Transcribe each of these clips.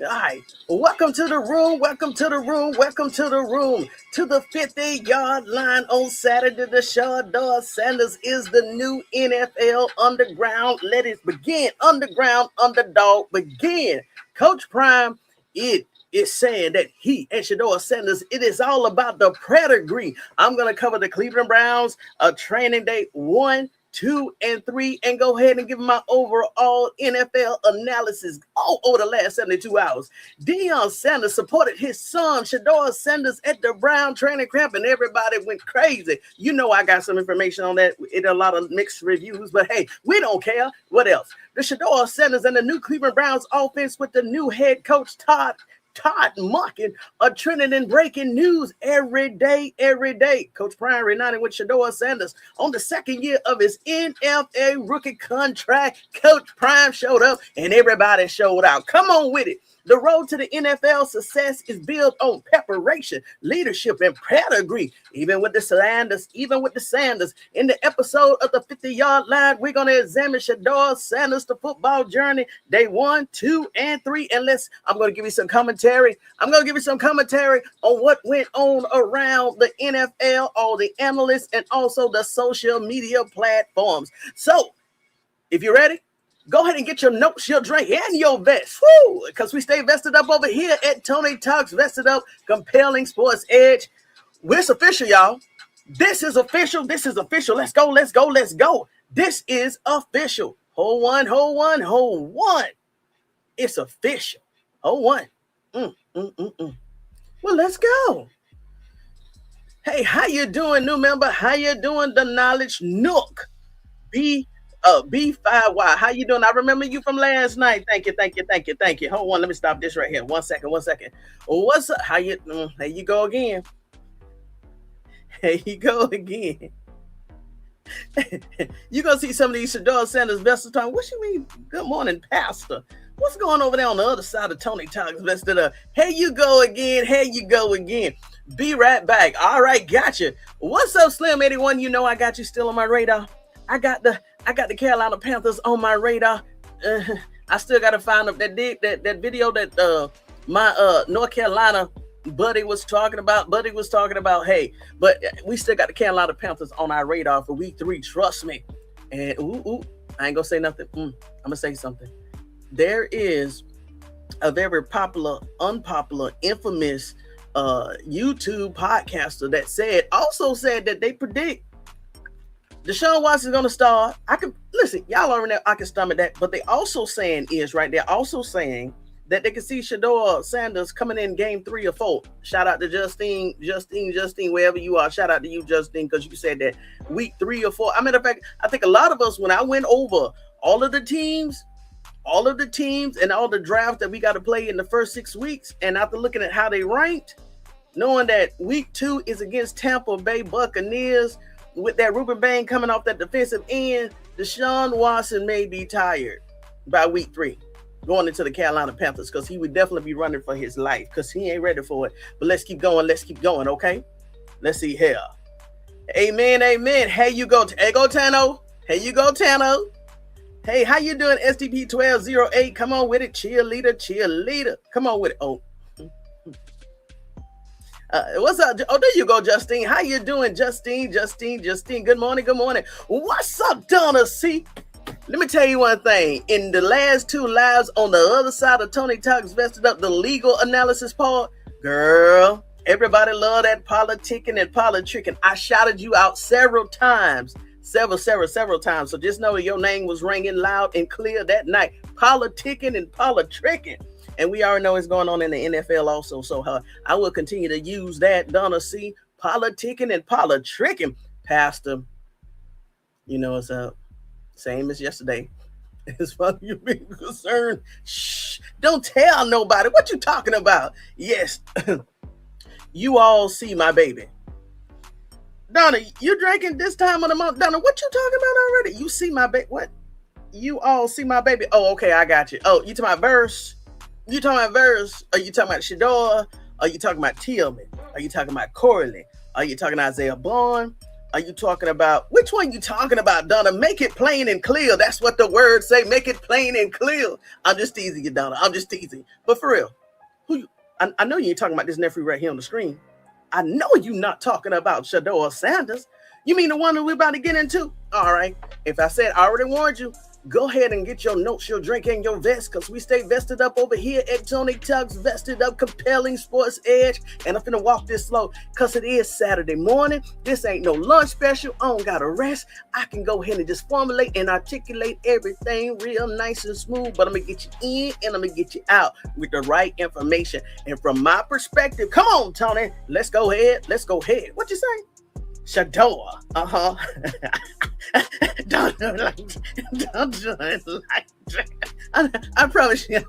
All right. Welcome to the room. Welcome to the room. Welcome to the room. To the 50-yard line on Saturday. The Shedeur Sanders is the new NFL underground. Let it begin. Underground underdog begin. Coach Prime, it is saying that he and Shedeur Sanders, it is all about the pedigree. I'm going to cover the Cleveland Browns, training day 1, 2, and 3, and go ahead and give my overall NFL analysis all over the last 72 hours. Deion Sanders supported his son, Shedeur Sanders, at the Brown training camp, and everybody went crazy. You know I got some information on that. It a lot of mixed reviews, but hey, we don't care. What else? The Shedeur Sanders and the new Cleveland Browns offense with the new head coach Todd Monken are trending and breaking news every day. Coach Prime reuniting with Shedeur Sanders on the second year of his NFL rookie contract. Coach Prime showed up and everybody showed out. Come on with it. The road to the NFL success is built on preparation, leadership, and pedigree. Even with the Sanders. In the episode of the 50-yard line, we're going to examine Shedeur Sanders, the football journey, day 1, 2, and 3. And I'm going to give you some commentary. I'm going to give you some commentary on what went on around the NFL, all the analysts, and also the social media platforms. So, if you're ready, go ahead and get your notes, your drink, and your vest. Woo! Because we stay vested up over here at Tony Talks, vested up, compelling sports edge. It's official, y'all. This is official. Let's go. This is official. Hold one. It's official. Hold one. Well, let's go. Hey, how you doing, new member? How you doing, the Knowledge Nook? B5Y, how you doing? I remember you from last night. Thank you. Hold on, let me stop this right here. One second. What's up? How you? There you go again. You gonna see some of these Shedeur Sanders vested time. What you mean? Good morning, Pastor. What's going over there on the other side of Tony Talks vested up? Here you go again. Be right back. All right, gotcha. What's up, Slim 81? You know I got you still on my radar. I got the Carolina Panthers on my radar. I still got to find that video that my North Carolina buddy was talking about. Hey, but we still got the Carolina Panthers on our radar for week 3. Trust me. And I ain't gonna say nothing. I'm gonna say something. There is a very unpopular, infamous YouTube podcaster that also said that they predict Deshaun Watson's going to start. Y'all already know I can stomach that, but they're also saying that they can see Shedeur Sanders coming in game 3 or 4. Shout out to Justine, wherever you are. Shout out to you, Justine, because you said that week 3 or 4. I mean, in fact, I think a lot of us, when I went over all of the teams and all the drafts that we got to play in the first 6 weeks, and after looking at how they ranked, knowing that week 2 is against Tampa Bay Buccaneers, with that Ruben Bain coming off that defensive end, Deshaun Watson may be tired by week 3 going into the Carolina Panthers, because he would definitely be running for his life because he ain't ready for it. But let's keep going, okay? Let's see here. Amen. Hey, you go. Hey, go Tano. Hey, how you doing, STP 1208? Come on with it, cheerleader. Come on with it. Oh. What's up? Oh, there you go, Justine. How you doing, Justine? Good morning. What's up, Donna C? Let me tell you one thing. In the last 2 lives on the other side of Tony Talks vested up, the legal analysis part, girl, everybody love that politicking and politricking. I shouted you out several times. Several times. So just know that your name was ringing loud and clear that night. Politicking and politricking. And we already know what's going on in the NFL also. So I will continue to use that, Donna C. Politicking and politricking. Pastor, you know what's up. Same as yesterday. As far as you being concerned, shh, don't tell nobody. What you talking about? Yes, you all see my baby. Donna, you drinking this time of the month? Donna, what you talking about already? You see my baby? What? You all see my baby? Oh, okay, I got you. Oh, you talking about verse? Are you talking about Shedeur? Are you talking about Tillman? Are you talking about Corley? Are you talking Isaiah Bond? Are you talking about? Which one you talking about, Donna? Make it plain and clear. That's what the words say. Make it plain and clear. I'm just teasing you, Donna. I'm just teasing. But for real, I know you ain't talking about this nephew right here on the screen. I know you not talking about Shedeur Sanders. You mean the one that we're about to get into? All right. If I said I already warned you, go ahead and get your notes, your drink, and your vest, because we stay vested up over here at Tony Tuck's Vested Up Compelling Sports Edge. And I'm finna walk this slow because it is Saturday morning. This ain't no lunch special. I don't gotta rest. I can go ahead and just formulate and articulate everything real nice and smooth. But I'm gonna get you in and I'm gonna get you out with the right information. And from my perspective, come on, Tony, let's go ahead. Let's go ahead. What you say? Shedeur. Don't do it like that. I promise you.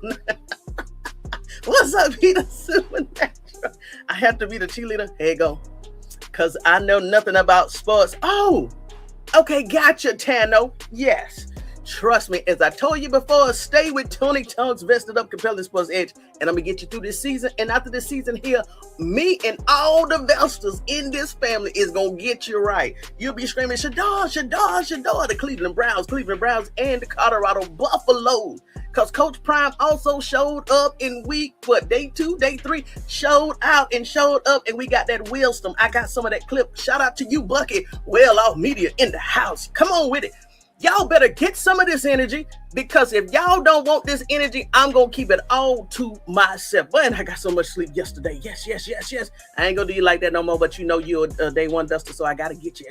What's up, Peter Supernatural? I have to be the cheerleader. Here you go. Because I know nothing about sports. Oh, okay, gotcha, Tano. Yes. Trust me, as I told you before, stay with Tony Tuck's Vested Up Compelling Sports Edge, and I'm going to get you through this season. And after this season here, me and all the Vesters in this family is going to get you right. You'll be screaming, Shedeur, Shedeur, Shedeur, the Cleveland Browns, and the Colorado Buffaloes. Because Coach Prime also showed up in day 2, day 3, showed out and showed up, and we got that wisdom. I got some of that clip. Shout out to you, Bucky. WelloffMedia in the house. Come on with it. Y'all better get some of this energy, because if y'all don't want this energy, I'm going to keep it all to myself. Man, I got so much sleep yesterday. Yes. I ain't going to do you like that no more, but you know you're a day one duster, so I got to get you.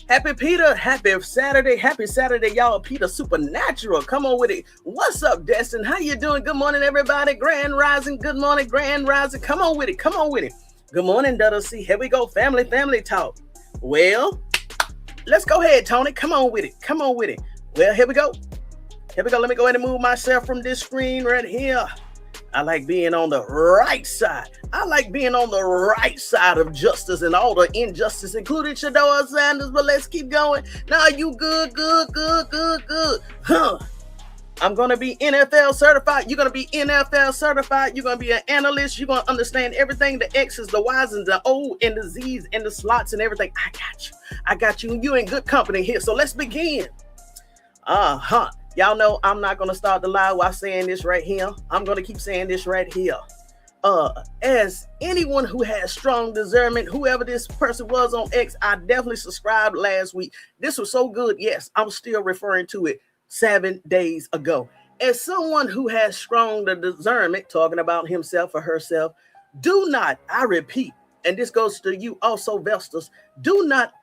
Happy Peter. Happy Saturday, y'all. Peter Supernatural. Come on with it. What's up, Destin? How you doing? Good morning, everybody. Grand Rising. Good morning, Grand Rising. Come on with it. Good morning, WC. Here we go. Family talk. Well, let's go ahead, Tony. Come on with it. Well, here we go. Let me go ahead and move myself from this screen right here. I like being on the right side. Of justice and all the injustice, including Shedeur Sanders. But let's keep going. Now you good. I'm going to be NFL certified. You're going to be NFL certified. You're going to be an analyst. You're going to understand everything, the X's, the Y's, and the O, and the Z's, and the slots, and everything. I got you. You in good company here. So let's begin. Y'all know I'm not going to start the live while saying this right here. I'm going to keep saying this right here. As anyone who has strong discernment, whoever this person was on X, I definitely subscribed last week. This was so good. Yes, I'm still referring to it 7 days ago. As someone who has strong discernment, talking about himself or herself, do not, I repeat, and this goes to you also, Vesters, do not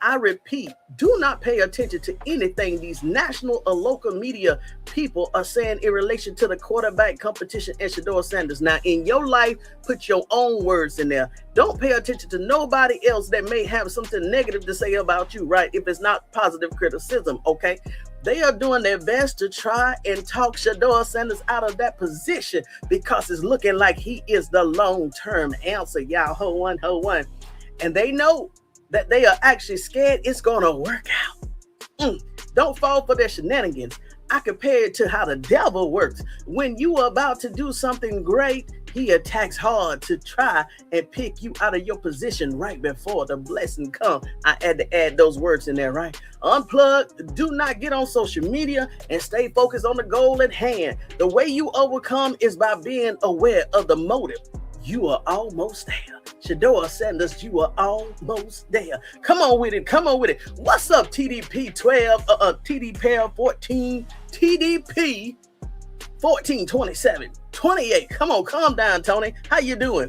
pay attention to anything these national or local media people are saying in relation to the quarterback competition and Shedeur Sanders. Now, in your life, put your own words in there. Don't pay attention to nobody else that may have something negative to say about you, right? If it's not positive criticism, okay? They are doing their best to try and talk Shedeur Sanders out of that position, because it's looking like he is the long-term answer, y'all. Ho one. And they know that they are actually scared it's going to work out. Don't fall for their shenanigans. I compare it to how the devil works. When you are about to do something great, he attacks hard to try and pick you out of your position right before the blessing comes. I had to add those words in there, right? Unplug, do not get on social media, and stay focused on the goal at hand. The way you overcome is by being aware of the motive. You are almost there. Shedeur Sanders, you are almost there. Come on with it. What's up, TDP 12, TDP 14, TDP 14, 27, 28. Come on, calm down, Tony. How you doing?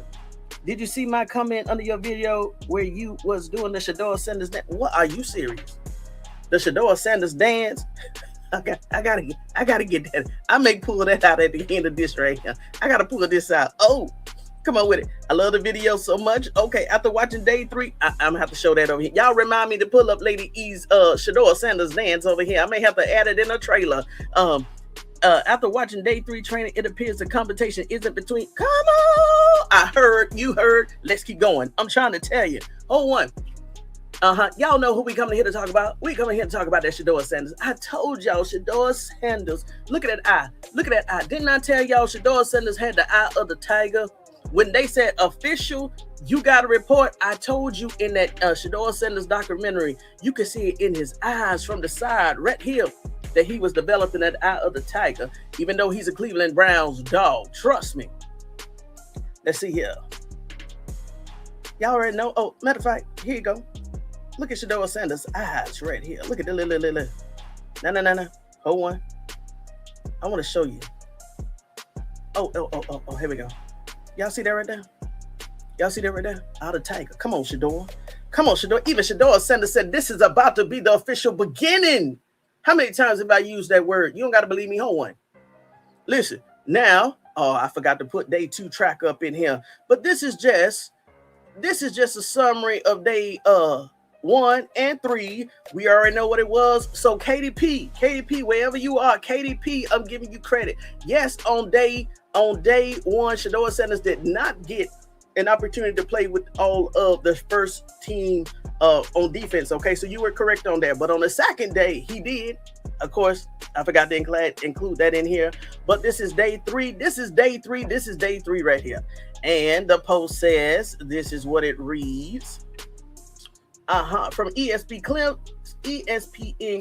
Did you see my comment under your video where you was doing the Shedeur Sanders dance? What, are you serious? The Shedeur Sanders dance? I gotta get that. I may pull that out at the end of this right here. I gotta pull this out. Oh, come on with it. I love the video so much. Okay, after watching day 3, I'm gonna have to show that over here. Y'all remind me to pull up Lady E's Shedeur Sanders dance over here. I may have to add it in a trailer. After watching day 3 training, it appears the competition isn't between. Come on! I heard, you heard. Let's keep going. I'm trying to tell you. Hold on. Y'all know who we coming here to talk about? We coming here to talk about that Shedeur Sanders. I told y'all Shedeur Sanders. Look at that eye. Didn't I tell y'all Shedeur Sanders had the eye of the tiger? When they said official, you got to report. I told you in that Shedeur Sanders documentary, you can see it in his eyes from the side right here that he was developing that eye of the tiger, even though he's a Cleveland Browns dog. Trust me. Let's see here. Y'all already know. Oh, matter of fact, here you go. Look at Shedeur Sanders' eyes right here. Look at the little. No. Hold on. I want to show you. Oh, here we go. Y'all see that right there? Y'all see that right there? Out of tiger. Come on, Shedeur. Come on, Shedeur. Even Shedeur Sanders said this is about to be the official beginning. How many times have I used that word? You don't got to believe me. Hold on. Listen, now, I forgot to put day 2 track up in here. But this is just a summary of day 1 and 3. We already know what it was. So KDP, wherever you are, KDP, I'm giving you credit. Yes, on day 1, Shedeur Sanders did not get an opportunity to play with all of the first team on defense. Okay, so you were correct on that. But on the second day, he did. Of course, I forgot to include that in here. But this is day 3. This is day 3 right here. And the post says, this is what it reads. From ESPN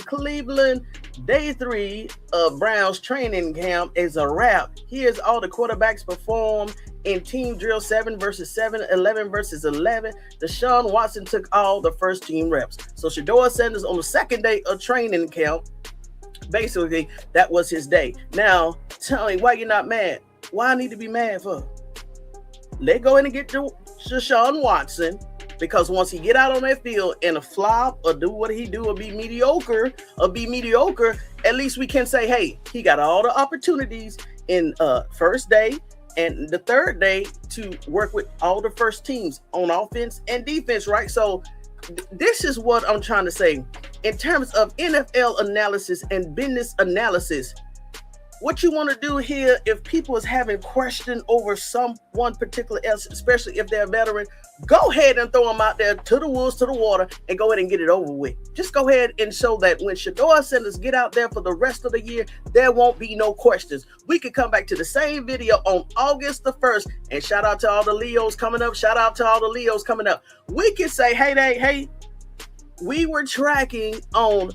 Cleveland, day 3 of Browns training camp is a wrap. Here's all the quarterbacks perform in team drill 7 versus 7, 11 versus 11. Deshaun Watson took all the first team reps. So Shedeur Sanders on the second day of training camp, basically that was his day. Now, tell me why you're not mad. Why I need to be mad for? Let go in and get to Deshaun Watson. Because once he get out on that field and a flop or do what he do or be mediocre, at least we can say, hey, he got all the opportunities in first day and the third day to work with all the first teams on offense and defense, right? So this is what I'm trying to say. In terms of NFL analysis and business analysis, what you want to do here, if people is having question over someone particular else, especially if they're a veteran, go ahead and throw them out there to the wolves, to the water, and go ahead and get it over with. Just go ahead and show that when Shedeur Sanders get out there for the rest of the year, there won't be no questions. We could come back to the same video on August the 1st, and shout out to all the Leos coming up. We could say, hey, we were tracking on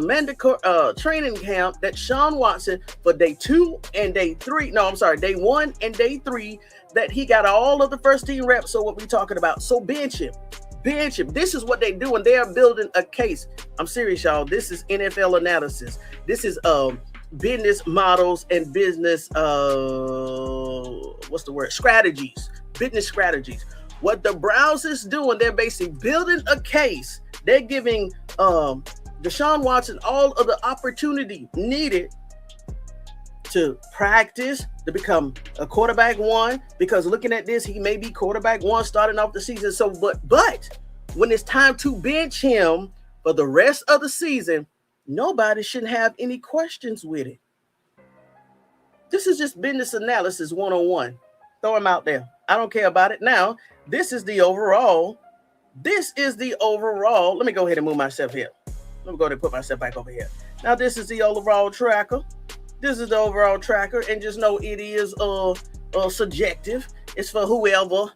mandatory training camp that Sean Watson for day 2 and day 3. No, I'm sorry, day 1 and day 3 that he got all of the first team reps. So what we talking about? So bench him. This is what they do, and they are building a case. I'm serious, y'all. This is NFL analysis. This is business models and business strategies. Business strategies. What the Browns is doing, they're basically building a case. They're giving Deshaun Watson all of the opportunity needed to practice, to become a quarterback 1, because looking at this, he may be quarterback 1 starting off the season. So, but when it's time to bench him for the rest of the season, nobody should have any questions with it. This is just business analysis 101. Throw him out there. I don't care about it. Now, this is the overall. Let me go ahead and move myself here. Let me go ahead and put myself back over here. Now, this is the overall tracker. And just know it is subjective. It's for whoever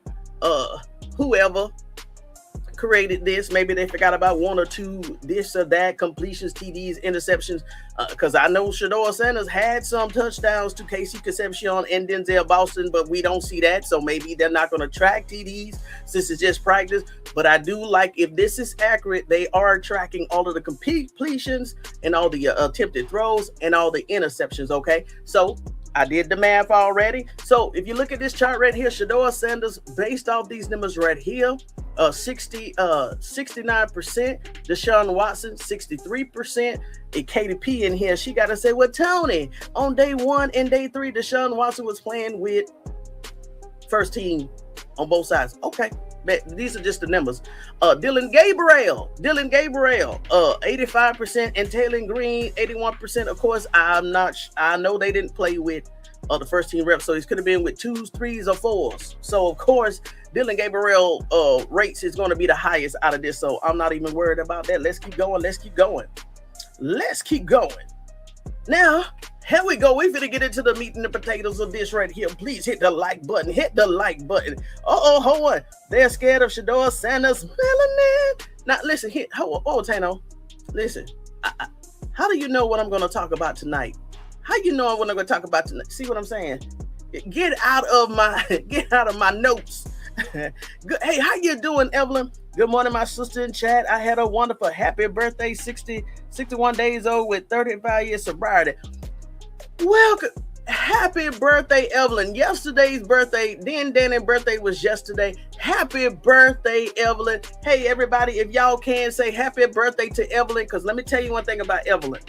created this. Maybe they forgot about 1 or 2 this or that, completions, TDs, interceptions. Because I know Shedeur Sanders had some touchdowns to Casey Concepcion and Denzel Boston, but we don't see that. So maybe they're not going to track TDs since it's just practice. But I do like, if this is accurate, they are tracking all of the completions and all the attempted throws and all the interceptions. Okay, so I did the math already. So if you look at this chart right here, Shedeur Sanders, based off these numbers right here, 69%, Deshaun Watson, 63%, and KDP in here, she got to say, well, Tony, on day 1 and day 3, Deshaun Watson was playing with first team on both sides. Okay. But these are just the numbers. Dillon Gabriel, 85%, and Taylor Green, 81%. Of course, I know they didn't play with the first team reps, so he could have been with 2s, 3s, or 4s. So of course, Dillon Gabriel rates is going to be the highest out of this. So I'm not even worried about that. Let's keep going. Now, Here we go. We finna get into the meat and the potatoes of this right here. Please hit the like button. Hit the like button. Hold on. They're scared of Shedeur Sanders. Melanin. Now, listen, Tano. Listen. How do you know what I'm going to talk about tonight? How you know what I'm going to talk about tonight? See what I'm saying? Get out of my notes. Hey, how you doing, Evelyn? Good morning, my sister in chat. I had a wonderful happy birthday, 61 days old with 35 years sobriety. Welcome. Happy birthday, Evelyn. Yesterday's birthday, then Danny's birthday was yesterday. Happy birthday, Evelyn. Hey, everybody, if y'all can say happy birthday to Evelyn, because let me tell you one thing about Evelyn.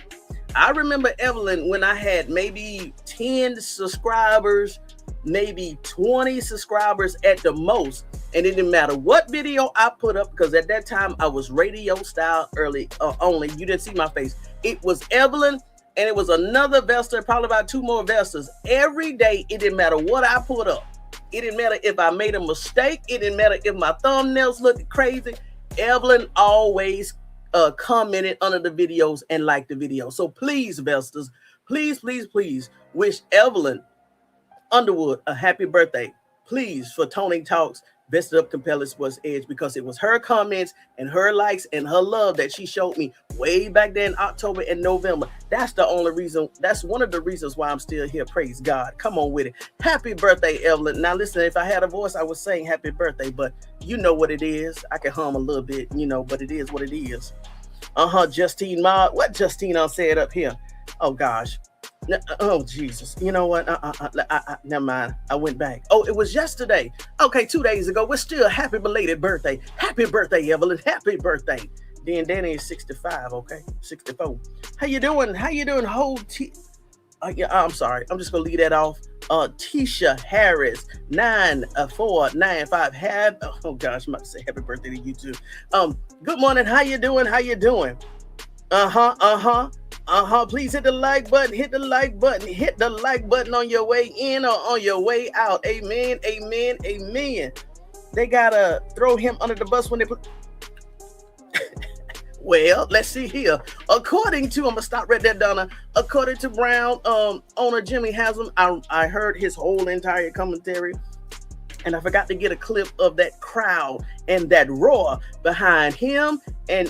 I remember Evelyn when I had maybe 10 subscribers, maybe 20 subscribers at the most. And it didn't matter what video I put up, because at that time I was radio style only. You didn't see my face. It was Evelyn. And it was another Vesta, probably about 2 more Vestas. Every day, it didn't matter what I put up. It didn't matter if I made a mistake. It didn't matter if my thumbnails looked crazy. Evelyn always commented under the videos and liked the video. So please, Vestas, please wish Evelyn Underwood a happy birthday. Please, for Tony Talks, Vested Up Compelling Sports Edge, because it was her comments and her likes and her love that she showed me way back then, October and November. That's the only reason. That's one of the reasons why I'm still here. Praise God. Come on with it. Happy birthday, Evelyn. Now listen, if I had a voice, I would sing happy birthday, but you know what it is. I can hum a little bit, but it is what it is. Justine Ma. What Justine said up here? Oh gosh. Oh Jesus! You know what? Never mind. I went back. Oh, it was yesterday. Okay, 2 days ago. We're still happy belated birthday. Happy birthday, Evelyn. Happy birthday. Then Danny is 65. Okay, 64. How you doing? Yeah, I'm sorry. I'm just gonna leave that off. Tisha Harris 9495. Oh gosh, I'm about to say happy birthday to you too. Good morning. How you doing? Please hit the like button. Hit the like button. Hit the like button on your way in or on your way out. Amen. Amen. Amen. They gotta throw him under the bus when they put. Well, let's see here. According to, I'm gonna stop right there, Donna. According to Brown owner Jimmy Haslem, I heard his whole entire commentary. And I forgot to get a clip of that crowd and that roar behind him and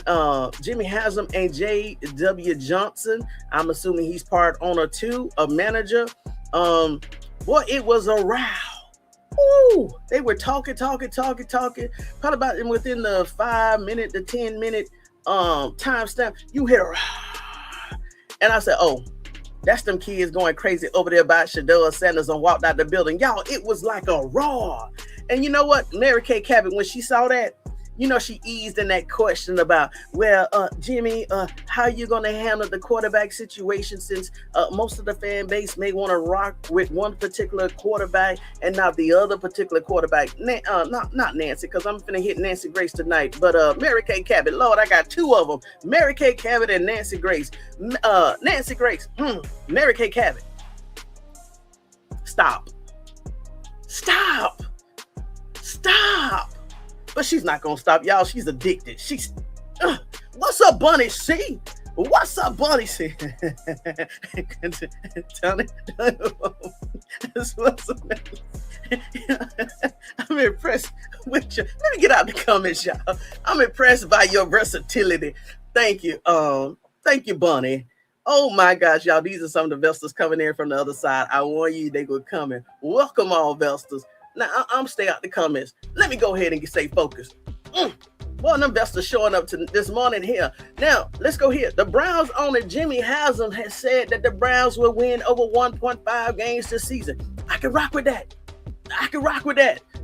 Jimmy Haslem and J.W. Johnson. I'm assuming he's part owner too, a manager. Boy, it was a row. Ooh, they were talking. Probably about within the 5-minute to 10-minute time stamp. You hear a row. And I said, oh, that's them kids going crazy over there by Shedeur Sanders and walked out the building. Y'all, it was like a roar. And you know what? Mary Kay Cabot, when she saw that, she eased in that question about, well, Jimmy, how you going to handle the quarterback situation, since most of the fan base may want to rock with one particular quarterback and not the other particular quarterback. Not Nancy, because I'm finna hit Nancy Grace tonight, but Mary Kay Cabot. Lord, I got 2 of them. Mary Kay Cabot and Nancy Grace. Nancy Grace. Mary Kay Cabot. Stop. But she's not going to stop, y'all. She's addicted. What's up, Bunny C? What's up, Bunny C? Tony. I'm impressed with you. Let me get out the comments, y'all. I'm impressed by your versatility. Thank you. Thank you, Bunny. Oh my gosh, y'all. These are some of the Vestas coming in from the other side. I warn you, they were coming. Welcome all Vestas. Now, I'm stay out the comments. Let me go ahead and stay focused. Boy, them Vestas showing up to this morning here. Now, let's go here. The Browns owner Jimmy Haslem has said that the Browns will win over 1.5 games this season. I can rock with that.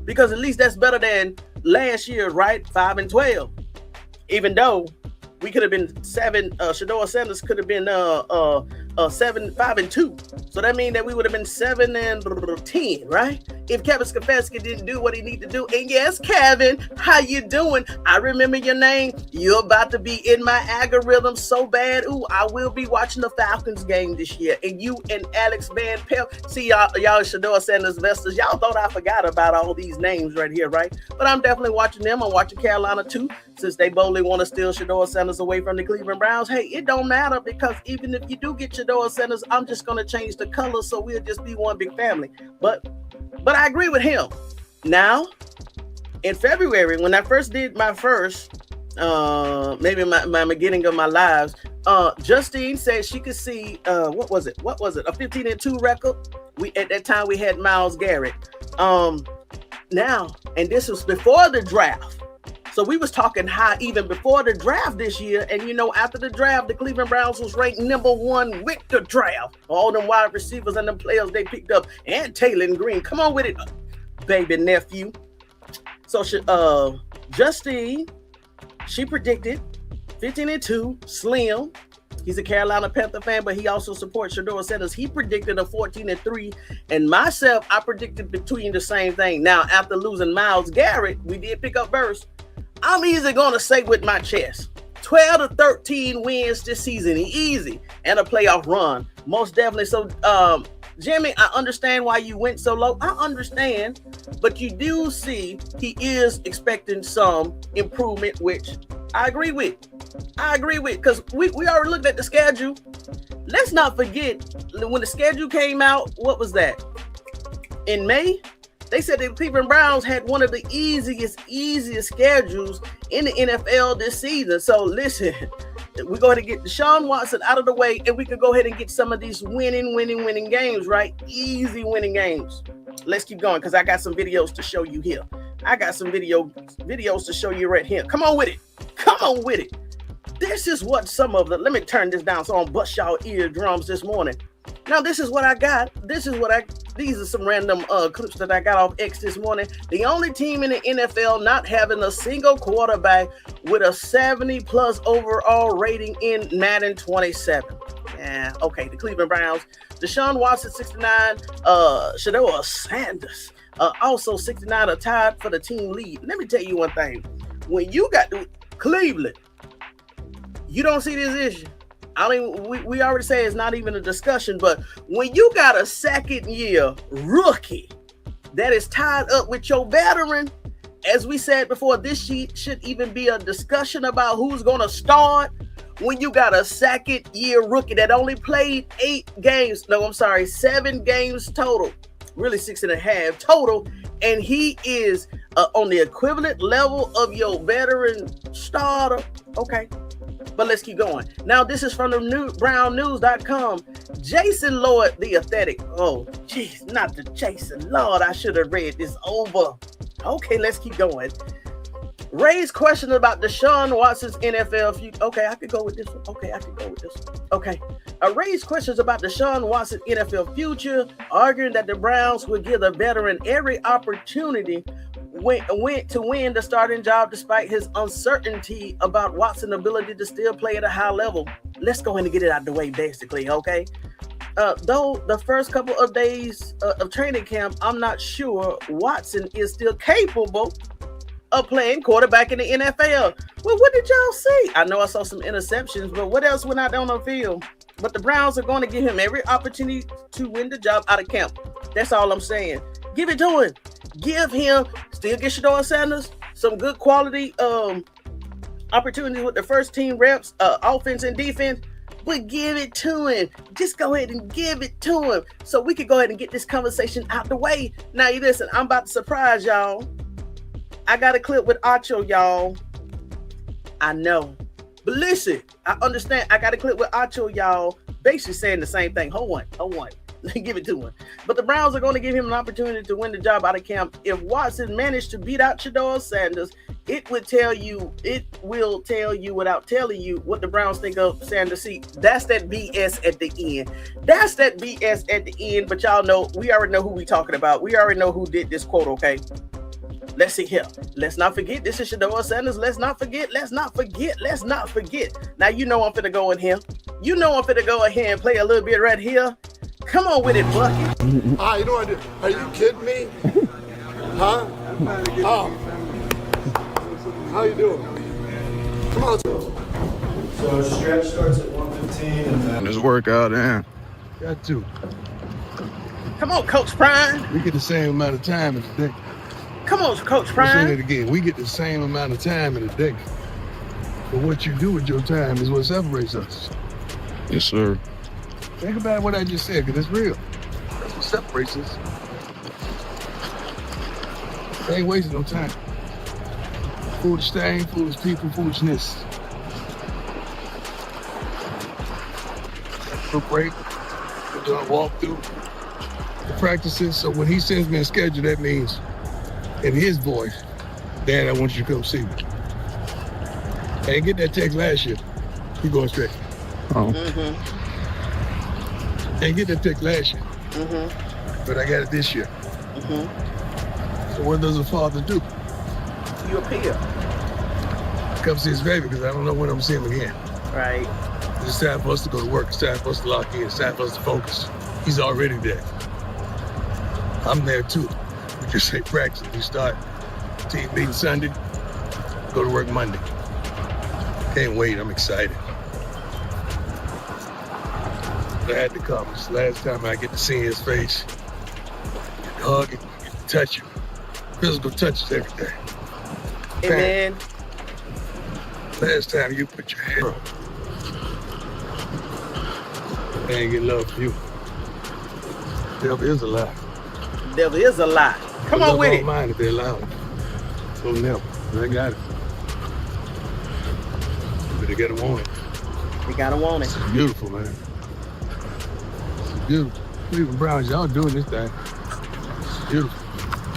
Because at least that's better than last year, right? 5-12. Even though we could have been 7. Shedeur Sanders could have been 5-2. So that means that we would have been 7-10, right? if Kevin Stefanski didn't do what he needed to do. And yes, Kevin, how you doing? I remember your name. You're about to be in my algorithm so bad. Ooh, I will be watching the Falcons game this year. And you and Alex Van Pelt. See, y'all Shedeur Sanders investors, y'all thought I forgot about all these names right here, right? But I'm definitely watching them. I'm watching Carolina too, since they boldly want to steal Shedeur Sanders away from the Cleveland Browns. Hey, it don't matter, because even if you do get Shedeur Sanders, I'm just going to change the color so we'll just be one big family. But I agree with him. Now, in February, when I first did my first, maybe my beginning of my lives, Justine said she could see, what was it? A 15-2 record. At that time we had Myles Garrett. Now, and this was before the draft. So we was talking high even before the draft this year. And after the draft, the Cleveland Browns was ranked #1 with the draft. All them wide receivers and them players they picked up, and Taylor Green. Come on with it, baby nephew. So Justine, she predicted 15-2, Slim. He's a Carolina Panther fan, but he also supports Shedeur Sanders. He predicted a 14-3, and myself, I predicted between the same thing. Now, after losing Myles Garrett, we did pick up Burst. I'm easily going to say with my chest, 12-13 wins this season, easy, and a playoff run, most definitely. So, Jimmy, I understand why you went so low. I understand, but you do see he is expecting some improvement, which I agree with. Because we already looked at the schedule. Let's not forget, when the schedule came out, what was that? In May, they said the Cleveland Browns had one of the easiest schedules in the NFL this season. So listen, we go ahead and get Deshaun Watson out of the way, and we can go ahead and get some of these winning games, right? Easy winning games. Let's keep going, because I got some videos to show you here. I got some videos to show you right here. Come on with it. This is what some of the, let me turn this down so I don't bust y'all eardrums this morning. Now, this is what I got. These are some random clips that I got off X this morning. The only team in the NFL not having a single quarterback with a 70+ overall rating in Madden 27. Yeah, okay, the Cleveland Browns. Deshaun Watson, 69. Shedeur Sanders, also 69, are tied for the team lead. Let me tell you one thing. When you got Cleveland, you don't see this issue. We already say it's not even a discussion, but when you got a second-year rookie that is tied up with your veteran, as we said before, this should even be a discussion about who's going to start. When you got a second-year rookie that only played 7 games total, really 6.5 total, and he is on the equivalent level of your veteran starter, okay. But let's keep going. Now, this is from the brownnews.com. Jason Lloyd, the athletic. Oh, geez, not the Jason. Lord, I should have read this over. Okay, let's keep going. Raised questions about Deshaun Watson's NFL future. Okay, I could go with this one. Okay. Raised questions about Deshaun Watson's NFL future, arguing that the Browns would give the veteran every opportunity to win the starting job despite his uncertainty about Watson's ability to still play at a high level. Let's go ahead and get it out of the way, basically, okay? Though the first couple of days of training camp, I'm not sure Watson is still capable of playing quarterback in the NFL. Well, what did y'all see? I know I saw some interceptions, but what else went out there on the field? But the Browns are going to give him every opportunity to win the job out of camp. That's all I'm saying. Give it to him. Give him, still get Shedeur Sanders some good quality opportunities with the first team reps, offense and defense, but give it to him. Just go ahead and give it to him so we can go ahead and get this conversation out the way. Now, you listen, I'm about to surprise y'all. I got a clip with Acho, y'all. I know. But listen, I understand. I got a clip with Acho, y'all, basically saying the same thing. Hold on. Give it to him. But the Browns are going to give him an opportunity to win the job out of camp. If Watson managed to beat out Shedeur Sanders, it will tell you without telling you what the Browns think of Sanders. See, that's that BS at the end. But y'all know, we already know who we talking about. We already know who did this quote, okay? Let's see here. Let's not forget. This is Shedeur Sanders. Let's not forget. Let's not forget. Let's not forget. Now you know I'm finna go in here. You know I'm finna go in here and play a little bit right here. Come on with it, Bucket. You know what I did? Are you kidding me? Huh? Oh. How you doing? Come on. So stretch starts at 115 and then This workout, man. Got to. Come on, Coach Prime. We get the same amount of time in the day. Come on, Coach Let's say Prime. that again. We get the same amount of time in a day. But what you do with your time is what separates us. Yes, sir. Think about what I just said, because it's real. That's what separates us. They ain't wasting no time. Foolish thing, foolish people, foolishness. We'll break. We'll do a walkthrough. The practices. So when he sends me a schedule, that means in his voice, Dad, I want you to come see me. I didn't get that text last year. He going straight. Oh. I didn't get that text last year. But I got it this year. So what does a father do? You appear. Come see his baby, because I don't know when I'm gonna see him again. Right. It's time for us to go to work. It's time for us to lock in. It's time for us to focus. He's already there. I'm there too. We just say practice. We start team meeting Sunday, go to work Monday. Can't wait. I'm excited. I had to come. It's the last time I get to see his face. Get to hug him, get to touch him. Physical touch is everything. Amen. Last time you put your hand up, I ain't get love from you. Devil is a lie. Devil is a lie. Come on with it. Mind if they allow it. So never. I got it. But they gotta want it. We gotta want it. It's beautiful, man. It's beautiful. Cleveland Browns, y'all doing this thing. It's beautiful.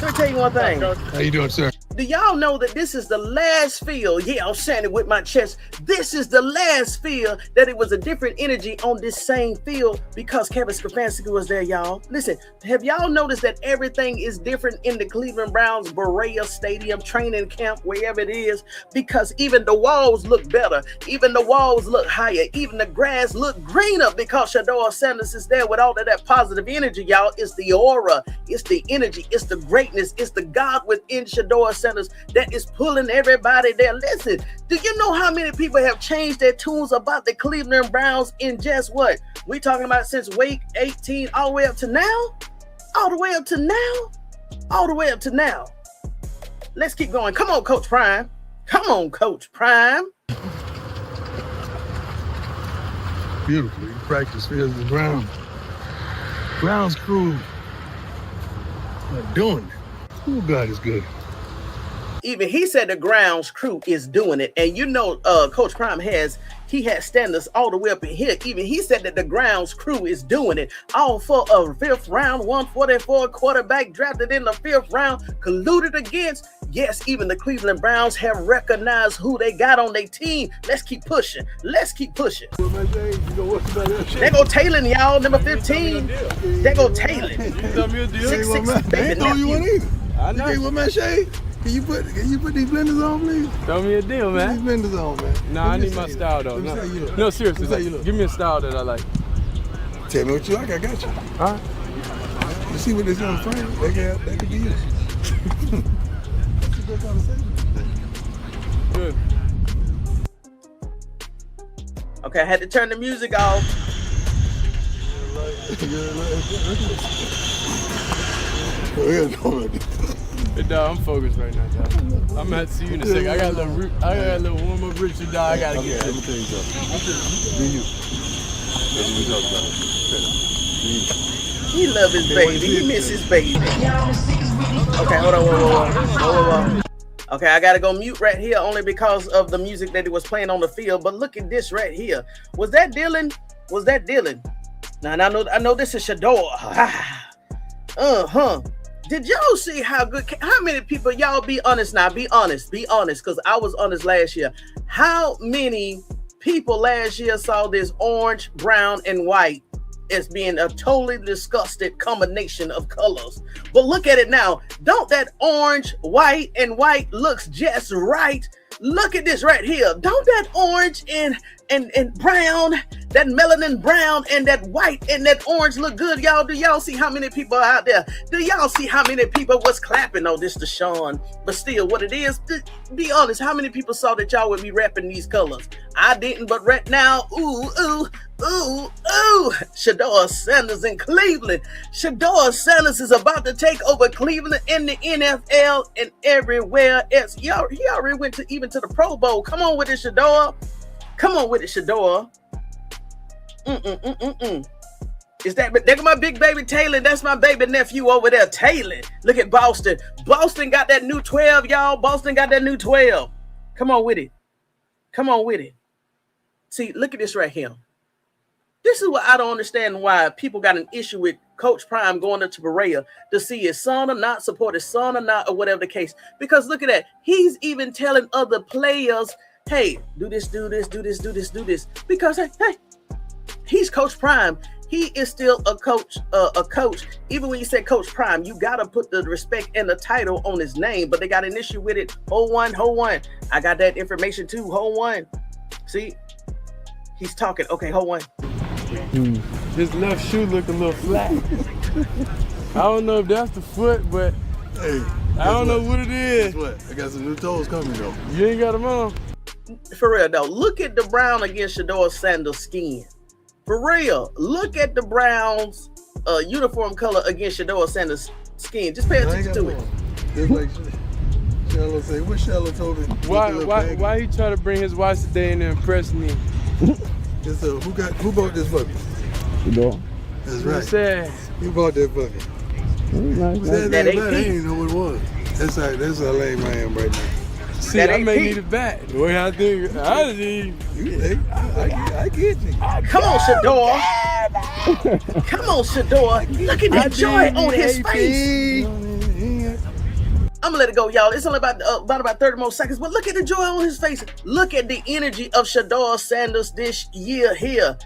Let me tell you one thing. How you doing, sir? Do y'all know that this is the last field? Yeah, I'm saying it with my chest. This is the last field that it was a different energy on this same field because Kevin Stefanski was there, y'all. Listen, have y'all noticed that everything is different in the Cleveland Browns Berea Stadium training camp, wherever it is? Because even the walls look better. Even the walls look higher. Even the grass look greener because Shedeur Sanders is there with all of that positive energy, y'all. It's the aura. It's the energy. It's the greatness. It's the God within Shedeur Sanders that is pulling everybody there. Listen, do you know how many people have changed their tunes about the Cleveland Browns in just what? We talking about since week 18 all the way up to now? All the way up to now? All the way up to now. Let's keep going. Come on, Coach Prime. Come on, Coach Prime. Beautiful. You practice fields the Browns. Browns crew are doing it. Oh, God is good. Even he said the grounds crew is doing it. And you know, Coach Prime has standards all the way up in here. Even he said that the grounds crew is doing it. All for a fifth round, 144 quarterback drafted in the fifth round, colluded against. Yes, even the Cleveland Browns have recognized who they got on their team. Let's keep pushing. Let's keep pushing. They go Taylor, y'all, number 15. They go Taylor. You throw me a deal. I ain't throw you one either. I know. You with my shade? Can you put these blenders on, please? Throw me a deal, Put these man. blenders on, man. Nah, I need my style though. No, seriously, like, give me a style that I like. Tell me what you like, I got you. Huh? You see what they say on the frame? They can be you. That's a good conversation. Good. Okay, I had to turn the music off. Hey, dog, I'm focused right now, dog. I'm gonna have to see you in a second. I got a little warm up ritual, dog. I gotta get. Let me tell you something. Do you? That's what we talk about. He love his baby. He miss his baby. Okay, hold on. Whoa. Okay, I gotta go mute right here only because of the music that it was playing on the field. But look at this right here. Was that Dylan? Now I know this is Shedeur. Did y'all see how many people, y'all be honest now, be honest, because I was honest last year. How many people last year saw this orange, brown, and white as being a totally disgusted combination of colors. But look at it now. Don't that orange, white, and white looks just right? Look at this right here. Don't that orange and brown, that melanin brown and that white and that orange look good, y'all? Do y'all see how many people are out there? Do y'all see how many people was clapping? Oh, this Deshaun. But still, what it is, be honest, how many people saw that y'all would be repping these colors? I didn't, but right now, ooh, Shedeur Sanders in Cleveland. Shedeur Sanders is about to take over Cleveland in the NFL and everywhere else. He already went to even to the Pro Bowl. Come on with it, Shedeur. Come on with it, Shedeur. Is that there my big baby Taylor? That's my baby nephew over there, Taylor. Look at Boston. Boston got that new 12, y'all. Boston got that new 12. Come on with it. Come on with it. See, look at this right here. This is what I don't understand, why people got an issue with Coach Prime going up to Berea to see his son or not, support his son or not, or whatever the case. Because look at that. He's even telling other players, hey, do this, do this, do this, do this, do this. Because, hey, he's Coach Prime. He is still a coach. Even when you say Coach Prime, you got to put the respect and the title on his name. But they got an issue with it. Hold one. I got that information too. Hold one. See, he's talking. Okay, hold one. His left shoe look a little flat. I don't know if that's the foot, but Hey, I don't know what it is. guess what? I got some new toes coming though. You ain't got them on. For real though, look at the brown against Shedeur Sanders' skin. For real, look at the Browns uniform color against Shedeur Sanders' skin. Just pay attention to it. Just like Shallow say, what Shallow told me? Why he try to bring his wife today and impress me? It's who bought this for me? You know? That's He right. said, You bought that for me. That AP. I didn't know what it was. That's how lame I am right now. see, That I may AP. need it back. The way I think, I need. You think? I get you. Come on, Shedeur. Come on, Shedeur. Look at that joy on his face. I'm gonna let it go, y'all. It's only about 30 more seconds, but look at the joy on his face. Look at the energy of Shedeur Sanders this year here.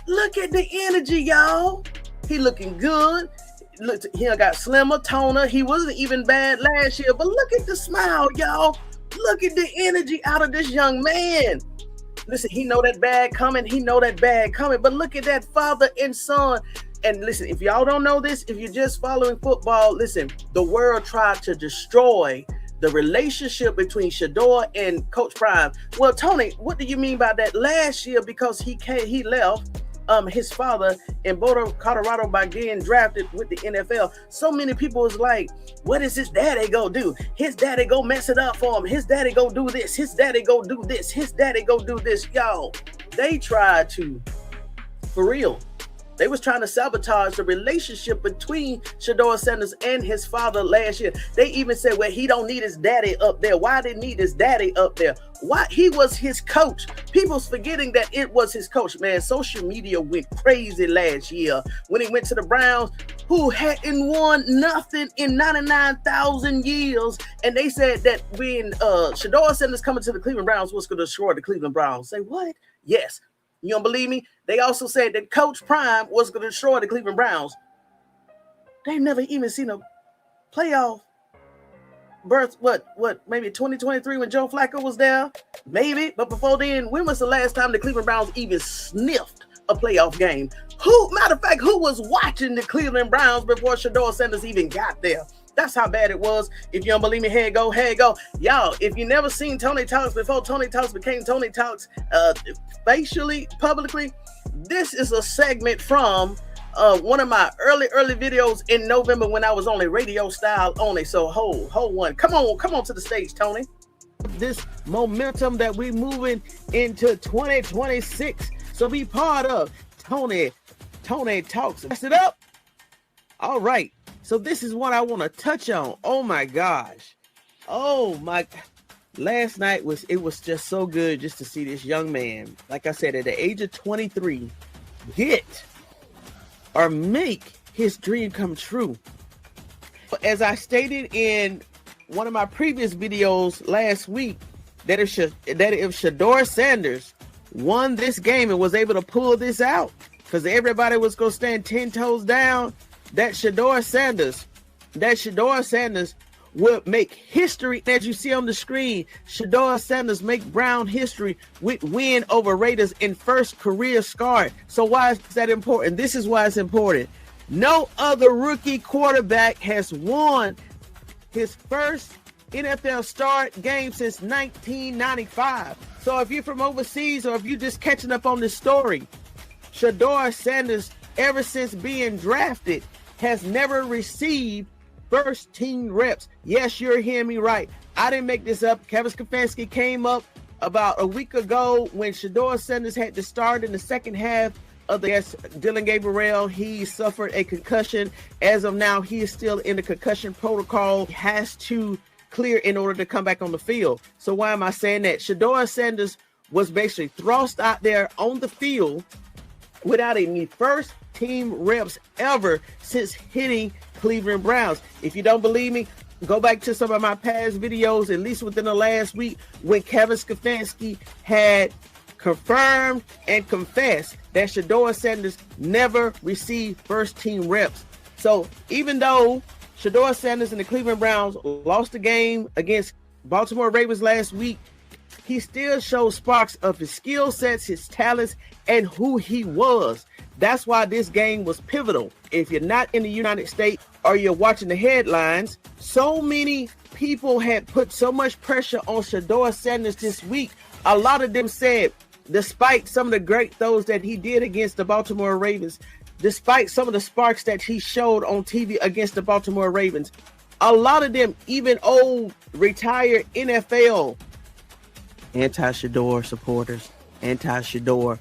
Look at the energy, y'all. He looking good. Look, he got slimmer, toner. He wasn't even bad last year, but look at the smile, y'all. Look at the energy out of this young man. Listen, he know that bag coming. But look at that father and son. And listen, if y'all don't know this, if you're just following football, listen, the world tried to destroy the relationship between Shedeur and Coach Prime. Well, Tony, what do you mean by that? Last year, because he left his father in Boulder, Colorado by getting drafted with the NFL. So many people was like, what is his daddy go do? His daddy go mess it up for him. His daddy go do this. His daddy go do this. His daddy go do this. Y'all, they tried to, for real, they was trying to sabotage the relationship between Shedeur Sanders and his father last year. They even said, well, he don't need his daddy up there. Why did he need his daddy up there? Why? He was his coach. People's forgetting that it was his coach, man. Social media went crazy last year when he went to the Browns, who hadn't won nothing in 99,000 years. And they said that when Shedeur Sanders coming to the Cleveland Browns was going to destroy the Cleveland Browns. Say what? Yes. You don't believe me? They also said that Coach Prime was going to destroy the Cleveland Browns. They've never even seen a playoff berth. What? Maybe 2023 when Joe Flacco was there? Maybe. But before then, when was the last time the Cleveland Browns even sniffed a playoff game? Matter of fact, who was watching the Cleveland Browns before Shedeur Sanders even got there? That's how bad it was. If you don't believe me, here you go. Y'all, if you never seen Tony Talks before Tony Talks became Tony Talks facially, publicly, this is a segment from one of my early videos in November when I was only radio style only. So hold one. Come on to the stage, Tony. This momentum that we moving into 2026. So be part of Tony Talks. Mess it up. All right. So this is what I want to touch on. Oh my gosh. Last night was just so good just to see this young man, like I said, at the age of 23, get or make his dream come true. As I stated in one of my previous videos last week, that if Shedeur Sanders won this game and was able to pull this out, because everybody was going to stand 10 toes down, that Shedeur Sanders will make history. As you see on the screen, Shedeur Sanders make Brown history with win over Raiders in first career start. So why is that important? This is why it's important. No other rookie quarterback has won his first NFL start game since 1995. So if you're from overseas or if you're just catching up on this story, Shedeur Sanders, ever since being drafted, has never received first team reps. Yes, you're hearing me right. I didn't make this up. Kevin Stefanski came up about a week ago when Shedeur Sanders had to start in the second half of the Dylan Gabriel. He suffered a concussion. As of now, he is still in the concussion protocol. He has to clear in order to come back on the field. So why am I saying that? Shedeur Sanders was basically thrust out there on the field without any first team reps ever since hitting Cleveland Browns. If you don't believe me, go back to some of my past videos, at least within the last week, when Kevin Stefanski had confirmed and confessed that Shedeur Sanders never received first team reps. So even though Shedeur Sanders and the Cleveland Browns lost the game against Baltimore Ravens last week, he still shows sparks of his skill sets, his talents, and who he was. That's why this game was pivotal. If you're not in the United States or you're watching the headlines, so many people had put so much pressure on Shedeur Sanders this week. A lot of them said, despite some of the great throws that he did against the Baltimore Ravens, despite some of the sparks that he showed on TV against the Baltimore Ravens, a lot of them, even old retired NFL anti-Shedeur supporters, anti-Shedeur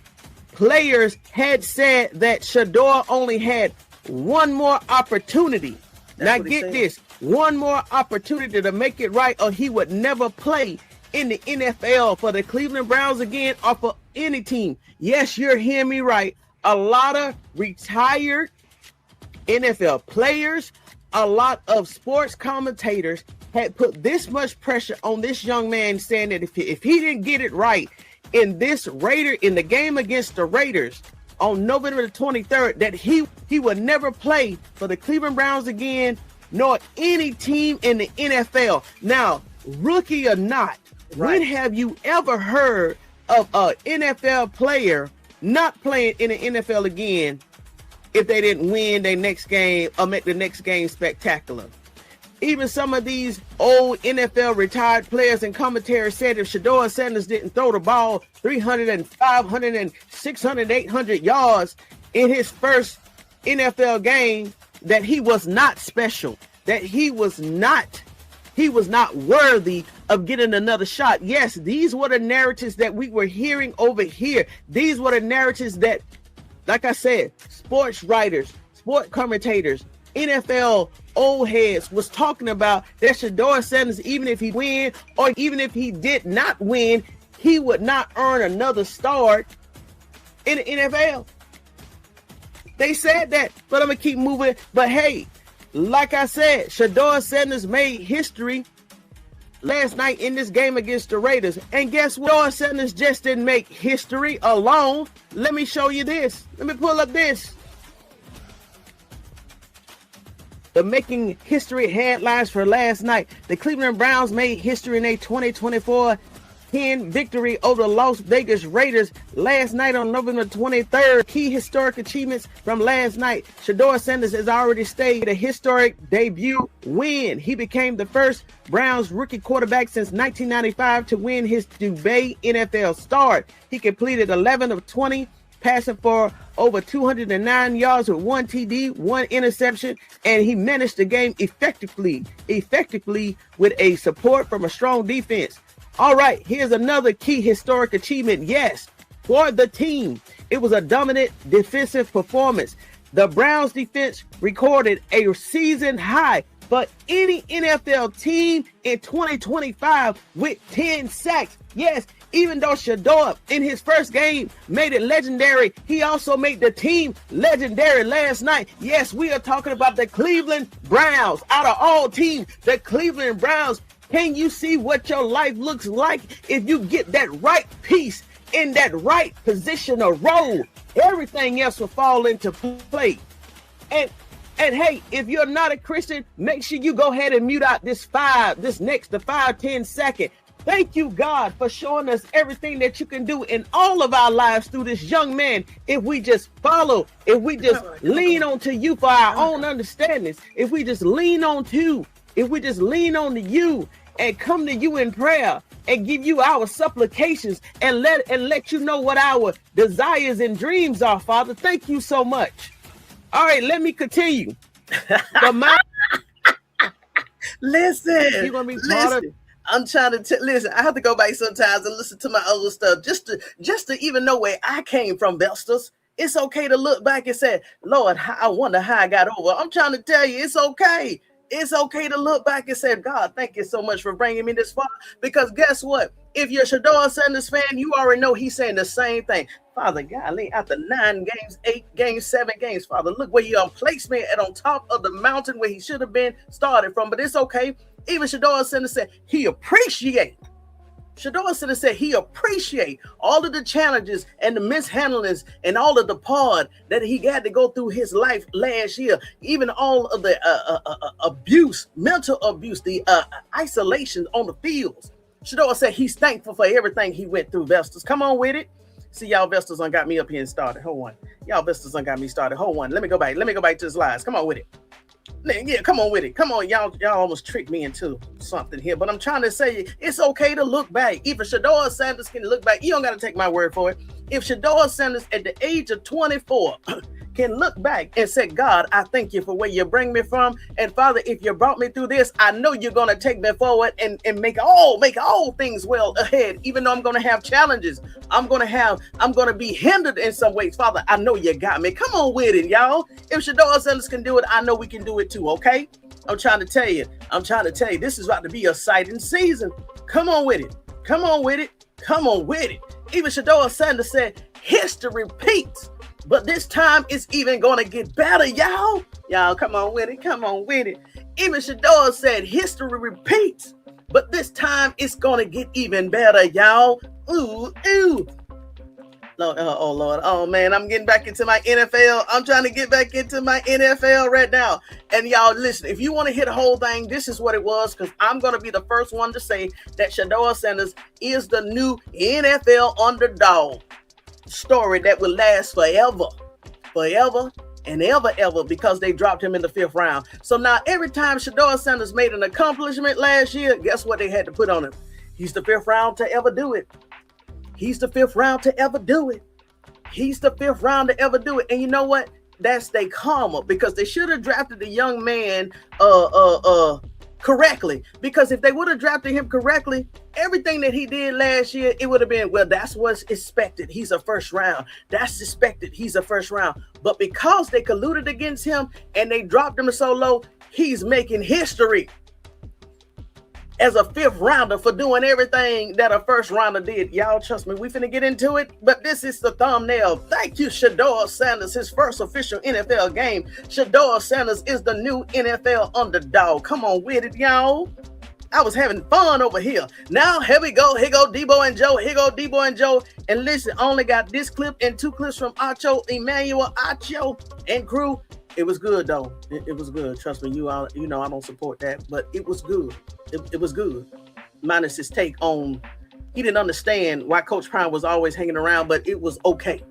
players had said that Shedeur only had one more opportunity. Now get this, one more opportunity to make it right, or he would never play in the NFL for the Cleveland Browns again or for any team. Yes, you're hearing me right. A lot of retired NFL players, a lot of sports commentators had put this much pressure on this young man, saying that if he didn't get it right in the game against the Raiders on November the 23rd, that he would never play for the Cleveland Browns again, nor any team in the NFL. Now, rookie or not, when have you ever heard of an NFL player not playing in the NFL again if they didn't win their next game or make the next game spectacular? Even some of these old NFL retired players and commentators said if Shedeur Sanders didn't throw the ball 300 and 500 and 600, 800 yards in his first NFL game, that he was not special, that he was not worthy of getting another shot. Yes, these were the narratives that we were hearing over here. These were the narratives that, like I said, sports writers, sport commentators, NFL old heads was talking about, that Shedeur Sanders, even if he win or even if he did not win, he would not earn another start in the NFL. They said that, but I'm going to keep moving. But hey, like I said, Shedeur Sanders made history last night in this game against the Raiders. And guess what? Shedeur Sanders just didn't make history alone. Let me show you this. Let me pull up this. The making history headlines for last night. The Cleveland Browns made history in a 2024 10 victory over the Las Vegas Raiders last night on November 23rd. Key historic achievements from last night. Shedeur Sanders has already stayed a historic debut win. He became the first Browns rookie quarterback since 1995 to win his debut NFL start. He completed 11 of 20, passing for over 209 yards with 1 TD, 1 interception, and he managed the game effectively with a support from a strong defense. All right, here's another key historic achievement. Yes, for the team, it was a dominant defensive performance. The Browns defense recorded a season high for any NFL team in 2025 with 10 sacks. Yes, even though Shedeur in his first game made it legendary, he also made the team legendary last night. Yes, we are talking about the Cleveland Browns. Out of all teams, the Cleveland Browns. Can you see what your life looks like if you get that right piece in that right position or role, everything else will fall into play. And hey, if you're not a Christian, make sure you go ahead and mute out this next 5-10 second. Thank you, God, for showing us everything that you can do in all of our lives through this young man. If we just follow, if we just lean on to you for our own understandings, if we just lean on to you and come to you in prayer and give you our supplications and let you know what our desires and dreams are, Father. Thank you so much. All right, let me continue. Listen, You're gonna be part of. I'm trying to listen. I have to go back sometimes and listen to my old stuff just to even know where I came from, Belsters. It's okay to look back and say, Lord, I wonder how I got over. I'm trying to tell you, it's okay. It's okay to look back and say, God, thank you so much for bringing me this far. Because guess what? If you're a Shedeur Sanders fan, you already know he's saying the same thing. Father, golly, after 9 games, 8 games, 7 games, Father, look where you placed me at on top of the mountain where he should have been started from. But it's okay. Even Shedeur Sanders said he appreciate all of the challenges and the mishandlings and all of the part that he had to go through his life last year, even all of the abuse, mental abuse, the isolation on the fields. Shedeur said he's thankful for everything he went through, Vestas. Come on with it. See, y'all Vestas done got me up here and started. Hold on. Y'all Vestas done got me started. Hold on. Let me go back to the slides. Come on with it. Yeah, come on with it. Come on, y'all almost tricked me into something here. But I'm trying to say it's okay to look back. Even Shedeur Sanders can look back. You don't got to take my word for it. If Shedeur Sanders at the age of 24 can look back and say, God, I thank you for where you bring me from. And Father, if you brought me through this, I know you're going to take me forward and make all things well ahead. Even though I'm going to have challenges, I'm going to be hindered in some ways. Father, I know you got me. Come on with it, y'all. If Shedeur Sanders can do it, I know we can do it too, okay? I'm trying to tell you, this is about to be a exciting season. Come on with it. Come on with it. Come on with it. Even Shedeur Sanders said, history repeats. But this time it's even going to get better, y'all. Y'all, come on with it. Come on with it. Even Shedeur said history repeats. But this time it's going to get even better, y'all. Ooh, ooh. Lord, oh, Lord. Oh, man, I'm getting back into my NFL. I'm trying to get back into my NFL right now. And y'all, listen, if you want to hear the whole thing, this is what it was, because I'm going to be the first one to say that Shedeur Sanders is the new NFL underdog. Story that will last forever and ever, because they dropped him in the 5th round. So now every time Shedeur Sanders made an accomplishment last year, guess what they had to put on him? He's the 5th round to ever do it. He's the 5th round to ever do it. He's the 5th round to ever do it. And you know what? That's their karma, because they should have drafted the young man correctly. Because if they would have drafted him correctly, everything that he did last year, it would have been, well, that's what's expected. He's a 1st round. That's expected. He's a 1st round. But because they colluded against him and they dropped him so low, he's making history as a 5th rounder for doing everything that a 1st rounder did. Y'all, trust me, we finna get into it, but this is the thumbnail. Thank you, Shedeur Sanders, his first official NFL game. Shedeur Sanders is the new NFL underdog. Come on with it, y'all. I was having fun over here. Now, here we go. Here go Deebo and Joe. Here go Deebo and Joe. And listen, I only got this clip and 2 clips from Emmanuel Acho and crew. It was good, though. It was good. Trust me, you know I don't support that, but it was good. It was good. Minus his take on, he didn't understand why Coach Prime was always hanging around, but it was okay.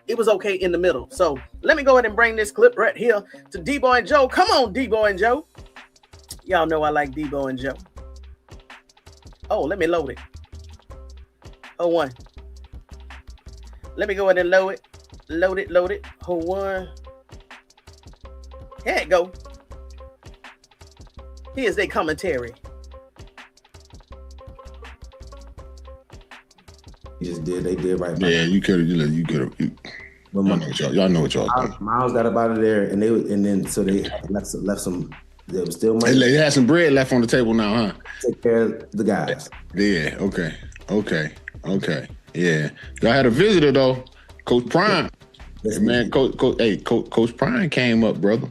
It was okay in the middle. So let me go ahead and bring this clip right here to Deebo and Joe. Come on, Deebo and Joe. Y'all know I like Deebo and Joe. Oh, let me load it. Hold on. Let me go ahead and load it. Load it. Hold on. Here it go. Here's their commentary. They did right. Yeah, you could have. Y'all know what y'all doing. Miles got up out of there, and they left some. There was still money. They had some bread left on the table now, huh? Take care of the guys. Yeah. Okay. Yeah. Y'all had a visitor though, Coach Prime. Yes, man, Coach Prime came up, brother.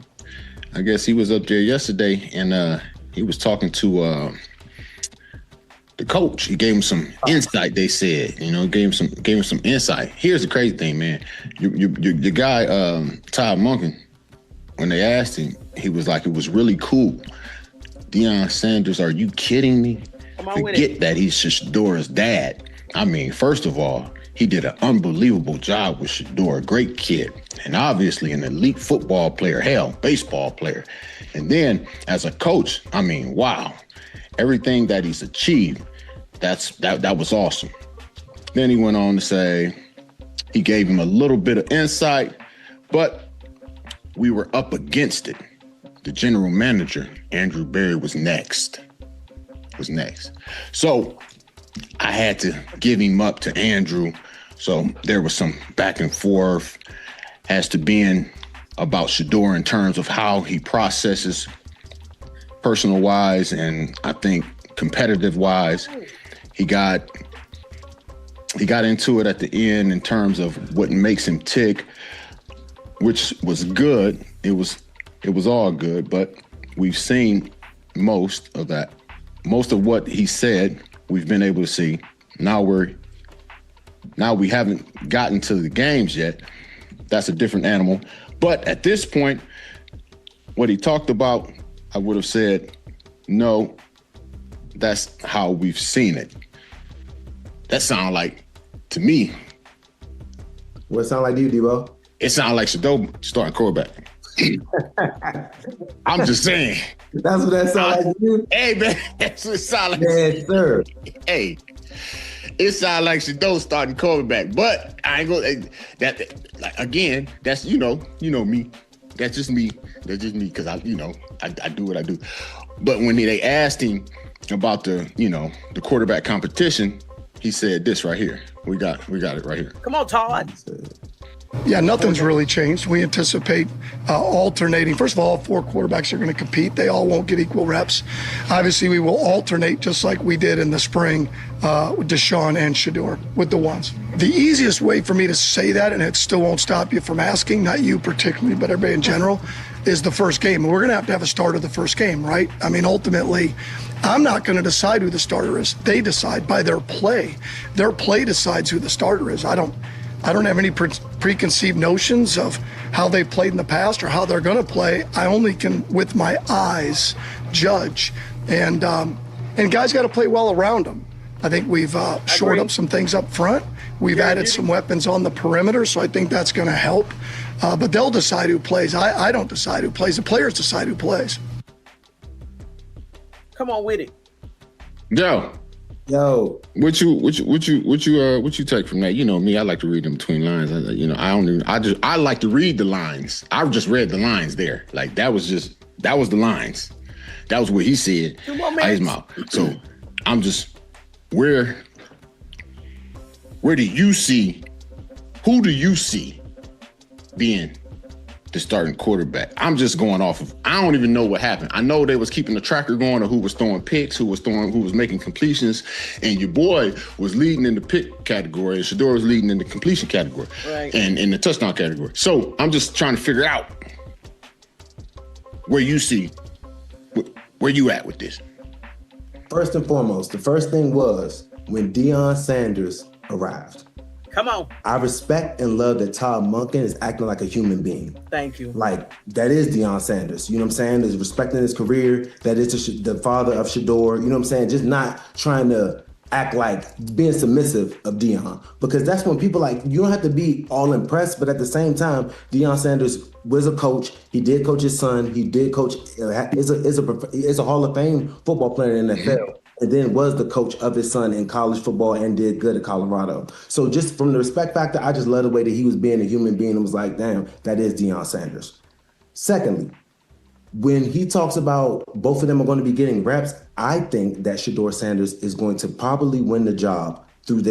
I guess he was up there yesterday, and he was talking to the coach. He gave him some insight. They said, gave him some insight. Here's the crazy thing, man. Your guy Todd Monken, when they asked him, he was like, it was really cool. Deion Sanders, are you kidding me? Forget that he's Shedeur's dad. I mean, first of all, he did an unbelievable job with Shedeur, great kid, and obviously an elite football player, hell, baseball player. And then as a coach, I mean, wow, everything that he's achieved, that was awesome. Then he went on to say he gave him a little bit of insight, but we were up against it. The general manager, Andrew Berry, was next. So I had to give him up to Andrew. So there was some back and forth as to being about Shedeur in terms of how he processes personal-wise and I think competitive-wise. He got into it at the end in terms of what makes him tick, which was good. It was all good, but we've seen most of that. Most of what he said, we've been able to see. Now we haven't gotten to the games yet. That's a different animal. But at this point, what he talked about, I would have said, no, that's how we've seen it. That sound like, to me. What sound like to you, Deebo? It sounded like Shedeur starting quarterback. I'm just saying. That's what that sound like to you? Hey, man, that's what it sound like. Yes, sir. Hey, it sound like Shedeur starting quarterback, but I ain't gonna. Like again, that's you know me. That's just me. That's just me because I do what I do. But when they asked him about the quarterback competition, he said this right here. We got it right here. Come on, Todd. Yeah, nothing's really changed. We anticipate alternating. First of all 4 quarterbacks are going to compete. They all won't get equal reps. Obviously, we will alternate just like we did in the spring with Deshaun and Shedeur with the ones. The easiest way for me to say that, and it still won't stop you from asking, not you particularly, but everybody in general, is the first game. And we're going to have a start of the first game, right? I mean, ultimately, I'm not going to decide who the starter is. They decide by their play. Their play decides who the starter is. I don't have any preconceived notions of how they've played in the past or how they're going to play. I only can, with my eyes, judge. And guys got to play well around them. I think we've shored up some things up front. We've added some weapons on the perimeter, so I think that's going to help. But they'll decide who plays. I don't decide who plays. The players decide who plays. Come on with it. Yo, what you take from that? You know me, I like to read them between lines. I like to read the lines. I've just read the lines there. Like that was the lines. That was what he said out his mouth. So I'm just where do you see? Who do you see being the starting quarterback? I'm just going off of, I don't even know what happened. I know they was keeping the tracker going of who was throwing picks, who was making completions, and your boy was leading in the pick category, and Shedeur was leading in the completion category, right, and in the touchdown category. So I'm just trying to figure out where you at with this. First and foremost, the first thing was when Deion Sanders arrived. Come on. I respect and love that Todd Monken is acting like a human being. Thank you. Like, that is Deion Sanders. You know what I'm saying? Is respecting his career. That is the father of Shedeur. You know what I'm saying? Just not trying to act like being submissive of Deion. Because that's when people you don't have to be all impressed, but at the same time, Deion Sanders was a coach. He did coach his son. He did coach, is a Hall of Fame football player in the NFL. And then was the coach of his son in college football and did good at Colorado. So just from the respect factor, I just love the way that he was being a human being and was like, damn, that is Deion Sanders. Secondly, when he talks about both of them are going to be getting reps, I think that Shedeur Sanders is going to probably win the job through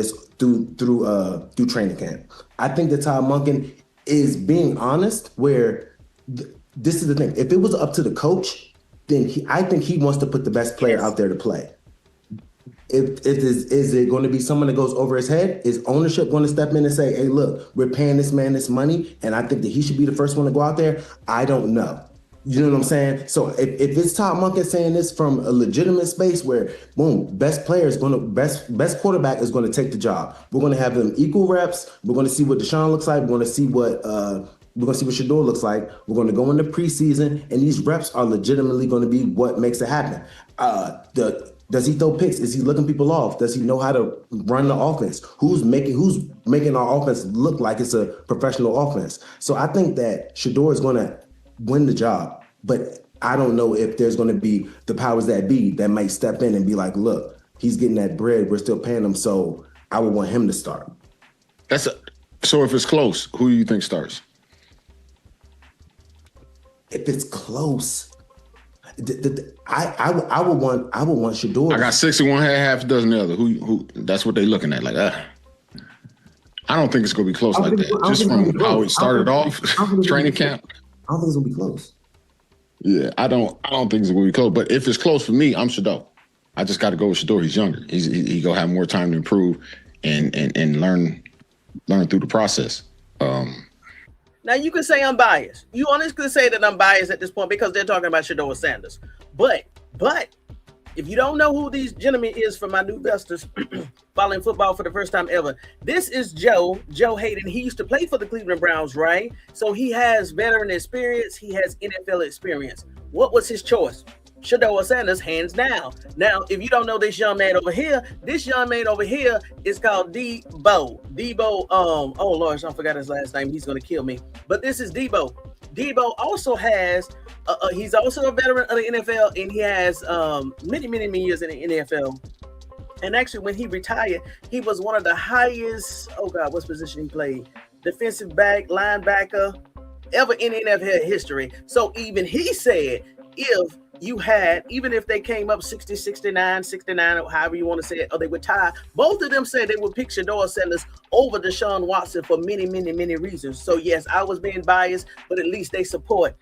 training camp. I think that Todd Monken is being honest where this is the thing. If it was up to the coach, then I think he wants to put the best player out there to play. Is it going to be someone that goes over his head? Is ownership going to step in and say, hey, look, we're paying this man this money, and I think that he should be the first one to go out there? I don't know. You know what I'm saying? So if it's Todd Monken saying this from a legitimate space where, boom, best quarterback is going to take the job. We're going to have them equal reps. We're going to see what Deshaun looks like. We're going to see what Shedeur looks like. We're going to go into preseason, and these reps are legitimately going to be what makes it happen. Does he throw picks? Is he looking people off? Does he know how to run the offense? Who's making our offense look like it's a professional offense? So I think that Shedeur is going to win the job, but I don't know if there's going to be the powers that be that might step in and be like, look, he's getting that bread, we're still paying him, so I would want him to start. So if it's close, who do you think starts? If it's close, I would want Shedeur. I got 61, half a dozen the other. Who? That's what they're looking at. Like, I don't think it's gonna be close like that. Just from how it started off, training camp. I don't think it's gonna be close. Yeah, I don't think it's gonna be close. But if it's close for me, I'm Shedeur. I just got to go with Shedeur. He's younger. He gonna have more time to improve and learn through the process. Now you can say I'm biased. You honestly could say that I'm biased at this point because they're talking about Shedeur Sanders. But if you don't know who these gentlemen is for my new investors following football for the first time ever, this is Joe Hayden. He used to play for the Cleveland Browns, right? So he has veteran experience. He has NFL experience. What was his choice? Shedeur Sanders, hands down. Now, if you don't know this young man over here is called Deebo. Deebo, oh Lord, I forgot his last name. He's going to kill me. But this is Deebo. Deebo also has, he's also a veteran of the NFL, and he has many years in the NFL. And actually, when he retired, he was one of the highest, what position he played? Defensive back, linebacker, ever in NFL history. So even he said, even if they came up 60, 69, or however you want to say it, or they would tie, both of them said they would pick Shedeur Sanders over Deshaun Watson for many reasons. So yes, I was being biased, but at least they support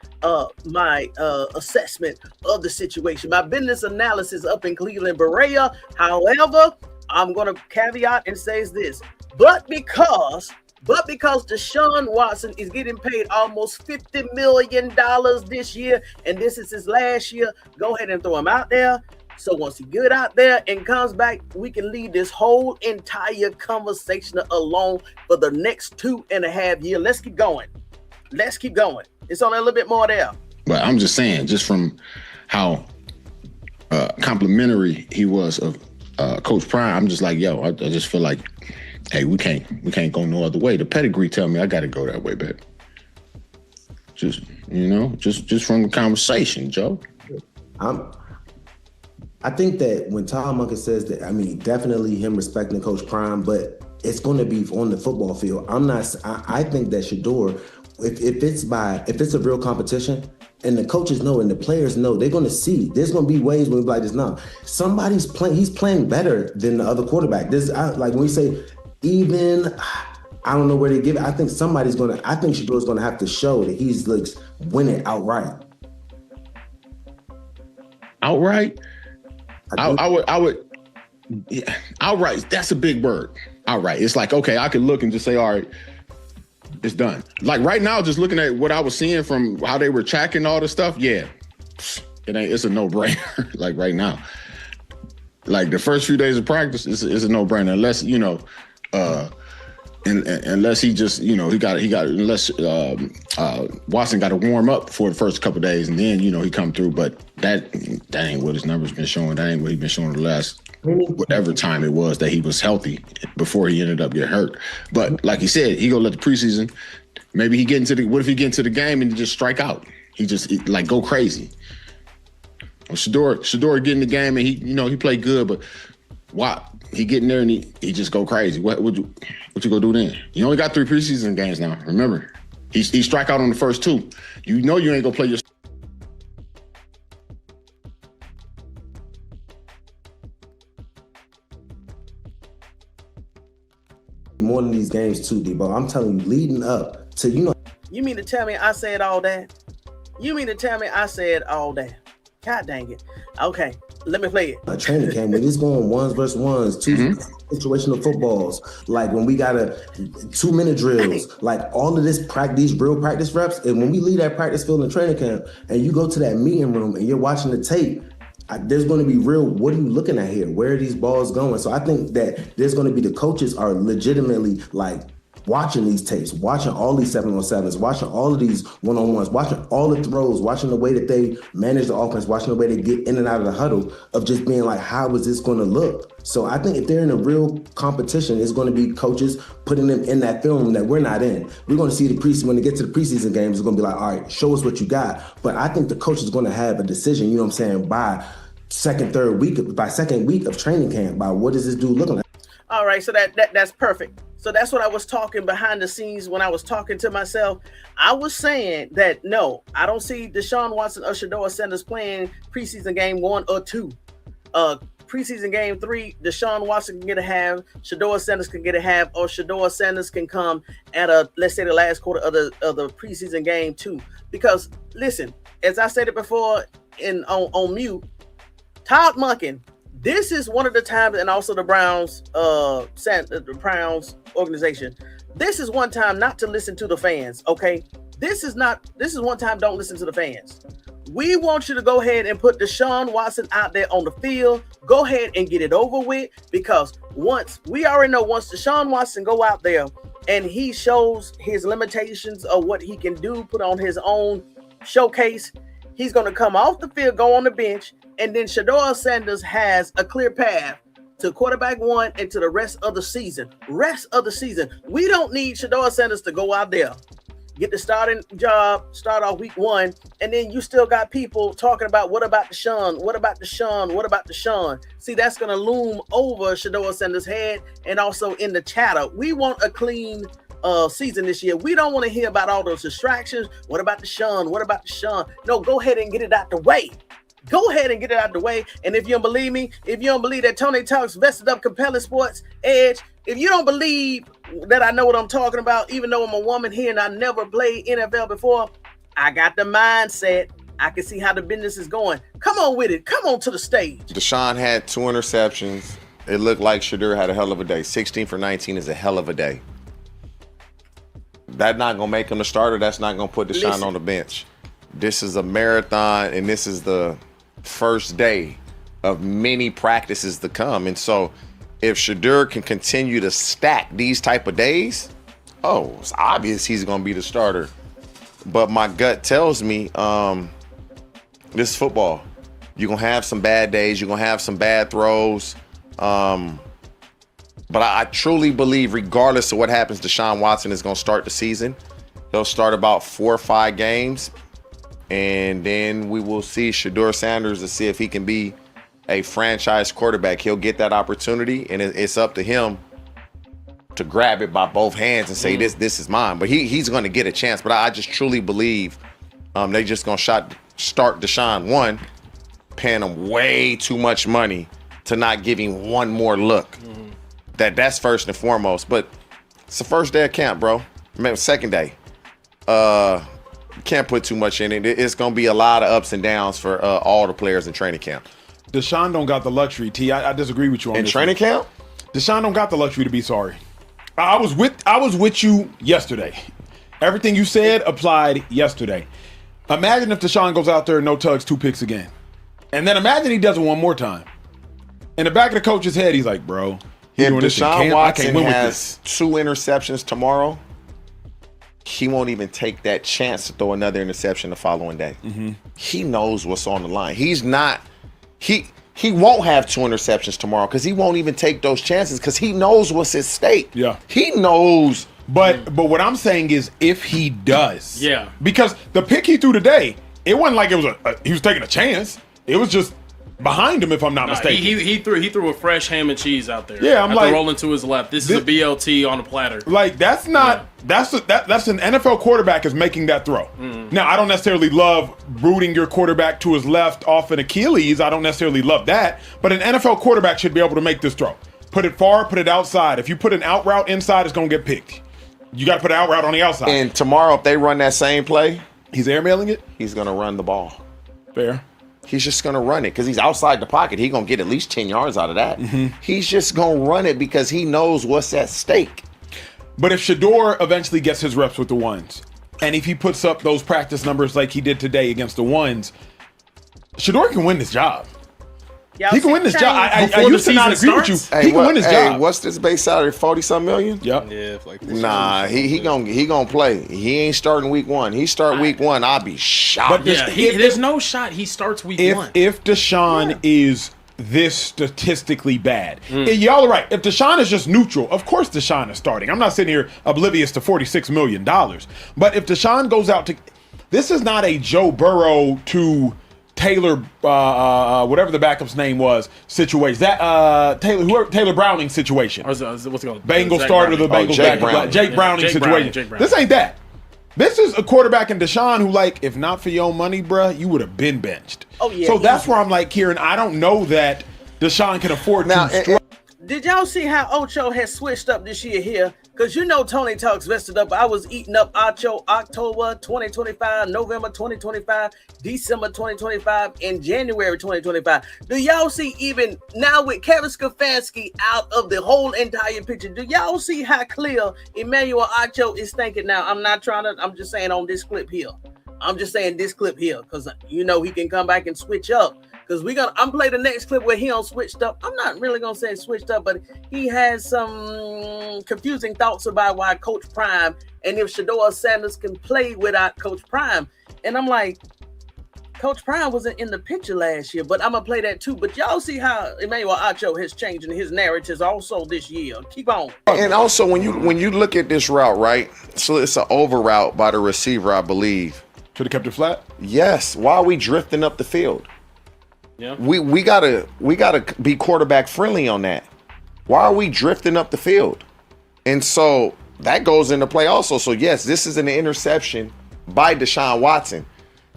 my assessment of the situation. My business analysis up in Cleveland, Berea. However, I'm going to caveat and say this, but because Deshaun Watson is getting paid almost $50 million this year, and this is his last year, go ahead and throw him out there. So once he get out there and comes back, we can leave this whole entire conversation alone for the next 2.5 years. Let's keep going. It's only a little bit more there. But I'm just saying, just from how complimentary he was of Coach Prime, I'm just like, I just feel like, hey, we can't go no other way. The pedigree tell me I got to go that way, babe. Just from the conversation, Joe. I think that when Todd Monken says that, I mean, definitely him respecting Coach Prime, but it's going to be on the football field. I think that Shedeur, if it's a real competition, and the coaches know and the players know, they're going to see. There's going to be ways when we're like this. No, he's playing better than the other quarterback. Like when we say even, I don't know where they give it. I think Shedeur's going to have to show that he's winning outright. Outright? I would. Yeah, outright. That's a big word. Outright. It's like, okay, I could look and just say, all right, it's done. Like right now, just looking at what I was seeing from how they were tracking all the stuff, yeah, it's a no-brainer. Like right now, like the first few days of practice is a no-brainer unless unless he just unless Watson got to warm up for the first couple of days and then he come through. But that ain't what his numbers been showing. That ain't what he's been showing the last whatever time it was that he was healthy before he ended up getting hurt. But like he said, he gonna let the preseason. Maybe what if he get into the game and he just strike out? He just go crazy. Well, Shedeur get in the game and he played good, but why he get in there and he just go crazy? What you gonna do then? You only got 3 preseason games now. Remember, he strike out on the first 2. You ain't gonna play your. More than these games too, Deebo. I'm telling you, leading up to You mean to tell me I said all that? God dang it. Okay. Let me play it. A training camp when it's going ones versus ones, two situational footballs, like when we got 2-minute drills, like all of this practice, real practice reps. And when we leave that practice field in training camp and you go to that meeting room and you're watching the tape, there's going to be real, what are you looking at here? Where are these balls going? So I think that there's going to be, the coaches are legitimately like watching these tapes, watching all these 7-on-7s, watching all of these one-on-ones, watching all the throws, watching the way that they manage the offense, watching the way they get in and out of the huddle, of just being like, how is this going to look? So I think if they're in a real competition, it's going to be coaches putting them in that film that we're not in. We're going to see the preseason, when they get to the preseason games, it's going to be like, all right, show us what you got. But I think the coach is going to have a decision, you know what I'm saying, by second week of training camp, by what does this dude looking like? All right, so that's perfect. So that's what I was talking behind the scenes when I was talking to myself. I was saying that, no, I don't see Deshaun Watson or Shedeur Sanders playing preseason game 1 or 2. Preseason game 3, Deshaun Watson can get a half, Shedeur Sanders can get a half, or Shedeur Sanders can come at let's say the last quarter of the preseason game 2. Because listen, as I said it before on mute, Todd Monken, this is one of the times, and also the Browns, the Browns organization, this is one time not to listen to the fans, okay? This is one time don't listen to the fans. We want you to go ahead and put Deshaun Watson out there on the field. Go ahead and get it over with, because we already know once Deshaun Watson go out there and he shows his limitations of what he can do, put on his own showcase, he's going to come off the field, go on the bench, and then Shedeur Sanders has a clear path to quarterback 1 and to the rest of the season. We don't need Shedeur Sanders to go out there, get the starting job, start off week 1, and then you still got people talking about what about Deshaun? What about Deshaun? What about Deshaun? See, that's going to loom over Shedeur Sanders' head and also in the chatter. We want a clean season this year. We don't want to hear about all those distractions. What about Deshaun? What about Deshaun? No, go ahead and get it out the way. Go ahead and get it out the way. And if you don't believe me, if you don't believe that Tony Talks vested up compelling sports edge, if you don't believe that I know what I'm talking about, even though I'm a woman here and I never played NFL before, I got the mindset. I can see how the business is going. Come on with it. Come on to the stage. Deshaun had 2 interceptions. It looked like Shedeur had a hell of a day. 16 for 19 is a hell of a day. That's not going to make him the starter. That's not going to put Deshaun on the bench. This is a marathon, and this is the first day of many practices to come. And so if Shedeur can continue to stack these type of days, it's obvious he's going to be the starter. But my gut tells me this is football. You're going to have some bad days. You're going to have some bad throws. But I truly believe, regardless of what happens, Deshaun Watson is going to start the season. He'll start about 4 or 5 games. And then we will see Shedeur Sanders to see if he can be a franchise quarterback. He'll get that opportunity, and it's up to him to grab it by both hands and say, this is mine. But he's going to get a chance. But I just truly believe they just going to start Deshaun, 1, paying him way too much money to not give him one more look. That's first and foremost. But it's the first day of camp, bro. Second day. Can't put too much in it. It's going to be a lot of ups and downs for all the players in training camp. Deshaun don't got the luxury, T. I disagree with you on this. In training camp? Deshaun don't got the luxury to be sorry. I was with you yesterday. Everything you said applied yesterday. Imagine if Deshaun goes out there, no tugs, 2 picks again. And then imagine he does it one more time. In the back of the coach's head, he's like, bro, if Deshaun Watson has 2 interceptions tomorrow, he won't even take that chance to throw another interception the following day. He knows what's on the line. He's not, he won't have 2 interceptions tomorrow because he won't even take those chances because he knows what's at stake. Yeah. He knows. But what I'm saying is if he does. Yeah. Because the pick he threw today, it wasn't like it was he was taking a chance. It was just behind him, if I'm not mistaken. He threw a fresh ham and cheese out there. Yeah, I'm like rolling to his left. This is a BLT on a platter. Like that's not that's an NFL quarterback is making that throw. Now I don't necessarily love rooting your quarterback to his left off an Achilles. I don't necessarily love that, but an NFL quarterback should be able to make this throw. Put it far, put it outside. If you put an out route inside, it's gonna get picked. You got to put an out route on the outside. And tomorrow, if they run that same play, he's airmailing it. He's gonna run the ball. Fair. He's just going to run it because he's outside the pocket. He's going to get at least 10 yards out of that. He's just going to run it because he knows what's at stake. But if Shedeur eventually gets his reps with the ones, and if he puts up those practice numbers like he did today against the ones, Shedeur can win this job. He can win this job. I used to not agree with you. He can win this job. What's this base salary? 40-something million? Yep. Yeah, like nah, he gonna play. He ain't starting week 1. He start week 1, I'll be shocked. But there's no shot he starts week 1. If Deshaun is this statistically bad, y'all are right. If Deshaun is just neutral, of course Deshaun is starting. I'm not sitting here oblivious to $46 million. But if Deshaun goes out to, this is not a Joe Burrow to Taylor, whatever the backup's name was, situation. That Taylor Browning situation. What's it called? Bengal starter, the Bengals backup. Jake Browning situation. This ain't that. This is a quarterback in Deshaun who, like, if not for your money, bruh, you would have been benched. Oh yeah. So that's where I'm like, Kieran, I don't know that Deshaun can afford to. Did y'all see how Ocho has switched up this year here? Because you know Tony Talks vested up. I was eating up Ocho October 2025, November 2025, December 2025, and January 2025. Do y'all see even now with Kevin Stefanski out of the whole entire picture? Do y'all see how clear Emmanuel Ocho is thinking now? I'm just saying on this clip here. I'm just saying this clip here because you know he can come back and switch up. Because I'm play the next clip where he on switched up. I'm not really gonna say switched up, but he has some confusing thoughts about why Coach Prime and if Shedeur Sanders can play without Coach Prime. And I'm like, Coach Prime wasn't in the picture last year, but I'm gonna play that too. But y'all see how Emmanuel Ocho has changed in his narratives also this year. Keep on. And also when you look at this route, right? So it's an over route by the receiver, I believe. Could have kept it flat? Yes. Why are we drifting up the field? Yeah. We gotta be quarterback friendly on that. Why are we drifting up the field? And so that goes into play also. So yes, this is an interception by Deshaun Watson.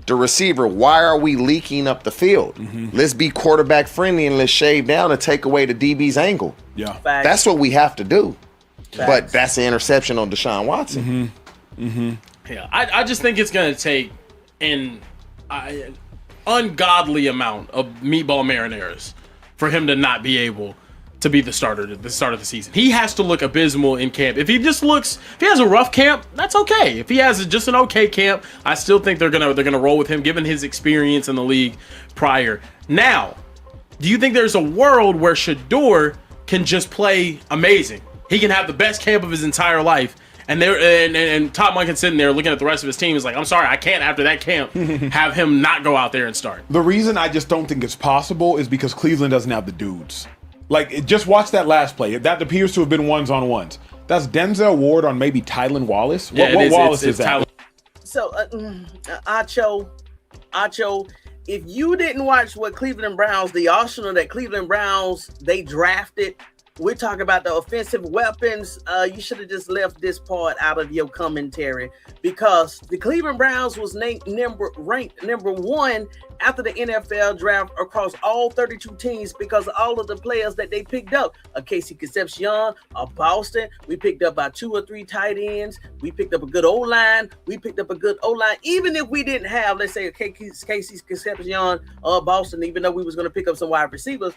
The receiver, why are we leaking up the field? Let's be quarterback friendly and let's shave down and take away the DB's angle. Yeah. Facts. That's what we have to do. Facts. But that's an interception on Deshaun Watson. Yeah, I just think it's going to take an ungodly amount of meatball marinaras for him to not be able to be the starter at the start of the season. He has to look abysmal in camp. If he has a rough camp, that's okay. If he has just an okay camp, I still think they're gonna roll with him given his experience in the league prior. Now, do you think there's a world where Shedeur can just play amazing? He can have the best camp of his entire life. And Todd Monken sitting there looking at the rest of his team is like, I'm sorry, I can't after that camp have him not go out there and start. The reason I just don't think it's possible is because Cleveland doesn't have the dudes. Like, just watch that last play. That appears to have been ones-on-ones. That's Denzel Ward on maybe Tylan Wallace. Yeah, what Wallace is that? So, Acho, if you didn't watch what Cleveland Browns, the arsenal that Cleveland Browns, they drafted, we're talking about the offensive weapons. You should have just left this part out of your commentary because the Cleveland Browns was ranked number 1 after the NFL draft across all 32 teams because of all of the players that they picked up. Casey Concepcion, Boston. We picked up about 2 or 3 tight ends. We picked up a good O-line. Even if we didn't have, let's say, Casey Concepcion or Boston, even though we was going to pick up some wide receivers,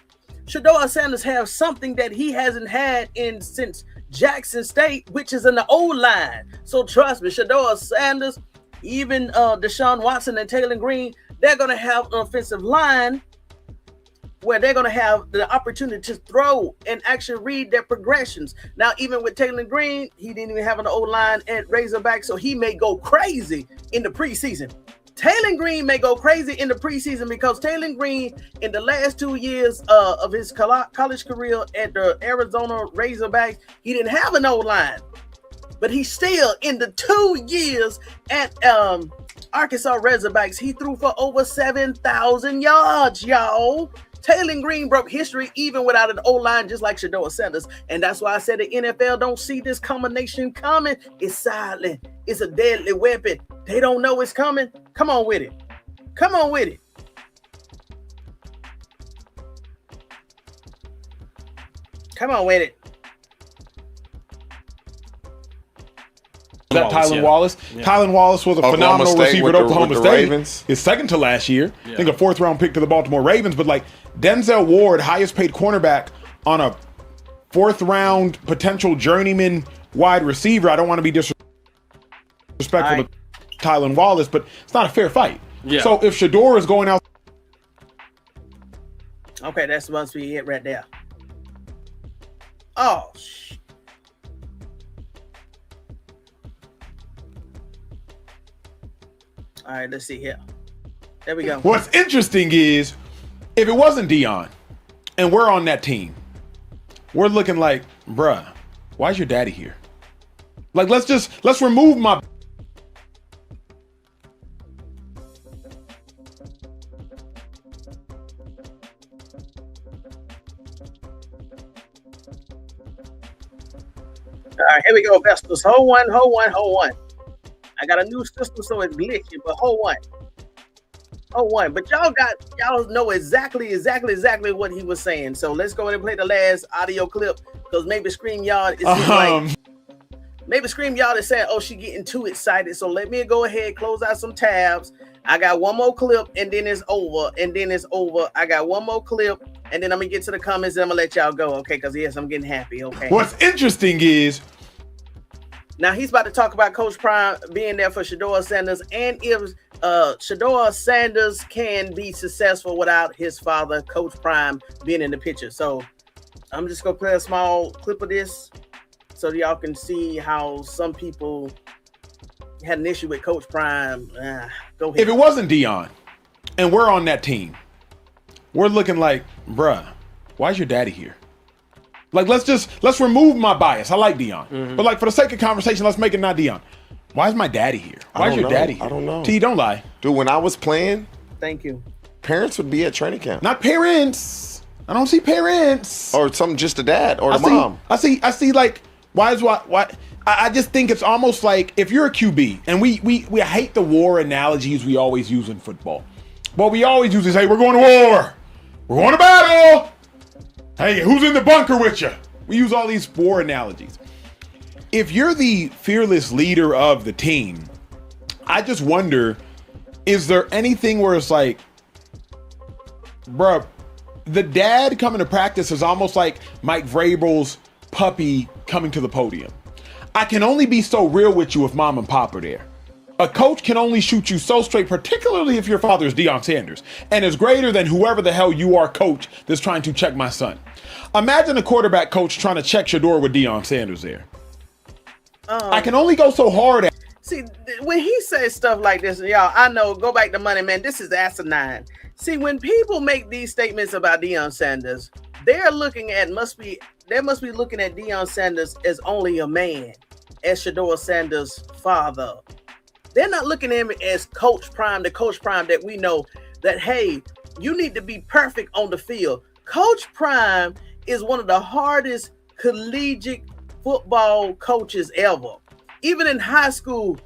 Shedeur Sanders has something that he hasn't had since Jackson State, which is in the O-line. So trust me, Shedeur Sanders, even Deshaun Watson and Taylor Green, they're going to have an offensive line where they're going to have the opportunity to throw and actually read their progressions. Now, even with Taylor Green, he didn't even have an O-line at Razorback, so he may go crazy in the preseason. Taylor Green may go crazy in the preseason because Taylor Green, in the last 2 years of his college career at the Arizona Razorbacks, he didn't have an O-line. But he still, in the 2 years at Arkansas Razorbacks, he threw for over 7,000 yards, y'all. Taylor Green broke history even without an O-line, just like Shedeur Sanders. And that's why I said the NFL don't see this combination coming. It's silent. It's a deadly weapon. They don't know it's coming. Come on with it. Come on with it. Come on with it. Tylan Wallace. Yeah. Tylan Wallace was a Oklahoma phenomenal State receiver with at the- Oklahoma with the State. Ravens. His second to last year. Yeah. I think a 4th-round pick to the Baltimore Ravens. But like Denzel Ward, highest-paid cornerback on a 4th-round potential journeyman wide receiver. I don't want to be disrespectful to Tylan Wallace, but it's not a fair fight. Yeah. So if Shedeur is going out, Okay, that's must be it right there. Oh, all right, let's see here. There we go. what's interesting is if it wasn't Deion and we're on that team, we're looking like, bruh, why's your daddy here? Like, let's remove my. All right, here we go, Vestas. Hold one. I got a new system, so it's glitchy, but hold one. But y'all know exactly what he was saying. So let's go ahead and play the last audio clip because maybe StreamYard is saying, oh, she getting too excited. So let me go ahead, close out some tabs. I got one more clip and then it's over. I got one more clip and then I'm gonna get to the comments and I'm gonna let y'all go, okay? Because yes, I'm getting happy, okay? What's interesting is now he's about to talk about Coach Prime being there for Shedeur Sanders and if Shedeur Sanders can be successful without his father, Coach Prime, being in the picture. So I'm just gonna play a small clip of this so y'all can see how some people had an issue with Coach Prime. Go ahead. if it wasn't Deion and we're on that team, we're looking like, bruh, why's your daddy here? Like, let's remove my bias. I like Deion. But like, for the sake of conversation, let's make it not Deion. Why is my daddy here? Why's your daddy here? I don't know. T, don't lie. Dude, when I was playing, Thank you. parents would be at training camp. Not parents. I don't see parents. Or something, just the dad or the mom. I see like, why I just think it's almost like if you're a QB, and we hate the war analogies we always use in football. But we always use is, hey, we're going to war. We're going to battle. Hey, who's in the bunker with you? We use all these war analogies. If you're the fearless leader of the team, I just wonder, is there anything where it's like, bruh, the dad coming to practice is almost like Mike Vrabel's puppy coming to the podium. I can only be so real with you if mom and pop are there. A coach can only shoot you so straight, particularly if your father is Deion Sanders and is greater than whoever the hell you are, coach, that's trying to check my son. Imagine a quarterback coach trying to check Shedeur with Deion Sanders there. I can only go so hard at. See, when he says stuff like this, y'all, I know, go back to money, man. This is asinine. See, when people make these statements about Deion Sanders, they're looking at they must be looking at Deion Sanders as only a man, as Shedeur Sanders' father. They're not looking at him as Coach Prime, the Coach Prime that we know that, hey, you need to be perfect on the field. Coach Prime is one of the hardest collegiate football coaches ever. Even in high school,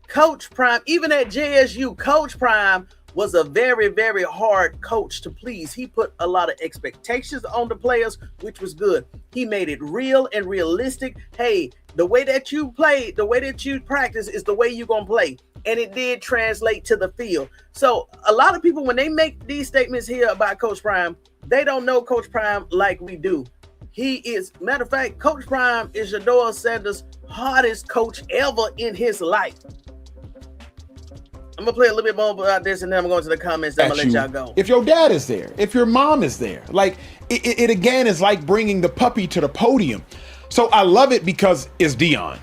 Coach Prime, even at JSU, Coach Prime was a very, very hard coach to please. He put a lot of expectations on the players, which was good. He made it real and realistic. Hey, the way that you play, the way that you practice is the way you're going to play. And it did translate to the field. So a lot of people, when they make these statements here about Coach Prime, they don't know Coach Prime like we do. He is, matter of fact, Coach Prime is Shedeur Sanders' hardest coach ever in his life. I'm going to play a little bit more about this and then I'm going to the comments. Then I'm going to let y'all go. If your dad is there, if your mom is there, like it again is like bringing the puppy to the podium. So I love it because it's Deion.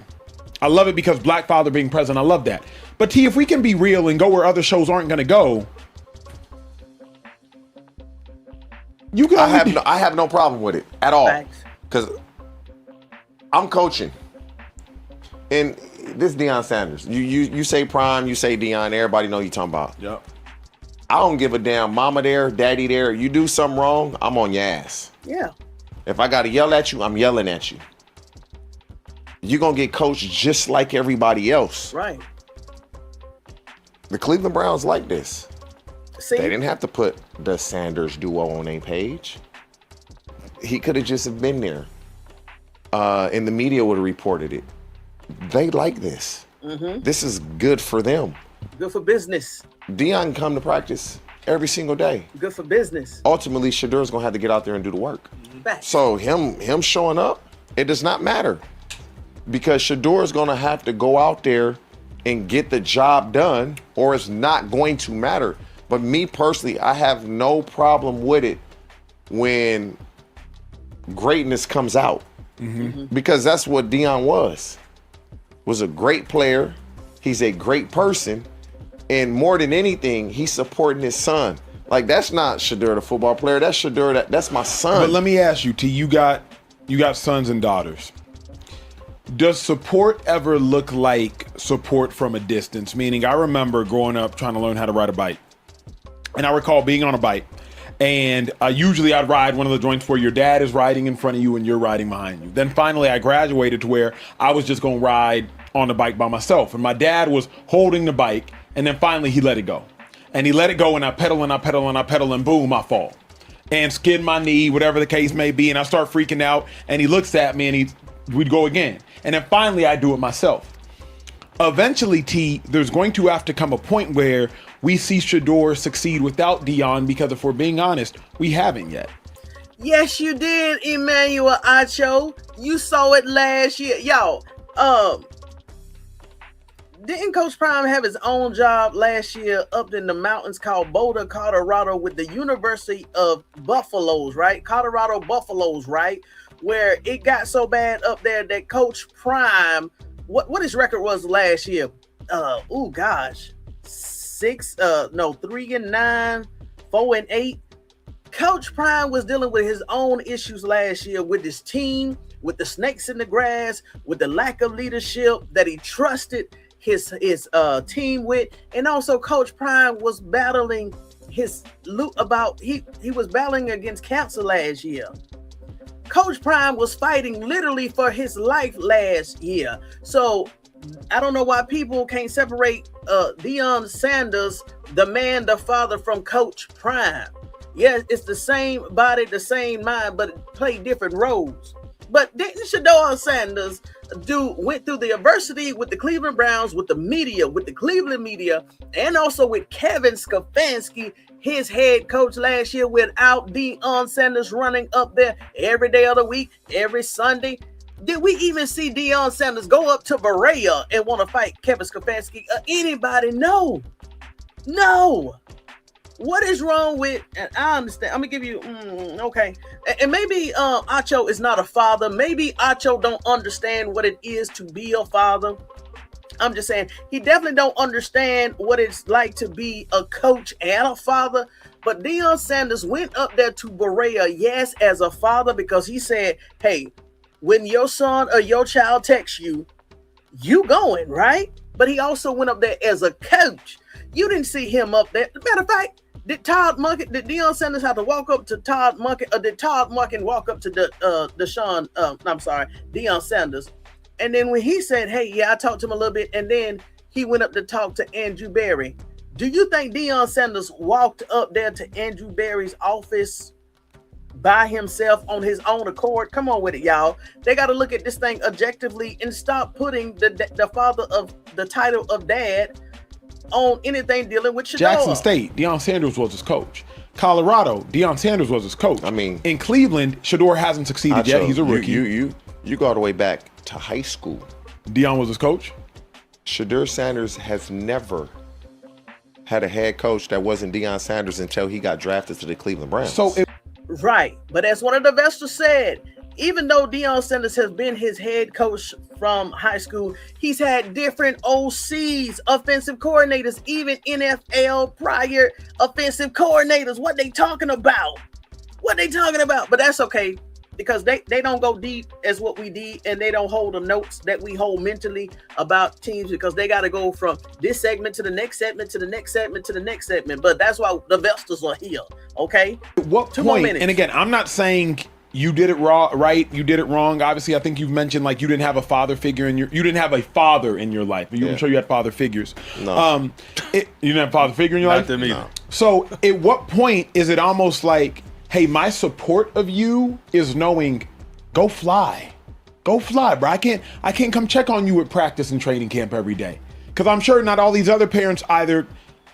I love it because Black Father being present. I love that. But T, if we can be real and go where other shows aren't going to go, you can. I have no problem with it at all because I'm coaching, and this Deion Sanders. You say Prime, you say Deion. Everybody know you talking about. Yep. I don't give a damn. Mama there, daddy there. You do something wrong, I'm on your ass. Yeah. If I gotta yell at you, I'm yelling at you. You're gonna get coached just like everybody else. Right. The Cleveland Browns like this. See? They didn't have to put the Sanders duo on their page. He could have just been there. And the media would have reported it. They like this. This is good for them. Good for business. Deion can come to practice every single day. Good for business. Ultimately, Shedeur's gonna have to get out there and do the work. Back. So him showing up, it does not matter, because Shedeur is gonna have to go out there and get the job done, or it's not going to matter. But me personally, I have no problem with it when greatness comes out, because that's what Deion was a great player. He's a great person, and more than anything, he's supporting his son. Like, that's not Shedeur the football player. That's Shedeur. That's my son. But let me ask you, T, you got sons and daughters. Does support ever look like support from a distance? Meaning, I remember growing up trying to learn how to ride a bike, and I recall being on a bike, and usually I'd ride one of the joints where your dad is riding in front of you and you're riding behind you. Then finally I graduated to where I was just gonna ride on the bike by myself, and my dad was holding the bike, and then finally he let it go. And he let it go, and I pedal and I pedal and I pedal, and boom, I fall. And skid my knee, whatever the case may be, and I start freaking out, and he looks at me and we'd go again. And then finally I do it myself. Eventually, T, there's going to have to come a point where we see Shedeur succeed without Deion, because if we're being honest, we haven't yet. Yes, you did, Emmanuel Acho. You saw it last year. Yo, didn't Coach Prime have his own job last year up in the mountains called Boulder, Colorado, with the University of Buffaloes, right? Colorado Buffaloes, right? Where it got so bad up there that Coach Prime, what his record was last year? 3-9, 4-8. Coach Prime was dealing with his own issues last year with his team, with the snakes in the grass, with the lack of leadership that he trusted his team with, and also Coach Prime was battling he was battling against cancer last year. Coach Prime was fighting literally for his life last year. So I don't know why people can't separate Deion Sanders, the man, the father, from Coach Prime. Yes, it's the same body, the same mind, but it play different roles. But didn't Shedeur Sanders went through the adversity with the Cleveland Browns, with the media, with the Cleveland media, and also with Kevin Stefanski, his head coach last year, without Deion Sanders running up there every day of the week, every Sunday? Did we even see Deion Sanders go up to Berea and want to fight Kevin Stefanski or anybody? No. What is wrong with, and I understand, I'm gonna give you, okay. And maybe Acho is not a father. Maybe Acho don't understand what it is to be a father. I'm just saying, he definitely don't understand what it's like to be a coach and a father. But Deion Sanders went up there to Berea, yes, as a father, because he said, hey, when your son or your child texts you, you going, right? But he also went up there as a coach. You didn't see him up there. Matter of fact, did Deion Sanders have to walk up to Todd Monken, or did Todd Monken walk up to Deion Sanders? And then when he said, hey, yeah, I talked to him a little bit, and then he went up to talk to Andrew Berry. Do you think Deion Sanders walked up there to Andrew Berry's office by himself on his own accord? Come on with it, y'all. They got to look at this thing objectively and stop putting the father of the title of dad on anything dealing with Shedeur. Jackson State, Deion Sanders was his coach. Colorado, Deion Sanders was his coach. I mean, in Cleveland, Shedeur hasn't succeeded yet. He's a rookie. You go all the way back to high school. Deion was his coach. Shedeur Sanders has never had a head coach that wasn't Deion Sanders until he got drafted to the Cleveland Browns. Right, but as one of the investors said, even though Deion Sanders has been his head coach from high school, he's had different OCs, offensive coordinators, even NFL prior offensive coordinators. What they talking about? But that's okay, because they don't go deep as what we did, and they don't hold the notes that we hold mentally about teams, because they got to go from this segment to the next segment to the next segment to the next segment. But that's why the investors are here, okay? At what point, and again, I'm not saying you did it right, you did it wrong. Obviously, I think you've mentioned like you didn't have a father figure you didn't have a father in your life. I'm sure you had father figures. No. You didn't have a father figure in your life? Not to me. No. So at what point is it almost like, hey, my support of you is knowing, go fly. Go fly, bro. I can't come check on you at practice and training camp every day. Because I'm sure not all these other parents either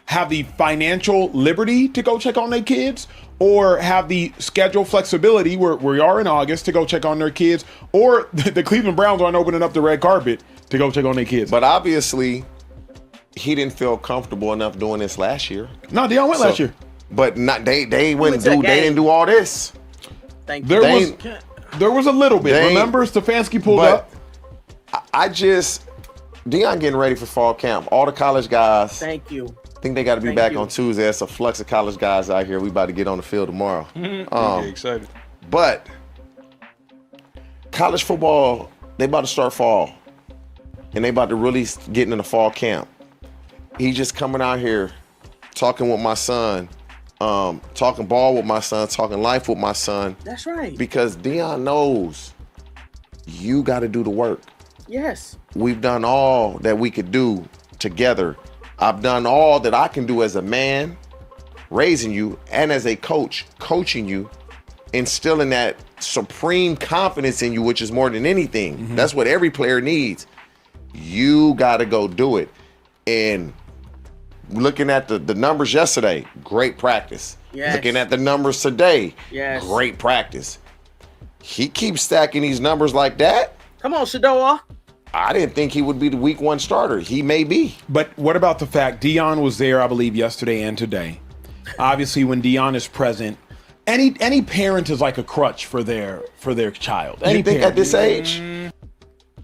have the financial liberty to go check on their kids or have the schedule flexibility where we are in August to go check on their kids, or the Cleveland Browns aren't opening up the red carpet to go check on their kids. But obviously, he didn't feel comfortable enough doing this last year. No, Deion went last year. But not they didn't do all this. Thank you. There was a little bit. Remember, Stefanski pulled up. Deion getting ready for fall camp. All the college guys. Thank you. I think they got to be back on Tuesday. It's a flux of college guys out here. We about to get on the field tomorrow. Excited. But college football, they about to start fall. And they about to really get into the fall camp. He just coming out here talking with my son, talking ball with my son, talking life with my son. That's right. Because Deion knows you got to do the work. Yes. We've done all that we could do together. I've done all that I can do as a man, raising you, and as a coach, coaching you, instilling that supreme confidence in you, which is more than anything. Mm-hmm. That's what every player needs. You got to go do it. And looking at the numbers yesterday, great practice. Yes. Looking at the numbers today, yes, great practice. He keeps stacking these numbers like that. Come on, Shedeur. I didn't think he would be the week 1 starter. He may be. But what about the fact Deion was there, I believe, yesterday and today? Obviously, when Deion is present, any parent is like a crutch for their child. You think at this age?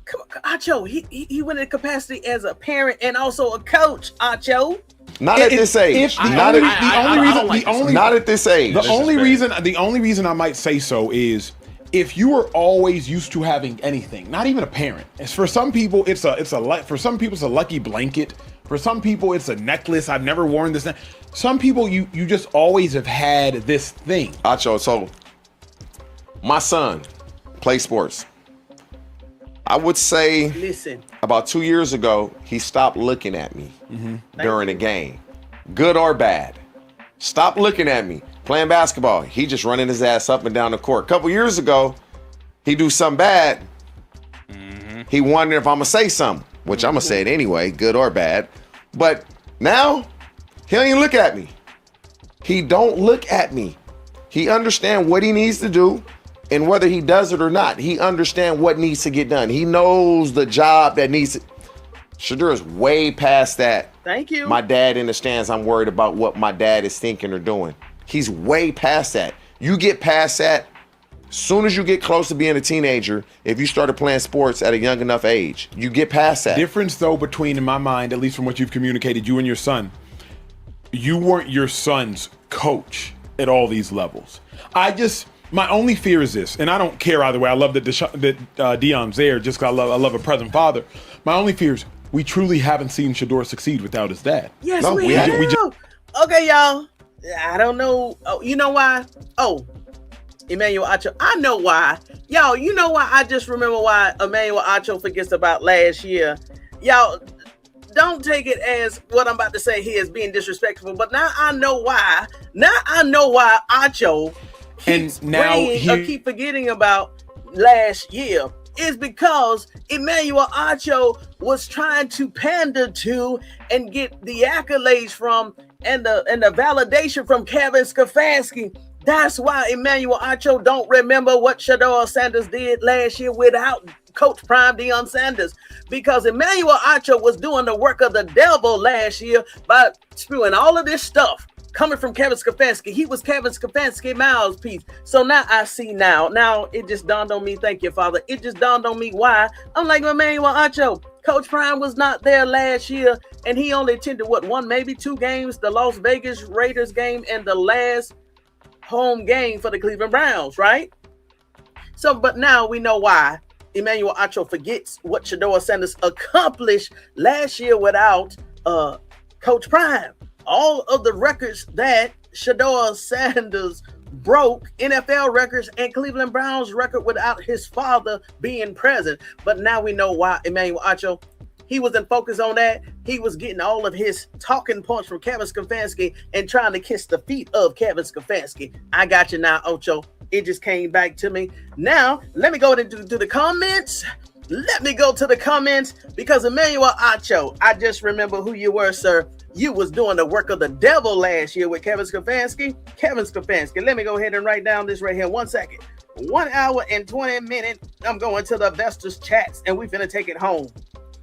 Come on, Acho, he went in capacity as a parent and also a coach, Acho. Not at this age. Not at this age. The only reason I might say so is if you are always used to having anything, not even a parent. It's for some people, for some people it's a lucky blanket. For some people, it's a necklace. I've never worn this. Some people, you just always have had this thing. Acho, so my son plays sports. I would say, listen, about 2 years ago, he stopped looking at me during a game, good or bad. Stop looking at me playing basketball. He just running his ass up and down the court. A couple years ago, he do something bad. He wondered if I'm gonna say something, which I'm gonna say it anyway, good or bad. But now, he don't even look at me. He don't look at me. He understand what he needs to do. And whether he does it or not, he understands what needs to get done. He knows the job that needs to. Shedeur is way past that. Thank you. My dad understands I'm worried about what my dad is thinking or doing. He's way past that. You get past that, soon as you get close to being a teenager, if you started playing sports at a young enough age, you get past that. Difference, though, between, in my mind, at least from what you've communicated, you and your son, you weren't your son's coach at all these levels. My only fear is this, and I don't care either way. I love that Deion's there just because I love a present father. My only fear is we truly haven't seen Shedeur succeed without his dad. Yes, we have. Okay, y'all. I don't know. Oh, you know why? Oh, Emmanuel Acho. I know why. Y'all, you know why? I just remember why Emmanuel Acho forgets about last year. Y'all, don't take it as what I'm about to say here is being disrespectful, but now I know why. Now I know why Acho keep forgetting about last year is because Emmanuel Acho was trying to pander to and get the accolades from and the validation from Kevin Stefanski. That's why Emmanuel Acho don't remember what Shedeur Sanders did last year without Coach Prime Deion Sanders, because Emmanuel Acho was doing the work of the devil last year by spewing all of this stuff coming from Kevin Stefanski. He was Kevin Stefanski's mouthpiece. So now I see now it just dawned on me. Thank you, Father. It just dawned on me why I'm like Emmanuel Acho. Coach Prime was not there last year, and he only attended one, maybe 2 games, the Las Vegas Raiders game and the last home game for the Cleveland Browns, right? So, but now we know why Emmanuel Acho forgets what Shedeur Sanders accomplished last year without Coach Prime. All of the records that Shedeur Sanders broke, NFL records and Cleveland Browns record without his father being present. But now we know why Emmanuel Acho, he wasn't focused on that. He was getting all of his talking points from Kevin Stefanski and trying to kiss the feet of Kevin Stefanski. I got you now, Ocho. It just came back to me. Now, let me go to the comments. Let me go to the comments because Emmanuel Acho, I just remember who you were, sir. You was doing the work of the devil last year with Kevin Stefanski. Kevin Stefanski. Let me go ahead and write down this right here. 1 second. 1 hour and 20 minutes. I'm going to the investors chats and we finna take it home.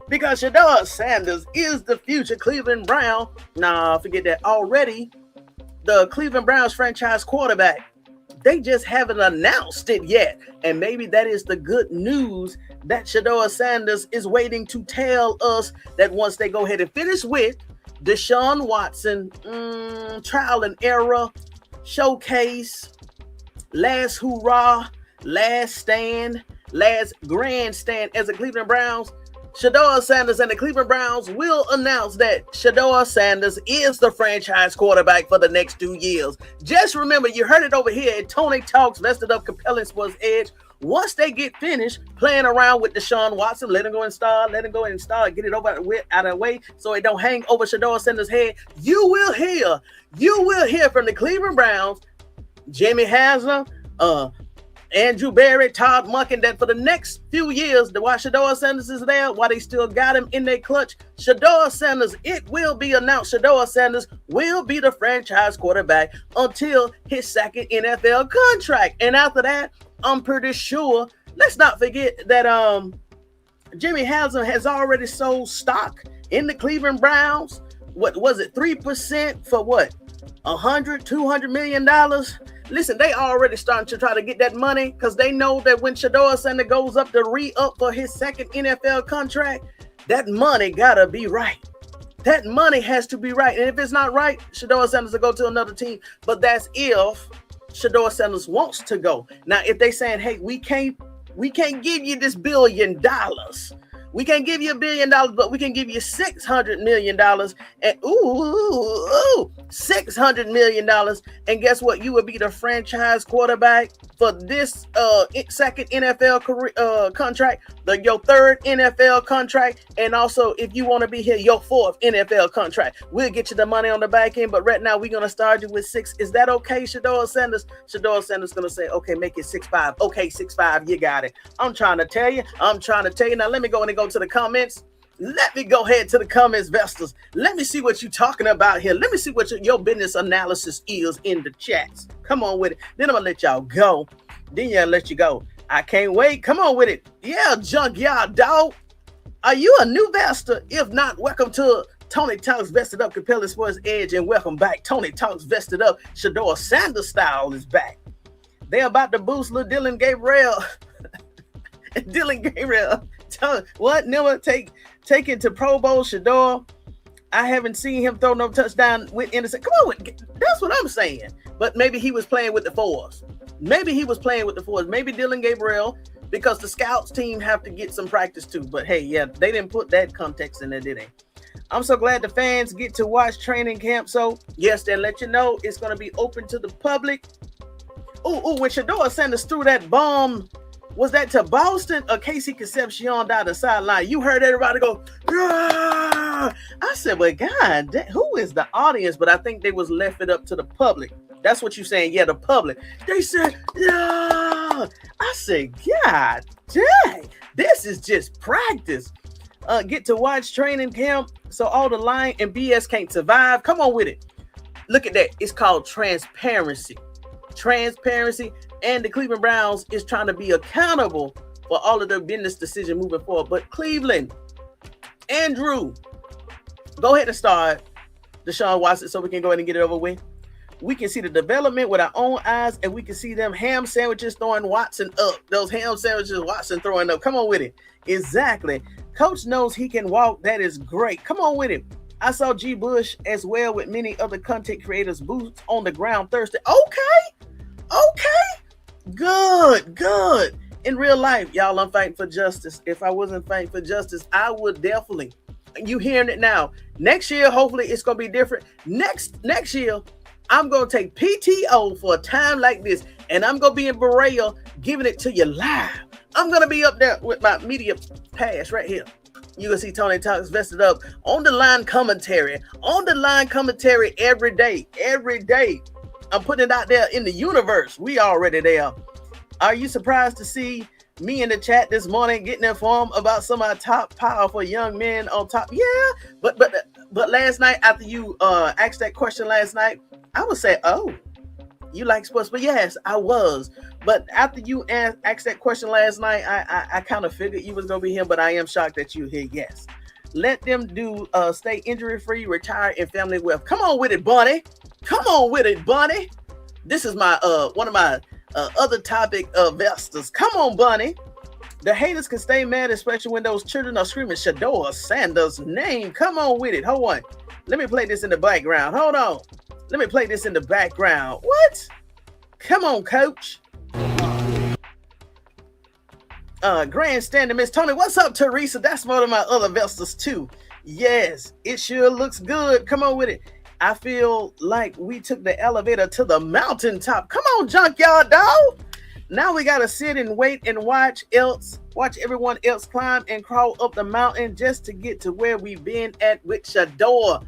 Because Shedeur Sanders is the future Cleveland Brown. Nah, forget that. Already, the Cleveland Browns franchise quarterback. They just haven't announced it yet. And maybe that is the good news that Shedeur Sanders is waiting to tell us that once they go ahead and finish with Deshaun Watson, trial and error, showcase, last hoorah, last stand, last grandstand as the Cleveland Browns, Shedeur Sanders and the Cleveland Browns will announce that Shedeur Sanders is the franchise quarterback for the next 2 years. Just remember, you heard it over here at Tony Talks, Vested Up Compelling Sports Edge. Once they get finished playing around with Deshaun Watson, let him go and start, get it over out of the way so it don't hang over Shedeur Sanders' head. You will hear from the Cleveland Browns, Jimmy Haslem, Andrew Berry, Todd Monken, that for the next few years, while Shedeur Sanders is there, while they still got him in their clutch, Shedeur Sanders, it will be announced, Shedeur Sanders will be the franchise quarterback until his second NFL contract. And after that, I'm pretty sure, let's not forget that Jimmy Haslem has already sold stock in the Cleveland Browns. What was it, 3% for what? $200 million? Listen, they already starting to try to get that money because they know that when Shedeur Sanders goes up to re-up for his second NFL contract, that money gotta be right. That money has to be right. And if it's not right, Shedeur Sanders will go to another team. But that's if Shedeur Sanders wants to go. Now, if they saying, hey, we can't give you this $1 billion. We can't give you $1 billion, but we can give you $600 million. And $600 million. And guess what? You will be the franchise quarterback for this second NFL career contract, your third NFL contract, and also if you want to be here, your fourth NFL contract. We'll get you the money on the back end, but right now we're gonna start you with 6. Is that okay, Shedeur Sanders? Shedeur Sanders gonna say, okay, make it 6'5". Okay, 6'5", you got it. I'm trying to tell you. Now let me go and go to the comments. Let me go ahead to the comments, Vesters. Let me see what you're talking about here. Let me see what your business analysis is in the chats. Come on with it. Then I'm gonna let y'all go. Then I'll let you go. I can't wait. Come on with it. Yeah, Junkyard Dog. Are you a new Vester? If not, welcome to Tony Talks Vested Up Compelling Sports Edge, and welcome back. Tony Talks Vested Up. Shedeur Sanders style is back. They're about to boost little Dylan Gabriel. Dylan Gabriel. What? Never taken to Pro Bowl, Shedeur. I haven't seen him throw no touchdown with innocent. Come on, that's what I'm saying. But maybe he was playing with the fours. Maybe Dylan Gabriel, because the scouts team have to get some practice too. But hey, yeah, they didn't put that context in there, did they? I'm so glad the fans get to watch training camp. So yes, they'll let you know it's going to be open to the public. When Shedeur Sanders threw that bomb, was that to Boston or Casey Concepcion down the sideline? You heard everybody go, "Rah!" I said, well, God, who is the audience? But I think they was left it up to the public. That's what you're saying. Yeah, the public. They said, yeah. I said, God dang, this is just practice. Get to watch training camp so all the lying and BS can't survive. Come on with it. Look at that. It's called transparency. And the Cleveland Browns is trying to be accountable for all of their business decisions moving forward. But Cleveland, Andrew, go ahead and start Deshaun Watson so we can go ahead and get it over with. We can see the development with our own eyes, and we can see them ham sandwiches throwing Watson up. Those ham sandwiches Watson throwing up. Come on with it. Exactly. Coach knows he can walk. That is great. Come on with it. I saw G. Bush as well with many other content creators boots on the ground Thursday. Okay. Good. In real life, y'all, I'm fighting for justice. If I wasn't fighting for justice, I would definitely. You hearing it now. Next year, hopefully it's going to be different. Next year, I'm going to take PTO for a time like this, and I'm going to be in Berea giving it to you live. I'm going to be up there with my media pass right here. You can see Tony Talks Vested Up on the line commentary every day. I'm putting it out there in the universe. We already there. Are you surprised to see me in the chat this morning getting informed about some of our top powerful young men on top? Yeah, but last night after you asked that question last night, I would say, oh, you like sports? But yes, I was. But after you asked that question last night, I kind of figured you was gonna be him. But I am shocked that you hit yes. Let them do stay injury free, retire, and family wealth. Come on with it, Bunny. Come on with it, Bunny. This is my one of my other topic investors. Come on, Bunny. The haters can stay mad, especially when those children are screaming Shedeur Sanders' name. Come on with it. Hold on. Let me play this in the background. Hold on. Let me play this in the background. What? Come on, coach. Grandstanding Miss Tony. What's up, Teresa? That's one of my other investors too. Yes, it sure looks good. Come on with it. I feel like we took the elevator to the mountaintop. Come on, junkyard dog. Now we gotta sit and wait and watch everyone else climb and crawl up the mountain just to get to where we've been at with Shedeur.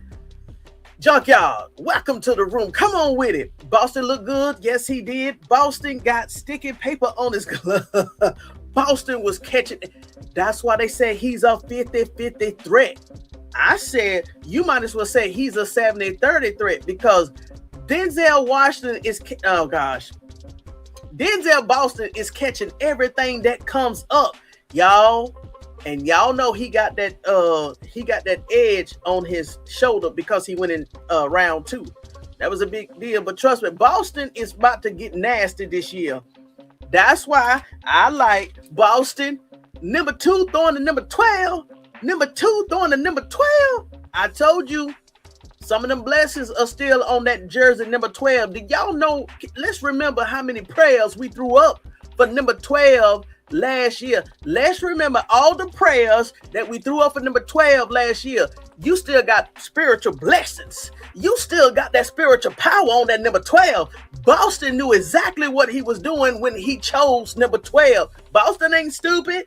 Junkyard, welcome to the room. Come on with it. Boston looked good. Yes, he did. Boston got sticky paper on his glove. Boston was catching. That's why they say he's a 50-50 threat. I said, you might as well say he's a 70-30 threat because Denzel Washington is, oh gosh. Denzel Boston is catching everything that comes up, y'all. And y'all know he got that edge on his shoulder because he went in round 2. That was a big deal. But trust me, Boston is about to get nasty this year. That's why I like Boston. Number 2 throwing to number 12. Number 2 throwing to number 12. I told you some of them blessings are still on that jersey number 12. Did y'all know? Let's remember how many prayers we threw up for number 12 last year. Let's remember all the prayers that we threw up for number 12 last year. You still got spiritual blessings. You still got that spiritual power on that number 12. Boston knew exactly what he was doing when he chose number 12. Boston ain't stupid.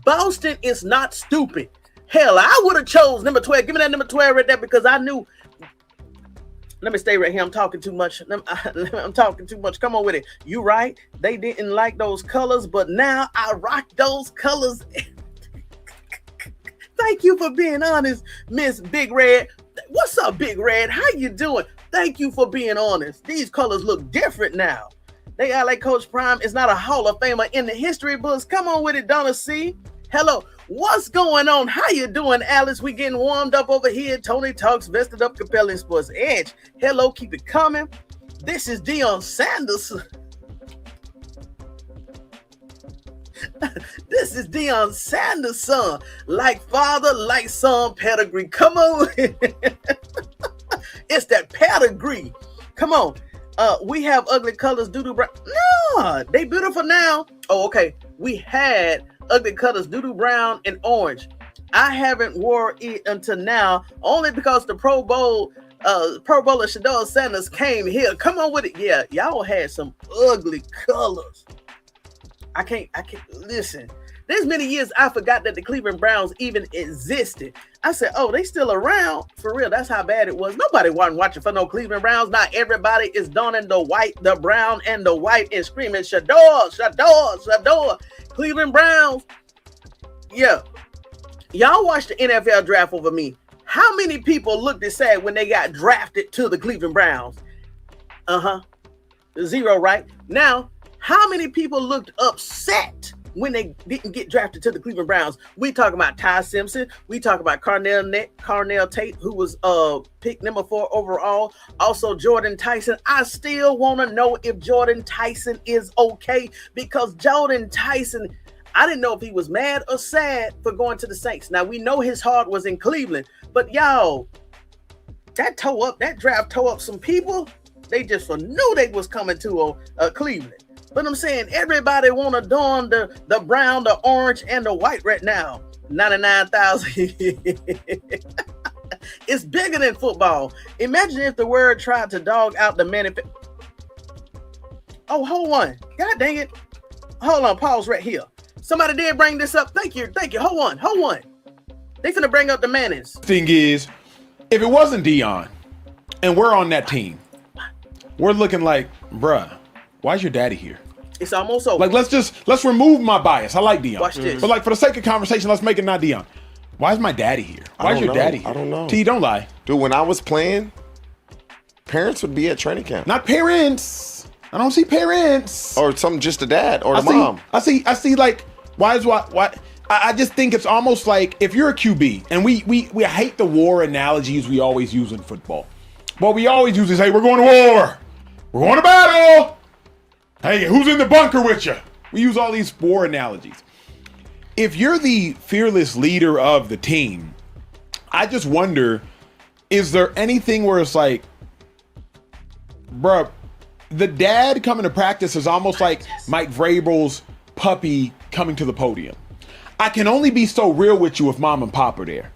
Boston is not stupid. Hell, I would have chose number 12. Give me that number 12 right there because I knew. Let me stay right here. I'm talking too much. I'm talking too much. Come on with it. You right. They didn't like those colors, but now I rock those colors. Thank you for being honest, Miss Big Red. What's up, Big Red? How you doing? Thank you for being honest. These colors look different now. They act like Coach Prime is not a Hall of Famer in the history books. Come on with it, Donna C. Hello. What's going on? How you doing, Alice? We getting warmed up over here. Tony Talks, vested up, compelling sports edge. Hello, keep it coming. This is Deion Sanders. This is Deion Sanders' son. Like father, like son, pedigree. Come on. It's that pedigree. Come on. We have ugly colors, doo-doo brown. No, they beautiful now. Oh, okay. We had ugly colors, doo-doo brown and orange. I haven't wore it until now, only because the Pro Bowler Shedeur Sanders came here. Come on with it. Yeah, y'all had some ugly colors. I can't listen. There's many years I forgot that the Cleveland Browns even existed. I said, oh, they still around? For real, that's how bad it was. Nobody wasn't watching for no Cleveland Browns. Not everybody is donning the white, the brown, and the white and screaming, Shedeur, Shedeur, Shedeur. Cleveland Browns. Yeah. Y'all watched the NFL draft over me. How many people looked and sad when they got drafted to the Cleveland Browns? Zero, right? Now, how many people looked upset when they didn't get drafted to the Cleveland Browns? We talk about Ty Simpson. We talk about Carnell Tate, who was picked number 4 overall. Also, Jordan Tyson. I still want to know if Jordan Tyson is okay because Jordan Tyson, I didn't know if he was mad or sad for going to the Saints. Now, we know his heart was in Cleveland, but y'all, that draft tore up some people. They just knew they was coming to Cleveland. But I'm saying everybody want to don the brown, the orange, and the white right now. 99,000. It's bigger than football. Imagine if the word tried to dog out the manifest. Oh, hold on. God dang it. Hold on. Pause right here. Somebody did bring this up. Thank you. Hold on. They finna bring up the Mannings. Thing is, if it wasn't Deion and we're on that team, we're looking like, bruh, why's your daddy here? It's almost over. Like, let's remove my bias. I like Deion. Watch this. But like, for the sake of conversation, let's make it not Deion. Why is my daddy here? Why's your daddy here? I don't know. T, don't lie. Dude, when I was playing, parents would be at training camp. Not parents. I don't see parents. Or just the dad or the mom. I see like, why? I just think it's almost like if you're a QB, and we hate the war analogies we always use in football. What we always use is, hey, we're going to war. We're going to battle. Hey, who's in the bunker with you? We use all these war analogies. If you're the fearless leader of the team, I just wonder, is there anything where it's like, bruh, the dad coming to practice is almost like Mike Vrabel's puppy coming to the podium. I can only be so real with you if mom and pop are there.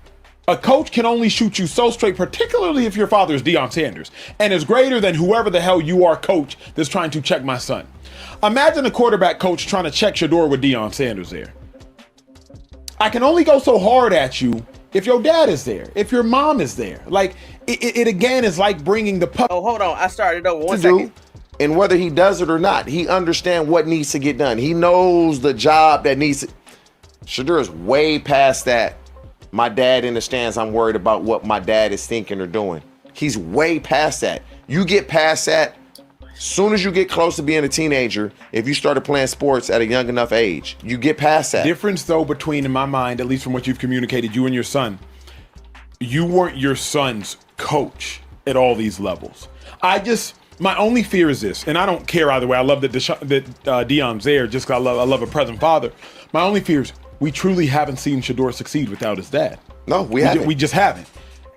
A coach can only shoot you so straight, particularly if your father is Deion Sanders and is greater than whoever the hell you are, coach, that's trying to check my son. Imagine a quarterback coach trying to check Shedeur with Deion Sanders there. I can only go so hard at you if your dad is there, if your mom is there. Like, it again is like bringing the puppy. Oh, hold on. I started over. 1 second. And whether he does it or not, he understands what needs to get done. He knows the job that needs to. Shedeur is way past that. My dad in the stands, I'm worried about what my dad is thinking or doing. He's way past that. You get past that, soon as you get close to being a teenager, if you started playing sports at a young enough age, you get past that. Difference though between, in my mind, at least from what you've communicated, you and your son, you weren't your son's coach at all these levels. My only fear is this, and I don't care either way. I love that Deion's there just because I love a present father. My only fear is we truly haven't seen Shedeur succeed without his dad. No, we haven't. We just haven't.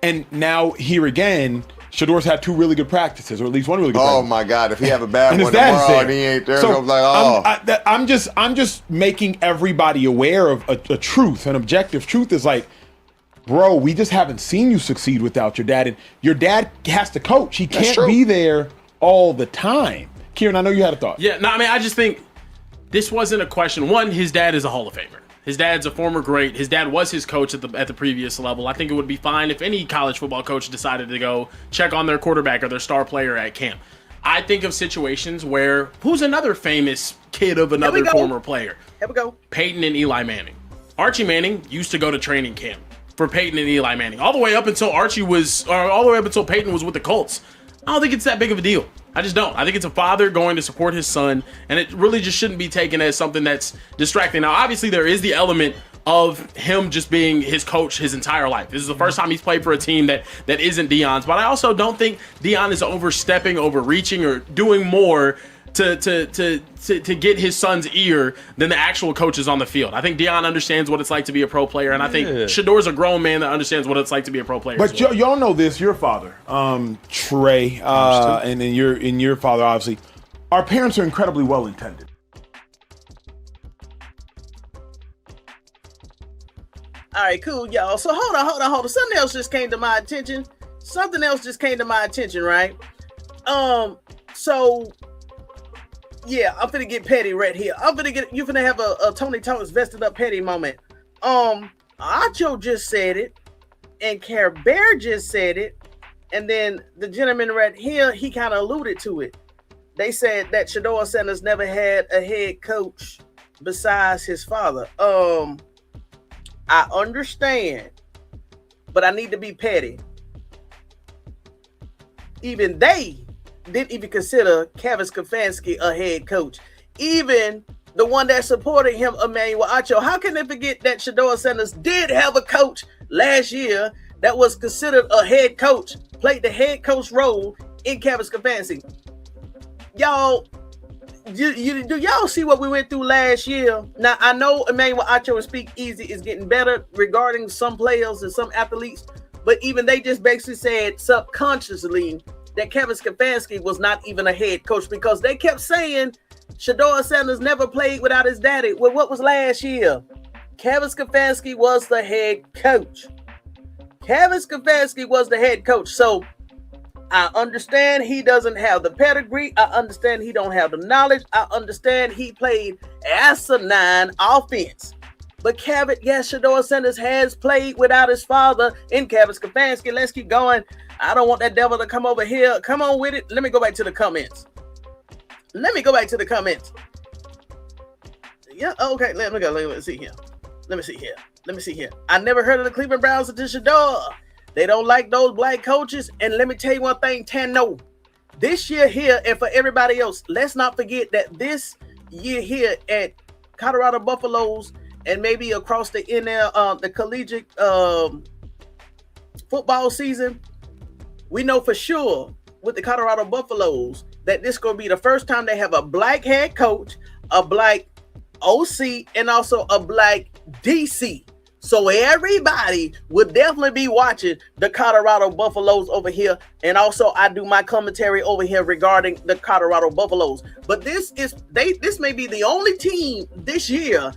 And now here again, Shedeur's had 2 really good practices, or at least 1 really good practice. Oh my God, if he have a bad one dad's tomorrow and he ain't there, so I'm like, oh. I'm just making everybody aware of a truth, an objective truth is like, bro, we just haven't seen you succeed without your dad. And your dad has to coach. He can't be there all the time. Kieran, I know you had a thought. Yeah, no, I mean, I just think this wasn't a question. One, his dad is a Hall of Famer. His dad's a former great. His dad was his coach at the previous level. I think it would be fine if any college football coach decided to go check on their quarterback or their star player at camp. I think of situations where, who's another famous kid of another former player? Here we go. Peyton and Eli Manning. Archie Manning used to go to training camp for Peyton and Eli Manning. All the way up until Peyton was with the Colts. I don't think it's that big of a deal. I just don't. I think it's a father going to support his son, and it really just shouldn't be taken as something that's distracting. Now, obviously, there is the element of him just being his coach his entire life. This is the first time he's played for a team that isn't Deion's, but I also don't think Deion is overstepping, overreaching, or doing more to get his son's ear than the actual coaches on the field. I think Deion understands what it's like to be a pro player, and I think Shedeur's a grown man that understands what it's like to be a pro player. But y'all know this, your father, Trey, and then your father, obviously. Our parents are incredibly well-intended. All right, cool, y'all. So hold on. Something else just came to my attention. Right? So yeah, I'm finna get petty right here. You finna have a Tony Thomas vested up petty moment. Acho just said it, and Care Bear just said it, and then the gentleman right here, he kind of alluded to it. They said that Shedeur Sanders never had a head coach besides his father. I understand, but I need to be petty. Even they didn't even consider Kevin Stefanski a head coach. Even the one that supported him, Emmanuel Acho. How can they forget that Shedeur Sanders did have a coach last year that was considered a head coach, played the head coach role in Kevin Stefanski? Y'all, do y'all see what we went through last year? Now, I know Emmanuel Acho and SpeakEasy is getting better regarding some players and some athletes, but even they just basically said subconsciously that Kevin Stefanski was not even a head coach because they kept saying Shedeur Sanders never played without his daddy. Well, what was last year? Kevin Stefanski was the head coach. So I understand he doesn't have the pedigree. I understand he don't have the knowledge. I understand he played asinine offense. But Shedeur Sanders has played without his father in Kevin Stefanski. Let's keep going. I don't want that devil to come over here. Come on with it. Let me go back to the comments. Yeah, okay. Let me go. Let me see here. I never heard of the Cleveland Browns until Shedeur. They don't like those black coaches. And let me tell you one thing, Tano. This year here, and for everybody else, let's not forget that this year here at Colorado Buffaloes and maybe across the the collegiate football season, we know for sure with the Colorado Buffaloes that this is going to be the first time they have a black head coach, a black OC, and also a black DC. So everybody would definitely be watching the Colorado Buffaloes over here. And also I do my commentary over here regarding the Colorado Buffaloes. But this may be the only team this year,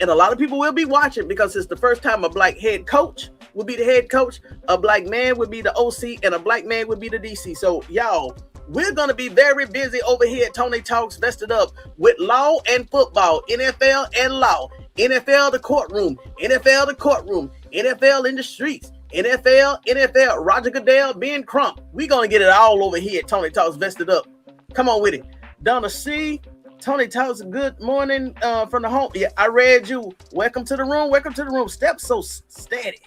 and a lot of people will be watching because it's the first time a black head coach would be the head coach, a black man would be the OC, and a black man would be the DC. So y'all, we're going to be very busy over here at Tony Talks Vested Up with law and football, NFL and law, NFL the courtroom, NFL the courtroom, NFL in the streets, NFL, Roger Goodell, Ben Crump. We're going to get it all over here at Tony Talks Vested Up. Come on with it. Donna C., Tony Talks, good morning from the home. Yeah, I read you. Welcome to the room. Welcome to the room. Step so steady.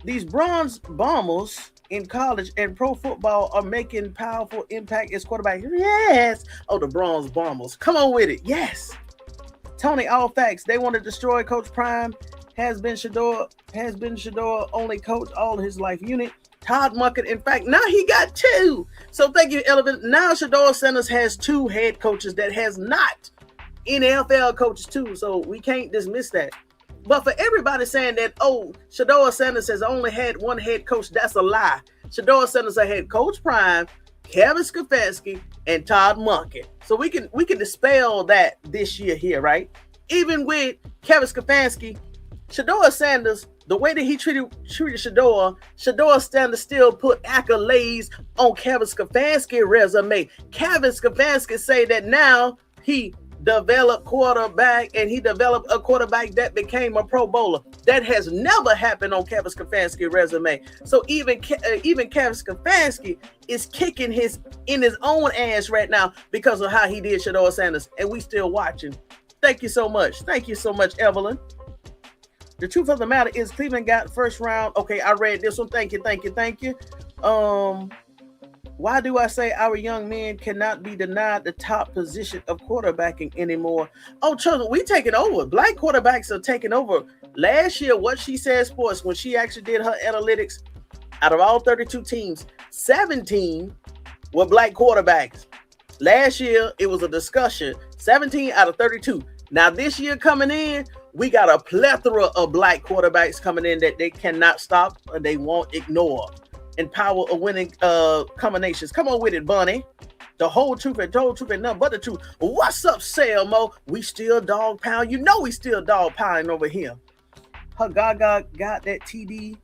These bronze bombers in college and pro football are making powerful impact as quarterback. Yes. Oh, the bronze bombers. Come on with it. Yes. Tony, all facts. They want to destroy Coach Prime. Has been Shedeur only coach all his life unit. Todd Monken, in fact, now he got two. So thank you, Elevin. Now Shedeur Sanders has two head coaches that has not NFL coaches too. So we can't dismiss that. But for everybody saying that, oh, Shedeur Sanders has only had one head coach, that's a lie. Shedeur Sanders had Coach Prime, Kevin Stefanski, and Todd Monken. So we can dispel that this year here, right? Even with Kevin Stefanski, Shedeur Sanders, the way that he treated Shedeur Sanders still put accolades on Kevin Stefanski's resume. Kevin Stefanski say that now he developed quarterback, and he developed a quarterback that became a Pro Bowler. That has never happened on Kevin Stefanski's resume. So even Kevin Stefanski is kicking in his own ass right now because of how he did Shedeur Sanders, and we still watching. Thank you so much. Thank you so much, Evelyn. The truth of the matter is Cleveland got first round. Okay, I read this one. Thank you. Why do I say our young men cannot be denied the top position of quarterbacking anymore? Oh, children, we taking over. Black quarterbacks are taking over. Last year, What She Said Sports, when she actually did her analytics, out of all 32 teams, 17 were black quarterbacks. Last year, it was a discussion. 17 out of 32. Now, this year coming in, we got a plethora of black quarterbacks coming in that they cannot stop and they won't ignore. And power of winning combinations. Come on with it, Bunny. The whole truth and nothing but the truth. What's up, Selmo? We still dog pound. You know we still dog pounding over here. Gaga got that TD.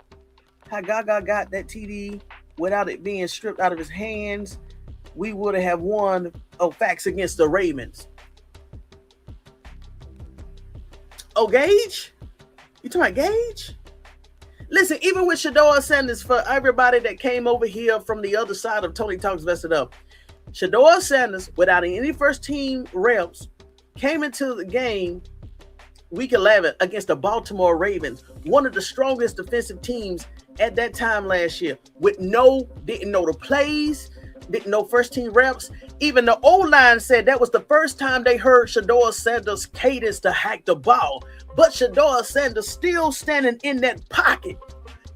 Gaga got that TD without it being stripped out of his hands. We would have won facts against the Ravens. Oh, Gage? You talking about Gage? Listen, even with Shedeur Sanders, for everybody that came over here from the other side of Tony Talks Vested Up, Shedeur Sanders, without any first team reps, came into the game week 11 against the Baltimore Ravens, one of the strongest defensive teams at that time last year, didn't know the plays, didn't know first team reps. Even the O-line said that was the first time they heard Shedeur Sanders' cadence to hack the ball. But Shedeur Sanders, still standing in that pocket,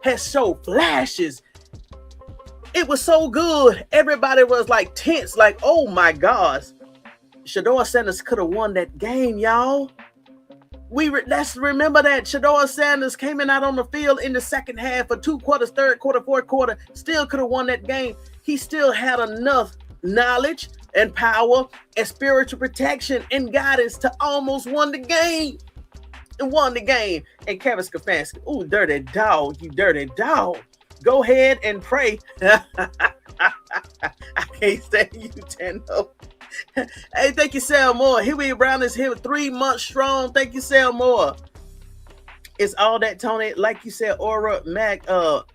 has showed flashes. It was so good. Everybody was like tense, like, oh my gosh. Shedeur Sanders could have won that game, y'all. Let's remember that Shedeur Sanders came out on the field in the second half for 2 quarters, third quarter, fourth quarter, still could have won that game. He still had enough knowledge and power and spiritual protection and guidance to almost won the game. And won the game. And Kevin Stefanski, ooh, dirty dog, you dirty dog. Go ahead and pray. I can't stand you, Tendo. Hey, thank you, Sal Moore. Here we Brown is here 3 months strong. Thank you, Sal Moore. It's all that, Tony. Like you said, aura,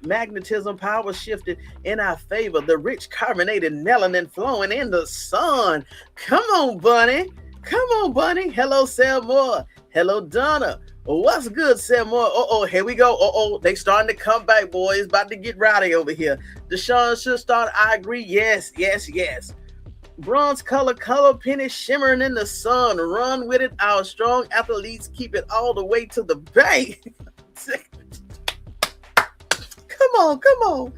magnetism, power shifted in our favor. The rich carbonated melanin flowing in the sun. Come on, Bunny. Come on, Bunny. Hello, Sam Moore. Hello, Donna. What's good, Sam Moore? Uh-oh, here we go. They starting to come back, boys. It's about to get rowdy over here. Deshaun should start. I agree. Yes. Bronze color penny shimmering in the sun. Run with it. Our strong athletes keep it all the way to the bank. Come on.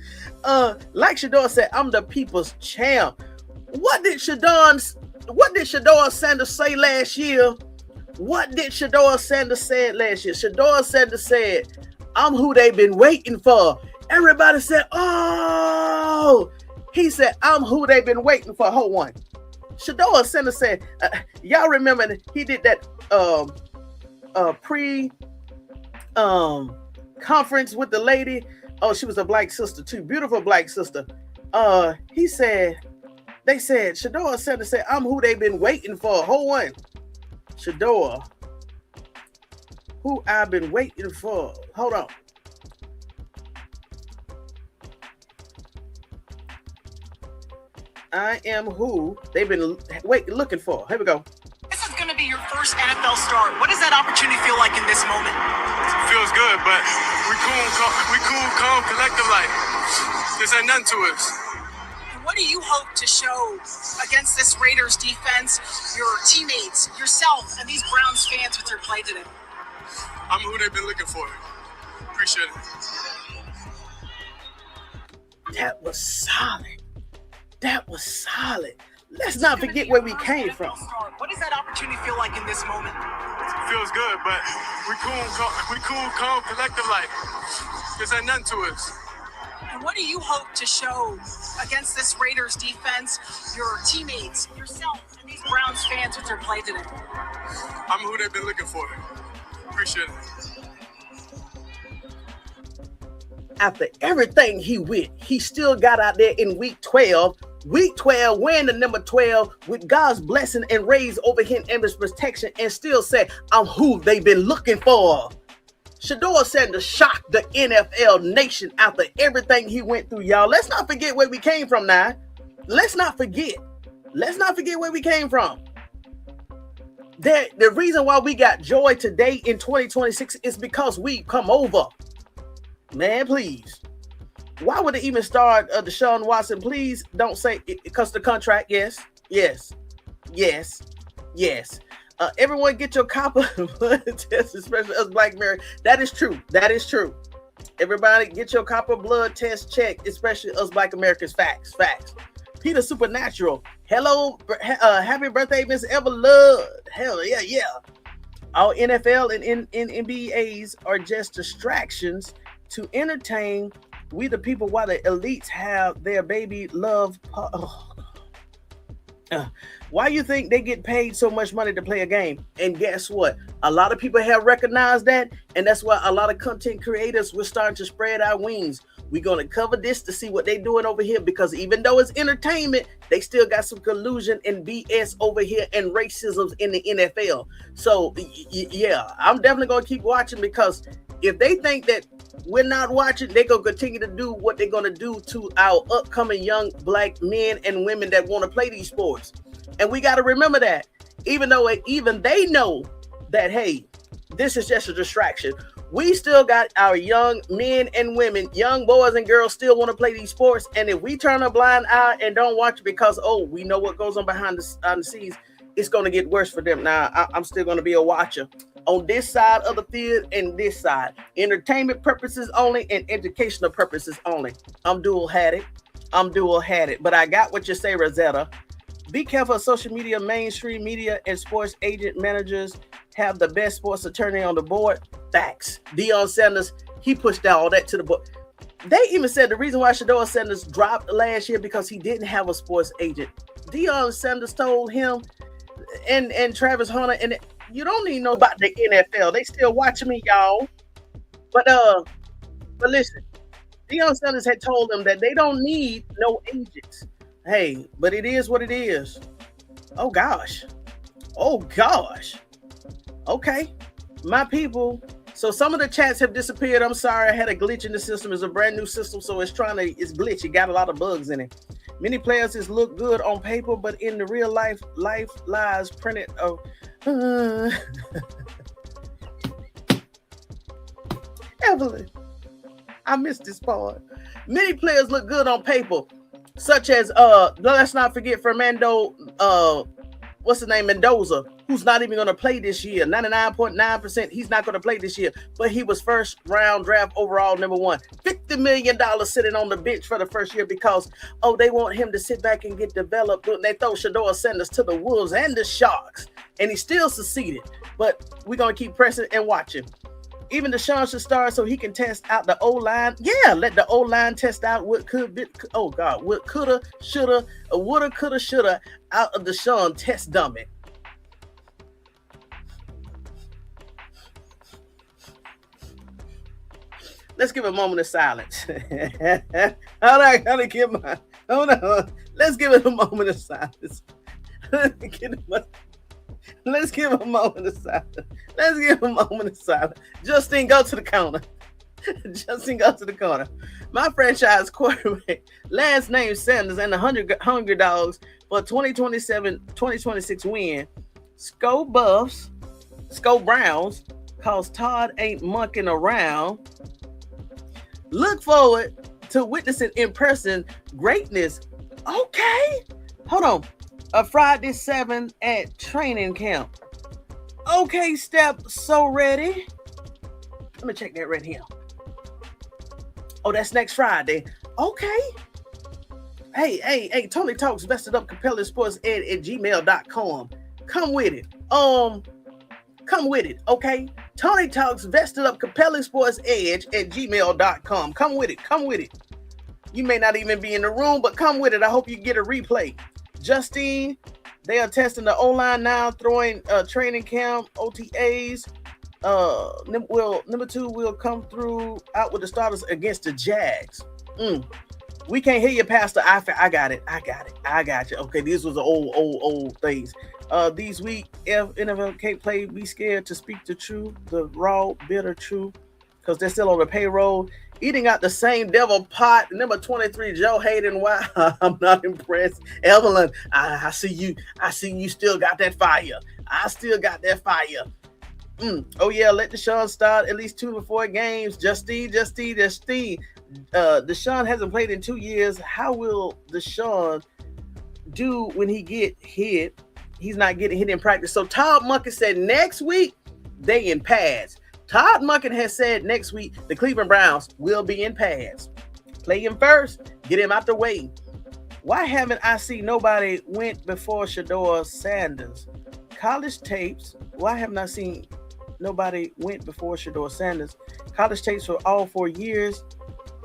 Like Shedeur said, I'm the people's champ. What did Shedeur Sanders say last year? What did Shedeur Sanders say last year? Shedeur Sanders said, I'm who they've been waiting for. Everybody said, oh. He said, I'm who they've been waiting for. Hold on. Shedeur Sanders said, y'all remember he did that conference with the lady. Oh, she was a black sister too. Beautiful black sister. They said, Shedeur Sanders said, I'm who they've been waiting for. Hold on. Shedeur, who I've been waiting for. Hold on. I am who they've been looking for. Here we go. This is going to be your first NFL start. What does that opportunity feel like in this moment? It feels good, but we cool, calm, collective like. This ain't nothing to us. What do you hope to show against this Raiders defense, your teammates, yourself, and these Browns fans with your play today? I'm who they've been looking for. Appreciate it. That was solid. Let's not forget where we came from. What does that opportunity feel like in this moment? It feels good, but we cool, calm, collective like. This ain't nothing to us. And what do you hope to show against this Raiders defense, your teammates, yourself, and these Browns fans with your play today? I'm who they've been looking for. Appreciate it. After everything he still got out there in week 12. Week 12, wearing the number 12 with God's blessing and raise over him and his protection, and still say, I'm who they've been looking for. Shedeur Sanders shocked the NFL nation after everything he went through, y'all. Let's not forget where we came from now. Let's not forget where we came from. The reason why we got joy today in 2026 is because we come over. Man, please. Why would they even start Deshaun Watson? Please don't say it because the contract. Yes. Everyone get your copy of blood test, especially us Black Americans. That is true. Everybody get your copy of blood test checked, especially us Black Americans. Facts. Peter Supernatural. Hello, happy birthday, Miss Everlove. Hell yeah. Our NFL and NBAs are just distractions to entertain we the people while the elites have their baby love. Why you think they get paid so much money to play a game? And guess what? A lot of people have recognized that, and that's why a lot of content creators, we're starting to spread our wings. We're going to cover this to see what they're doing over here, because even though it's entertainment, they still got some collusion and BS over here and racisms in the NFL. So, yeah, I'm definitely going to keep watching, because if they think that we're not watching, they're going to continue to do what they're going to do to our upcoming young Black men and women that want to play these sports. And we got to remember that, even though even they know that, hey, this is just a distraction, we still got our young men and women, young boys and girls still want to play these sports. And if we turn a blind eye and don't watch it because, we know what goes on behind the scenes, it's going to get worse for them. Now, I'm still going to be a watcher on this side of the field and this side. Entertainment purposes only and educational purposes only. I'm dual-hatted. But I got what you say, Rosetta. Be careful of social media, mainstream media, and sports agent managers have the best sports attorney on the board. Facts. Deion Sanders, he pushed all that to the board. They even said the reason why Shedeur Sanders dropped last year because he didn't have a sports agent. Deion Sanders told him and Travis Hunter, and you don't need to know about the NFL. They still watching me, y'all. But listen, Deion Sanders had told them that they don't need no agents. Hey, but it is what it is. Oh gosh. Okay. My people, So some of the chats have disappeared. I'm sorry, I had a glitch in the system. It's a brand new system, so it's glitchy. Got a lot of bugs in it. Many players just look good on paper, but in the real life lies printed of. Evelyn, I missed this part. Many players look good on paper, such as let's not forget Fernando, what's his name, Mendoza, who's not even going to play this year. 99.9% he's not going to play this year, but he was first round draft overall #1. $50 million sitting on the bench for the first year because they want him to sit back and get developed. They throw Shedeur Sanders to the Wolves and the Sharks, and he still succeeded. But we're going to keep pressing and watching. Even Deshaun should start so he can test out the O-line. Yeah, let the O-line test out what could be. Oh, God. What coulda, shoulda, woulda, coulda, shoulda out of Deshaun test dummy. Let's give a moment of silence. Hold on. Let's give it a moment of silence. Let's give a moment of silence. Justine, go to the corner. My franchise quarterback, last name Sanders, and the Hungry Dogs for 2026 win. Sco Browns, cause Todd ain't monkeying around. Look forward to witnessing in person greatness. Okay. Hold on. Friday 7 at training camp. Okay, Step, so ready. Let me check that right here. Oh, that's next Friday. Okay. Hey, Tony Talks vested up compelling sports ed at gmail.com. Come with it. Okay. Tony Talks vested up compelling sports edge at gmail.com. Come with it. You may not even be in the room, but come with it. I hope you get a replay. Justine, they are testing the O-line now, throwing training camp, OTAs. Number 2 will come through out with the starters against the Jags. We can't hear you, Pastor. I got it. I got you. Okay, these was the old things. These week, if NFL can't play, be scared to speak the truth, the raw, bitter truth, because they're still on the payroll. Eating out the same devil pot. Number 23, Joe Hayden. Wow, I'm not impressed. Evelyn, I see you. I see you still got that fire. I still got that fire. Oh yeah, let Deshaun start at least 2 to 4 games. Justine. Deshaun hasn't played in 2 years. How will Deshaun do when he get hit? He's not getting hit in practice. So Todd Monken said next week they in pads. Todd Monken has said next week the Cleveland Browns will be in pads. Play him first. Get him out the way. Why haven't I seen nobody went before Shedeur Sanders? College tapes. Why haven't I seen nobody went before Shedeur Sanders? College tapes for all 4 years.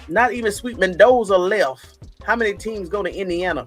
Not even Sweet Mendoza left. How many teams go to Indiana?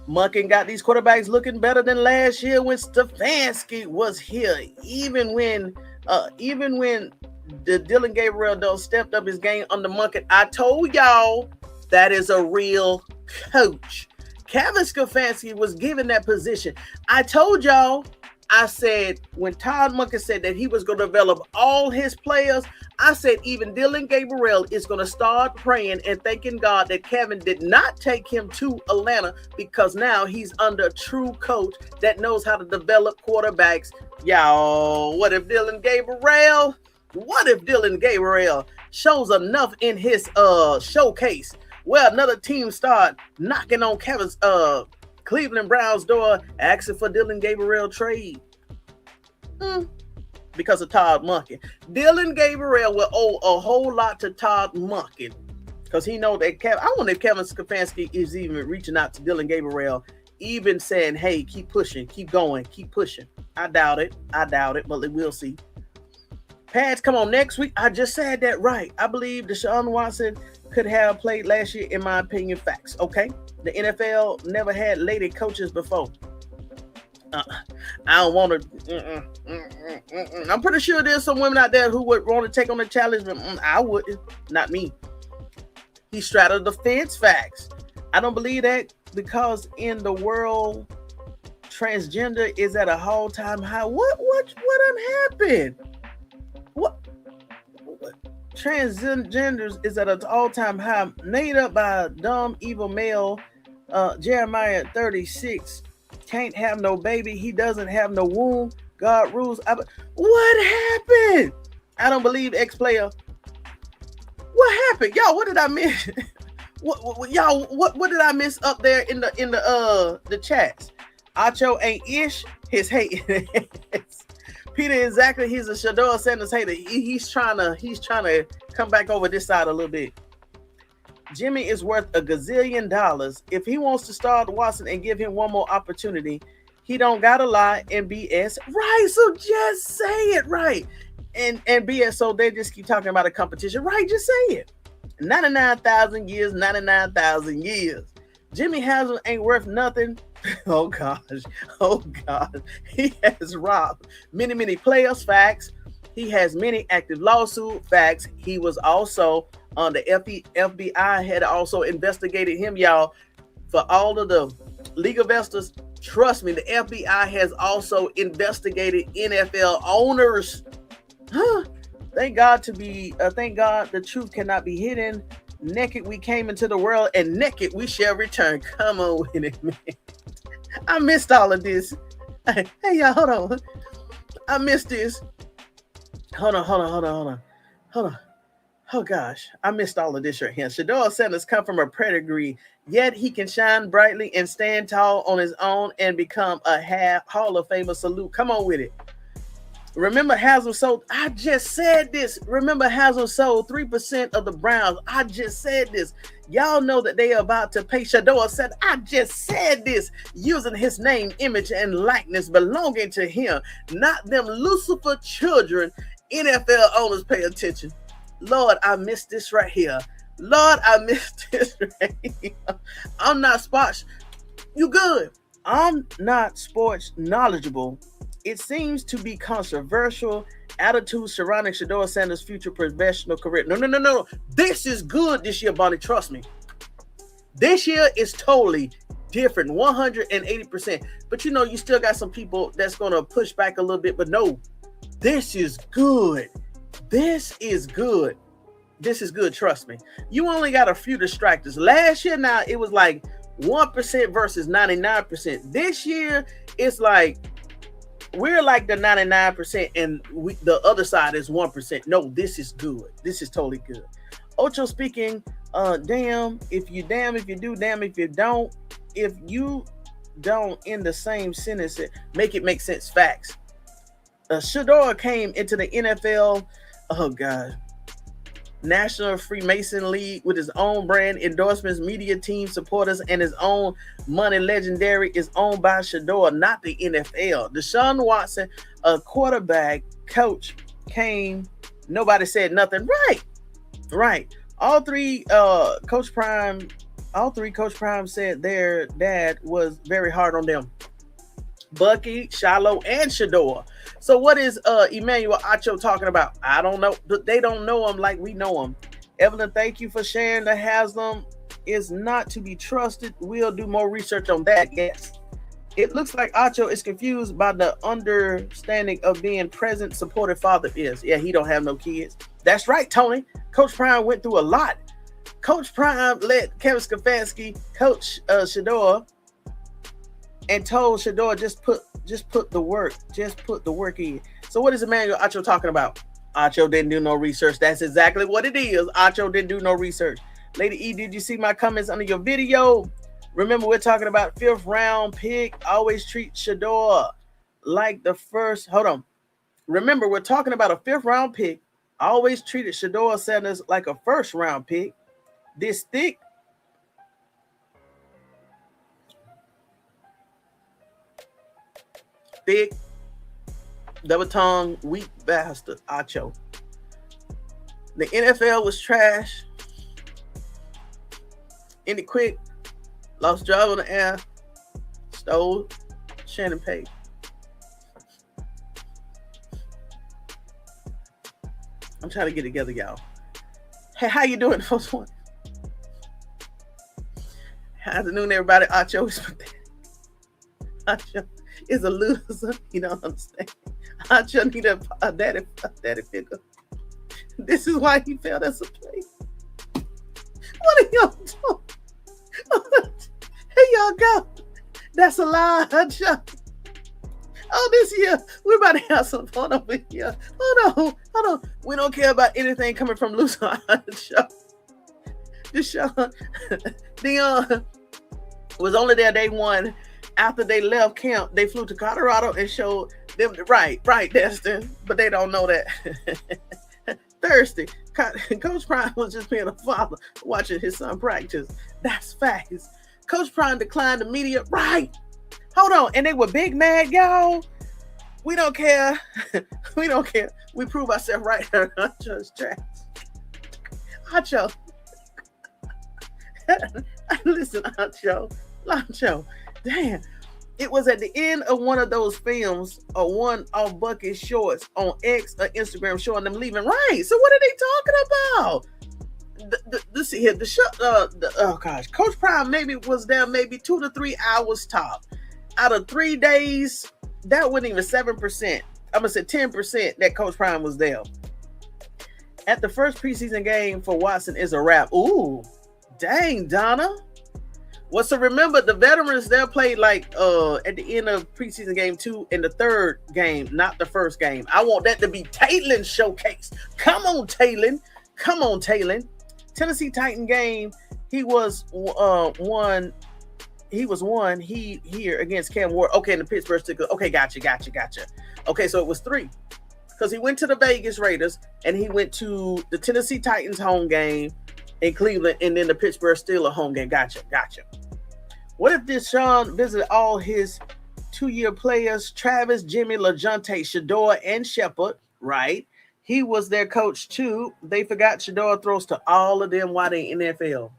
Monken got these quarterbacks looking better than last year when Stefanski was here. Even when the Dylan Gabriel stepped up his game under Monken, I told y'all that is a real coach. Kevin Stefanski was given that position. I told y'all. I said when Todd Monken said that he was going to develop all his players, I said even Dylan Gabriel is going to start praying and thanking God that Kevin did not take him to Atlanta, because now he's under a true coach that knows how to develop quarterbacks. Y'all, what if Dylan Gabriel shows enough in his showcase? Well, another team start knocking on Kevin's Cleveland Browns door asking for Dylan Gabriel trade because of Todd Monken. Dylan Gabriel will owe a whole lot to Todd Monken because he know that I wonder if Kevin Stefanski is even reaching out to Dylan Gabriel, even saying, hey, keep pushing, keep going, keep pushing. I doubt it, but we'll see. Pads come on next week. I just said that right. I believe Deshaun Watson could have played last year, in my opinion. Facts. Okay. The NFL never had lady coaches before. I don't want to. I'm pretty sure there's some women out there who would want to take on the challenge, but I wouldn't. Not me. He straddled the fence. Facts. I don't believe that because in the world Transgender is at a all-time high. What happened? What? Transgenders is at an all-time high, made up by a dumb, evil male. Jeremiah 36 can't have no baby. He doesn't have no womb. God rules. What happened? I don't believe ex-player. What happened, y'all? What did I miss? What did I miss up there in the chats? Acho ain't ish. His hate. Peter, exactly. He's a Shedeur Sanders hater. He's trying to come back over this side a little bit. Jimmy is worth $1 gazillion. If he wants to start Watson and give him one more opportunity, he don't gotta lie and BS. Right, so just say it, right. And BS, so they just keep talking about a competition. Right, just say it. 99,000 years, 99,000 years. Jimmy Haslem ain't worth nothing. Oh gosh. He has robbed many players, facts. He has many active lawsuit, facts. He was also on the FBI had also investigated him, y'all. For all of the league investors, trust me, the FBI has also investigated NFL owners. Thank God the truth cannot be hidden. Naked we came into the world, and naked we shall return. Come on with it, man. I missed all of this. Hey, y'all, hold on. I missed this. Hold on. Oh gosh, I missed all of this right here. Shedeur Sanders come from a pedigree, yet he can shine brightly and stand tall on his own and become a Hall of Famer. Salute. Come on with it. Remember Haslem sold, I just said this. Remember Haslem sold 3% of the Browns. I just said this. Y'all know that they are about to pay Shedeur Sanders. I just said this. Using his name, image, and likeness belonging to him. Not them Lucifer children. NFL owners, pay attention. Lord, I missed this right here. I'm not sports. You good. I'm not sports knowledgeable. It seems to be controversial attitudes surrounding Shedeur Sanders' future professional career. No. This is good this year, Bonnie. Trust me. This year is totally different, 180%. But you know, you still got some people that's going to push back a little bit. But no, this is good. This is good. Trust me. You only got a few distractors. Last year, now, it was like 1% versus 99%. This year, it's like, we're like the 99% and the other side is 1%. No, this is good. This is totally good. Ocho speaking, damn if you do, damn if you don't. If you don't in the same sentence, make it make sense. Facts. Shedeur came into the NFL, oh God, National Freemason League with his own brand, endorsements, media team, supporters, and his own money. Legendary is owned by Shedeur, not the NFL. Deshaun Watson, a quarterback coach, came. Nobody said nothing. Right. All three Coach Prime said their dad was very hard on them. Bucky, Shiloh, and Shedeur. So what is Emmanuel Acho talking about? I don't know. They don't know him like we know him. Evelyn, thank you for sharing. The Haslem is not to be trusted. We'll do more research on that. Yes. It looks like Acho is confused by the understanding of being present, supportive father is. Yeah, he don't have no kids. That's right, Tony. Coach Prime went through a lot. Coach Prime let Kevin Stefanski coach Shedeur and told Shedeur just put the work in. So what is Emmanuel Acho talking about? Acho didn't do no research. That's exactly what it is. Acho didn't do no research. Lady E, did you see my comments under your video? Remember, we're talking about 5th round pick. Always treat Shedeur like the first. Hold on. Remember, we're talking about a 5th round pick. Always treated Shedeur Sanders like a 1st round pick. This thick, double tongue, weak bastard, Acho. The NFL was trash. Ended quick. Lost drive on the air. Stole Shannon Page. I'm trying to get together, y'all. Hey, how you doing, first one? Afternoon, everybody. Acho is Acho. is a loser. You don't understand. I just need a daddy figure. This is why he failed as a player. What are y'all doing? Here y'all go. That's a lie, Chuck. Oh, this year, we're about to have some fun over here. Hold on. We don't care about anything coming from loser on the show. Deshaun, Deion was only there day one. After they left camp, they flew to Colorado and showed them, right, Destin, but they don't know that. Thursday, Coach Prime was just being a father watching his son practice. That's facts. Coach Prime declined the media. Right. Hold on. And they were big mad, y'all. We don't care. We don't care. We prove ourselves right here. Hacho's trash. Hacho. Listen, Hacho. Damn. It was at the end of one of those films or one of Bucky's shorts on X or Instagram showing them leaving. Right. So what are they talking about? This here, oh gosh, Coach Prime maybe was there maybe 2 to 3 hours top. Out of 3 days, that wasn't even 7%. I'm gonna say 10% that Coach Prime was there. At the first preseason game for Watson is a wrap. Ooh, dang, Donna. Well, so remember the veterans, they'll play like at the end of preseason game 2 in the third game, not the first game. I want that to be Taylor's showcase. Come on, Taylor. Tennessee Titan game, he was one here against Cam Ward. Okay, in the Pittsburgh Steelers. Okay, gotcha. Okay, so it was 3. Because he went to the Vegas Raiders and he went to the Tennessee Titans home game in Cleveland and then the Pittsburgh Steelers home game. Gotcha. What if Deshaun visited all his 2-year players, Travis, Jimmy, LaJonte, Shedeur, and Shepard, right? He was their coach too. They forgot Shedeur throws to all of them while they in NFL.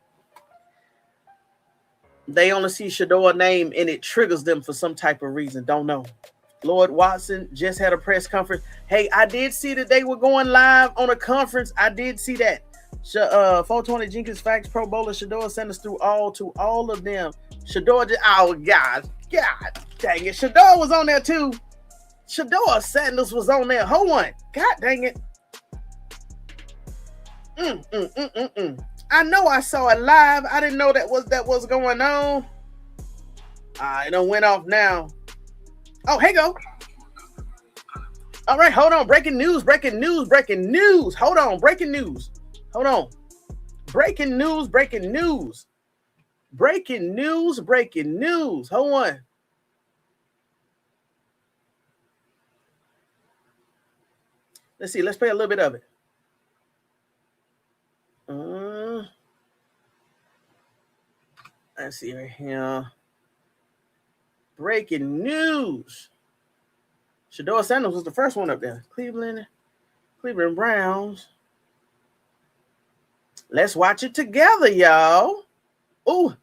They only see Shedeur name and it triggers them for some type of reason. Don't know. Lord Watson just had a press conference. Hey, I did see that they were going live on a conference. I did see that. 420 Jenkins Facts Pro Bowler Shedeur Sanders threw to all of them. Shedeur just, oh God dang it. Shedeur was on there too. Shedeur Sanders was on there. Hold on. God dang it. I know I saw it live. I didn't know that was going on. It done went off now. Oh, here go. All right, hold on. Breaking news. Hold on. Breaking news. Hold on. Let's see. Let's play a little bit of it. Let's see right here. Breaking news. Shedeur Sanders was the first one up there. Cleveland Browns. Let's watch it together, y'all. Ooh.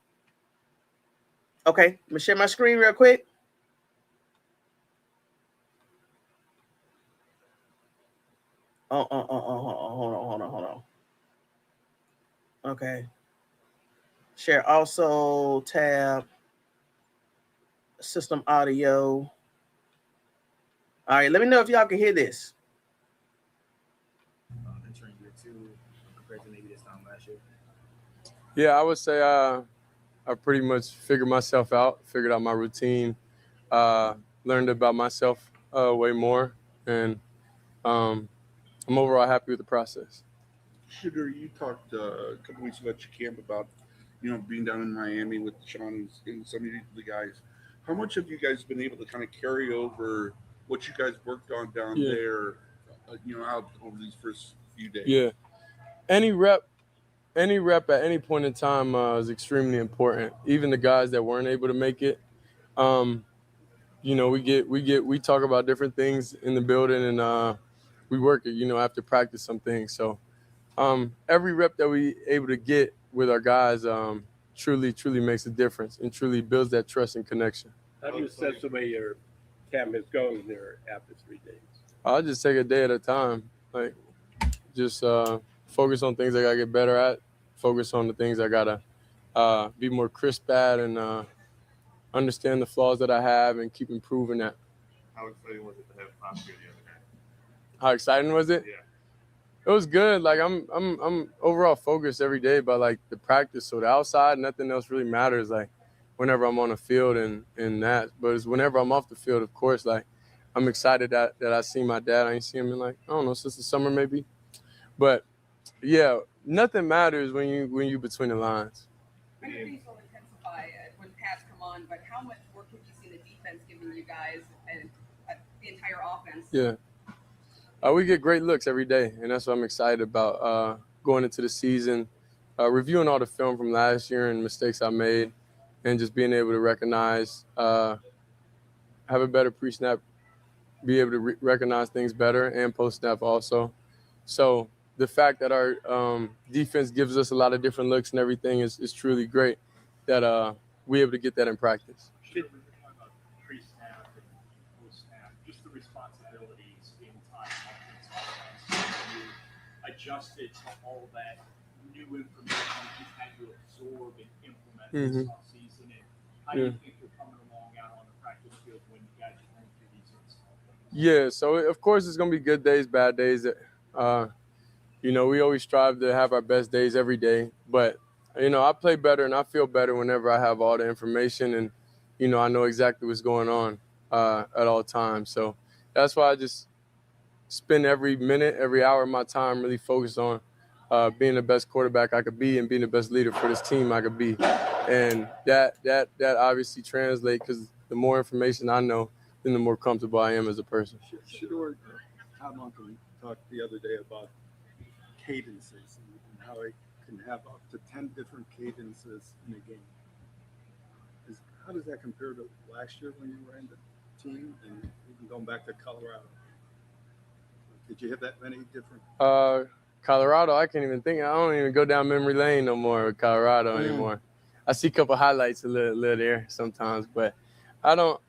Okay, let me share my screen real quick. Hold on. Okay. Share also, tab, system audio. All right, let me know if y'all can hear this. Entering year 2 compared to maybe this time last year. Yeah, I would say I pretty much figured myself out, figured out my routine, learned about myself way more, and I'm overall happy with the process. Shedeur, you talked a couple weeks ago at your camp about, being down in Miami with Sean and some of the guys. How much have you guys been able to kind of carry over what you guys worked on down there, out over these first few days? Yeah. Any rep at any point in time is extremely important. Even the guys that weren't able to make it, we talk about different things in the building and we work it, after practice some things. So every rep that we able to get with our guys truly makes a difference and truly builds that trust and connection. How do you assess the way your camp is going there after 3 days? I'll just take a day at a time. Like, just focus on things I gotta get better at. Focus on the things I gotta be more crisp at, and understand the flaws that I have and keep improving that. How exciting was it to have Pop here the other day? How exciting was it? Yeah. It was good. Like I'm overall focused every day by like the practice. So the outside, nothing else really matters. Like whenever I'm on the field and that. But it's whenever I'm off the field, of course, like I'm excited that I see my dad. I ain't seen him in like, I don't know, since the summer maybe. But yeah, nothing matters when you between the lines. I know things will intensify when pads come on, but how much work have you seen the defense giving you guys and the entire offense? Yeah. We get great looks every day, and that's what I'm excited about going into the season, reviewing all the film from last year and mistakes I made, and just being able to recognize, have a better pre-snap, be able to recognize things better, and post-snap also. So the fact that our defense gives us a lot of different looks and everything is truly great that we're able to get that in practice. Pre-snap and post-snap, just the responsibilities in time offense. You adjusted to all that new information that you've had to absorb and implement this offseason. And how do you think you're coming along out on the practice field when you guys are going through these installs? Yeah, so of course it's going to be good days, bad days. You know, we always strive to have our best days every day. But, you know, I play better and I feel better whenever I have all the information and, you know, I know exactly what's going on at all times. So that's why I just spend every minute, every hour of my time really focused on being the best quarterback I could be and being the best leader for this team I could be. And that obviously translates because the more information I know, then the more comfortable I am as a person. Shedeur, Todd Monken talked the other day about cadences and how it can have up to 10 different cadences in a game. How does that compare to last year when you were in the team and even going back to Colorado? Did you have that many different? Colorado, I can't even think. I don't even go down memory lane no more with Colorado anymore. I see a couple highlights a little there sometimes, but I'm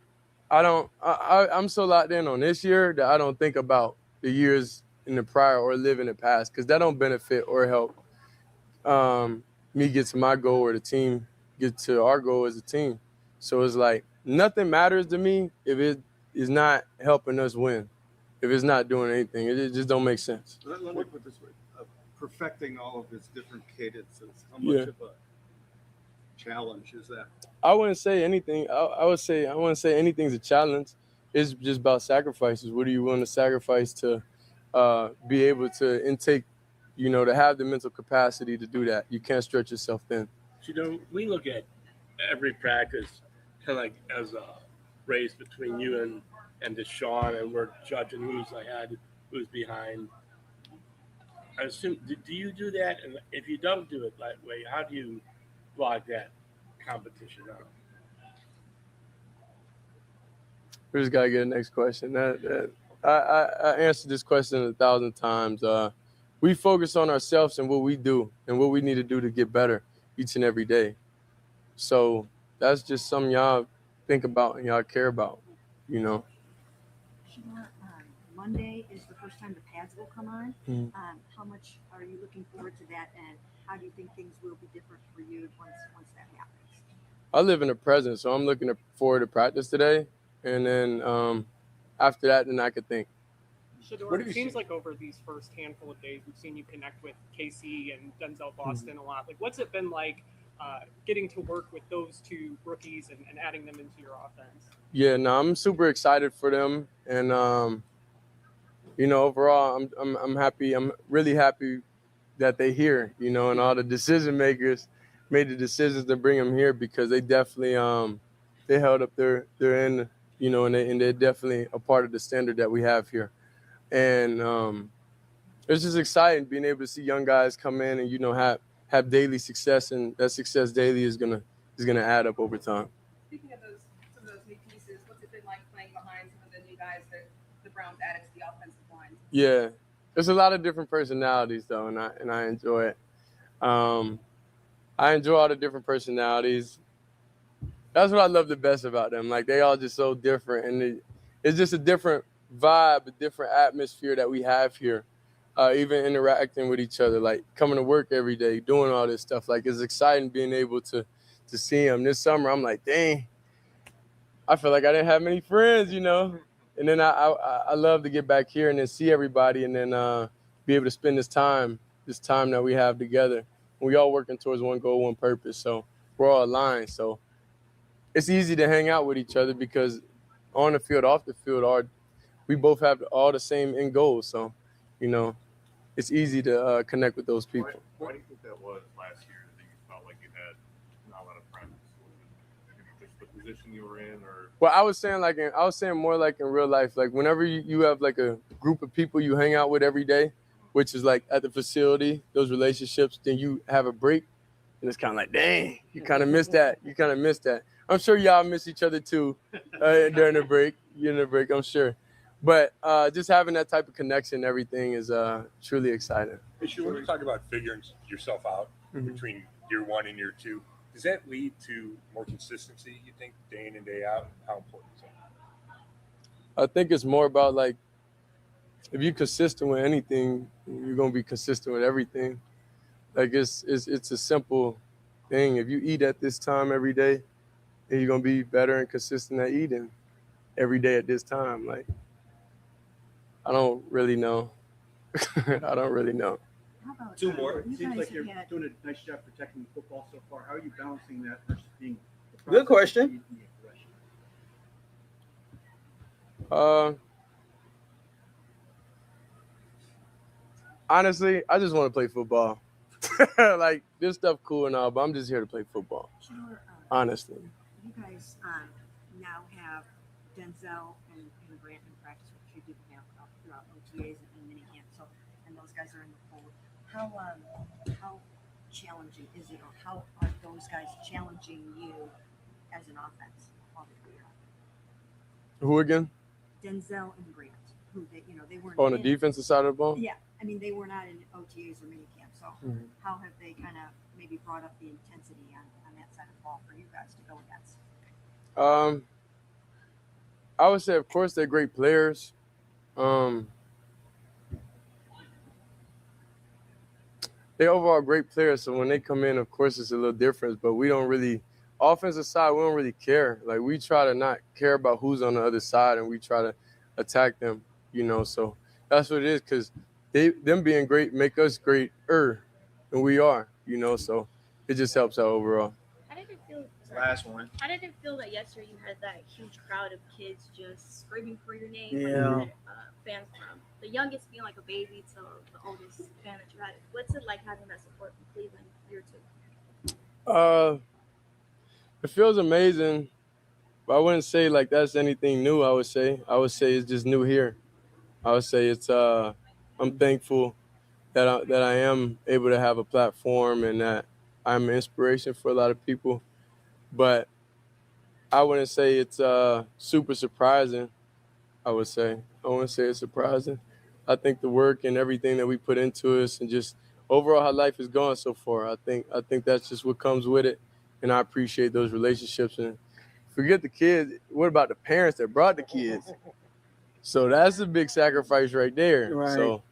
so locked in on this year that I don't think about the years in the prior or live in the past because that don't benefit or help me get to my goal or the team get to our goal as a team. So it's like nothing matters to me if it is not helping us win. If it's not doing anything, it just don't make sense. Let me put it this way. Perfecting all of its different cadences, how much of a challenge is that? I wouldn't say anything. I wouldn't say anything's a challenge. It's just about sacrifices. What are you willing to sacrifice to be able to intake, you know, to have the mental capacity to do that? You can't stretch yourself thin. You know, we look at every practice kind of like as a race between you and Deshaun, and we're judging who's ahead, who's behind. I assume, do you do that? And if you don't do it that way, how do you log that competition out? We just gotta get the next question. I answered this question 1,000 times. We focus on ourselves and what we do and what we need to do to get better each and every day. So that's just something y'all think about and y'all care about, you know. Monday is the first time the pads will come on. Mm-hmm. How much are you looking forward to that, and how do you think things will be different for you once that happens? I live in the present, so I'm looking forward to practice today, and then after that, then I could think. Shedeur, it seems like over these first handful of days, we've seen you connect with Casey and Denzel Boston a lot. Like, what's it been like getting to work with those two rookies and adding them into your offense? Yeah, no, I'm super excited for them, and you know, overall, I'm happy. I'm really happy that they're here, you know, and all the decision makers made the decisions to bring them here because they definitely they held up their end, you know, and they're definitely a part of the standard that we have here. And it's just exciting being able to see young guys come in and, you know, have daily success, and that success daily is gonna add up over time. Speaking of some of those new pieces, what's it been like playing behind some of the new guys that the Browns added to the offensive line? Yeah, there's a lot of different personalities though, and I enjoy it. I enjoy all the different personalities. That's what I love the best about them. Like, they all just so different, and it's just a different vibe, a different atmosphere that we have here. Even interacting with each other, like coming to work every day, doing all this stuff. Like, it's exciting being able to see them. This summer, I'm like, dang, I feel like I didn't have many friends, you know. And then I love to get back here and then see everybody and then be able to spend this time that we have together. We all working towards one goal, one purpose. So we're all aligned. So it's easy to hang out with each other because on the field, off the field, we both have all the same end goals. So, you know, it's easy to connect with those people. Why do you think that was last year? That you felt like you had not a lot of practice? Was it just the position you were in, or? Well, I was saying more like in real life. Like whenever you have like a group of people you hang out with every day, which is like at the facility, those relationships, then you have a break, and it's kind of like, dang, you kind of miss that. You kind of miss that. I'm sure y'all miss each other too during the break. During the break, I'm sure. But just having that type of connection, everything is truly exciting. Hey, Shedeur, when you talk about figuring yourself out between year one and year two, does that lead to more consistency, you think, day in and day out? How important is that? I think it's more about like, if you're consistent with anything, you're gonna be consistent with everything. Like it's a simple thing. If you eat at this time every day, then you're gonna be better and consistent at eating every day at this time. Like, I don't really know. I don't really know. How about two more? It seems like you're doing a nice job protecting the football so far. How are you balancing that versus being? Good question. Honestly, I just want to play football. Like, this stuff cool and all, but I'm just here to play football. Shedeur, Honestly. you guys now have Denzel and Grant in practice, which you didn't have throughout OTAs and minicamp. So, and those guys are in the fold. How challenging is it, or how are those guys challenging you as an offense while they're out? Who again? Denzel and Grant, who they weren't On the in- defensive side of the ball? Yeah, I mean they were not in OTAs or minicamp. So how have they kind of maybe brought up the intensity on that side of the ball for you guys to go against? I would say, of course, they're great players. They're overall great players, so when they come in, of course, it's a little different. But we don't really, offensive side, we don't really care. Like, we try to not care about who's on the other side, and we try to attack them, you know. So that's what it is, because them being great make us greater than we are, you know. So it just helps out overall. How did it feel? Last one. How did it feel that yesterday you had that huge crowd of kids just screaming for your name? Yeah. Like, fans from the youngest being like a baby to the oldest fan that you had. What's it like having that support from Cleveland year two? It feels amazing, but I wouldn't say like that's anything new. I would say it's just new here. I would say it's I'm thankful that I am able to have a platform and that I'm an inspiration for a lot of people. But I wouldn't say it's super surprising. I wouldn't say it's surprising. I think the work and everything that we put into us and just overall how life is going so far, I think that's just what comes with it. And I appreciate those relationships. And forget the kids. What about the parents that brought the kids? So that's a big sacrifice right there. Right. So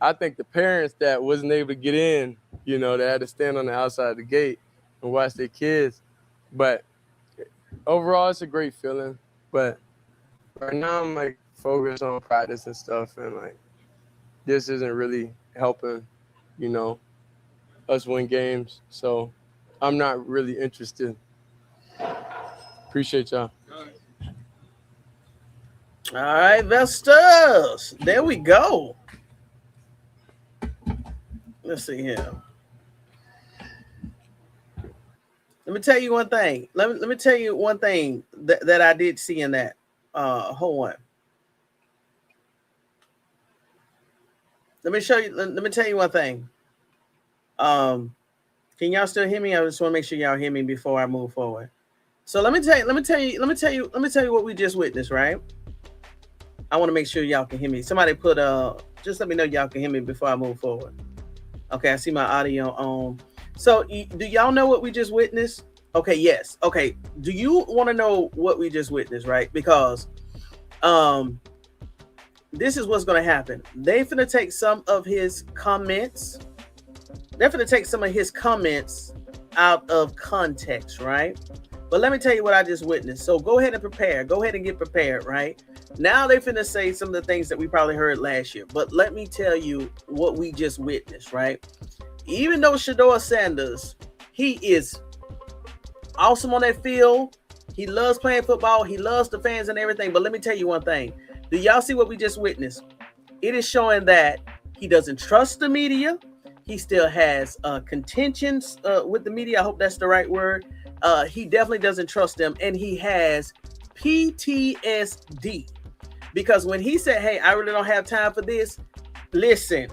I think the parents that wasn't able to get in, you know, they had to stand on the outside of the gate and watch their kids. But overall, it's a great feeling. But right now, I'm like focused on practice and stuff, and like this isn't really helping, you know, us win games. So I'm not really interested. Appreciate y'all. All right, Vestas. There we go. Let's see here. Let me tell you one thing. Let me tell you one thing that I did see in that. Hold on. Let me tell you one thing. Can y'all still hear me? I just want to make sure y'all hear me before I move forward. So let me tell you what we just witnessed, right? I want to make sure y'all can hear me. Somebody put just let me know y'all can hear me before I move forward. Okay, I see my audio on. So do y'all know what we just witnessed? Okay, yes. Okay, do you want to know what we just witnessed, right? Because this is what's going to happen. They're going to take some of his comments. They're going to take some of his comments out of context, right? But let me tell you what I just witnessed. So go ahead and prepare. Go ahead and get prepared, right? Now they finna say some of the things that we probably heard last year. But let me tell you what we just witnessed, right? Even though Shedeur Sanders, he is awesome on that field. He loves playing football. He loves the fans and everything. But let me tell you one thing. Do y'all see what we just witnessed? It is showing that he doesn't trust the media. He still has contentions with the media. I hope that's the right word. He definitely doesn't trust them. And he has PTSD. Because when he said, hey, I really don't have time for this, listen,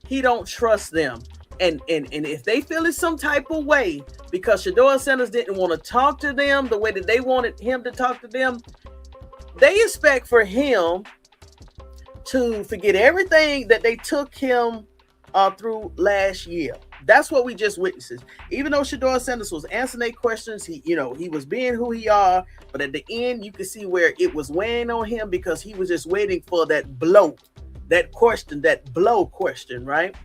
he don't trust them. And if they feel it some type of way, because Shedeur Sanders didn't want to talk to them the way that they wanted him to talk to them, they expect for him to forget everything that they took him through last year. That's what we just witnessed. Even though Shedeur Sanders was answering their questions, he was being who he are, but at the end you can see where it was weighing on him because he was just waiting for that blow question, right?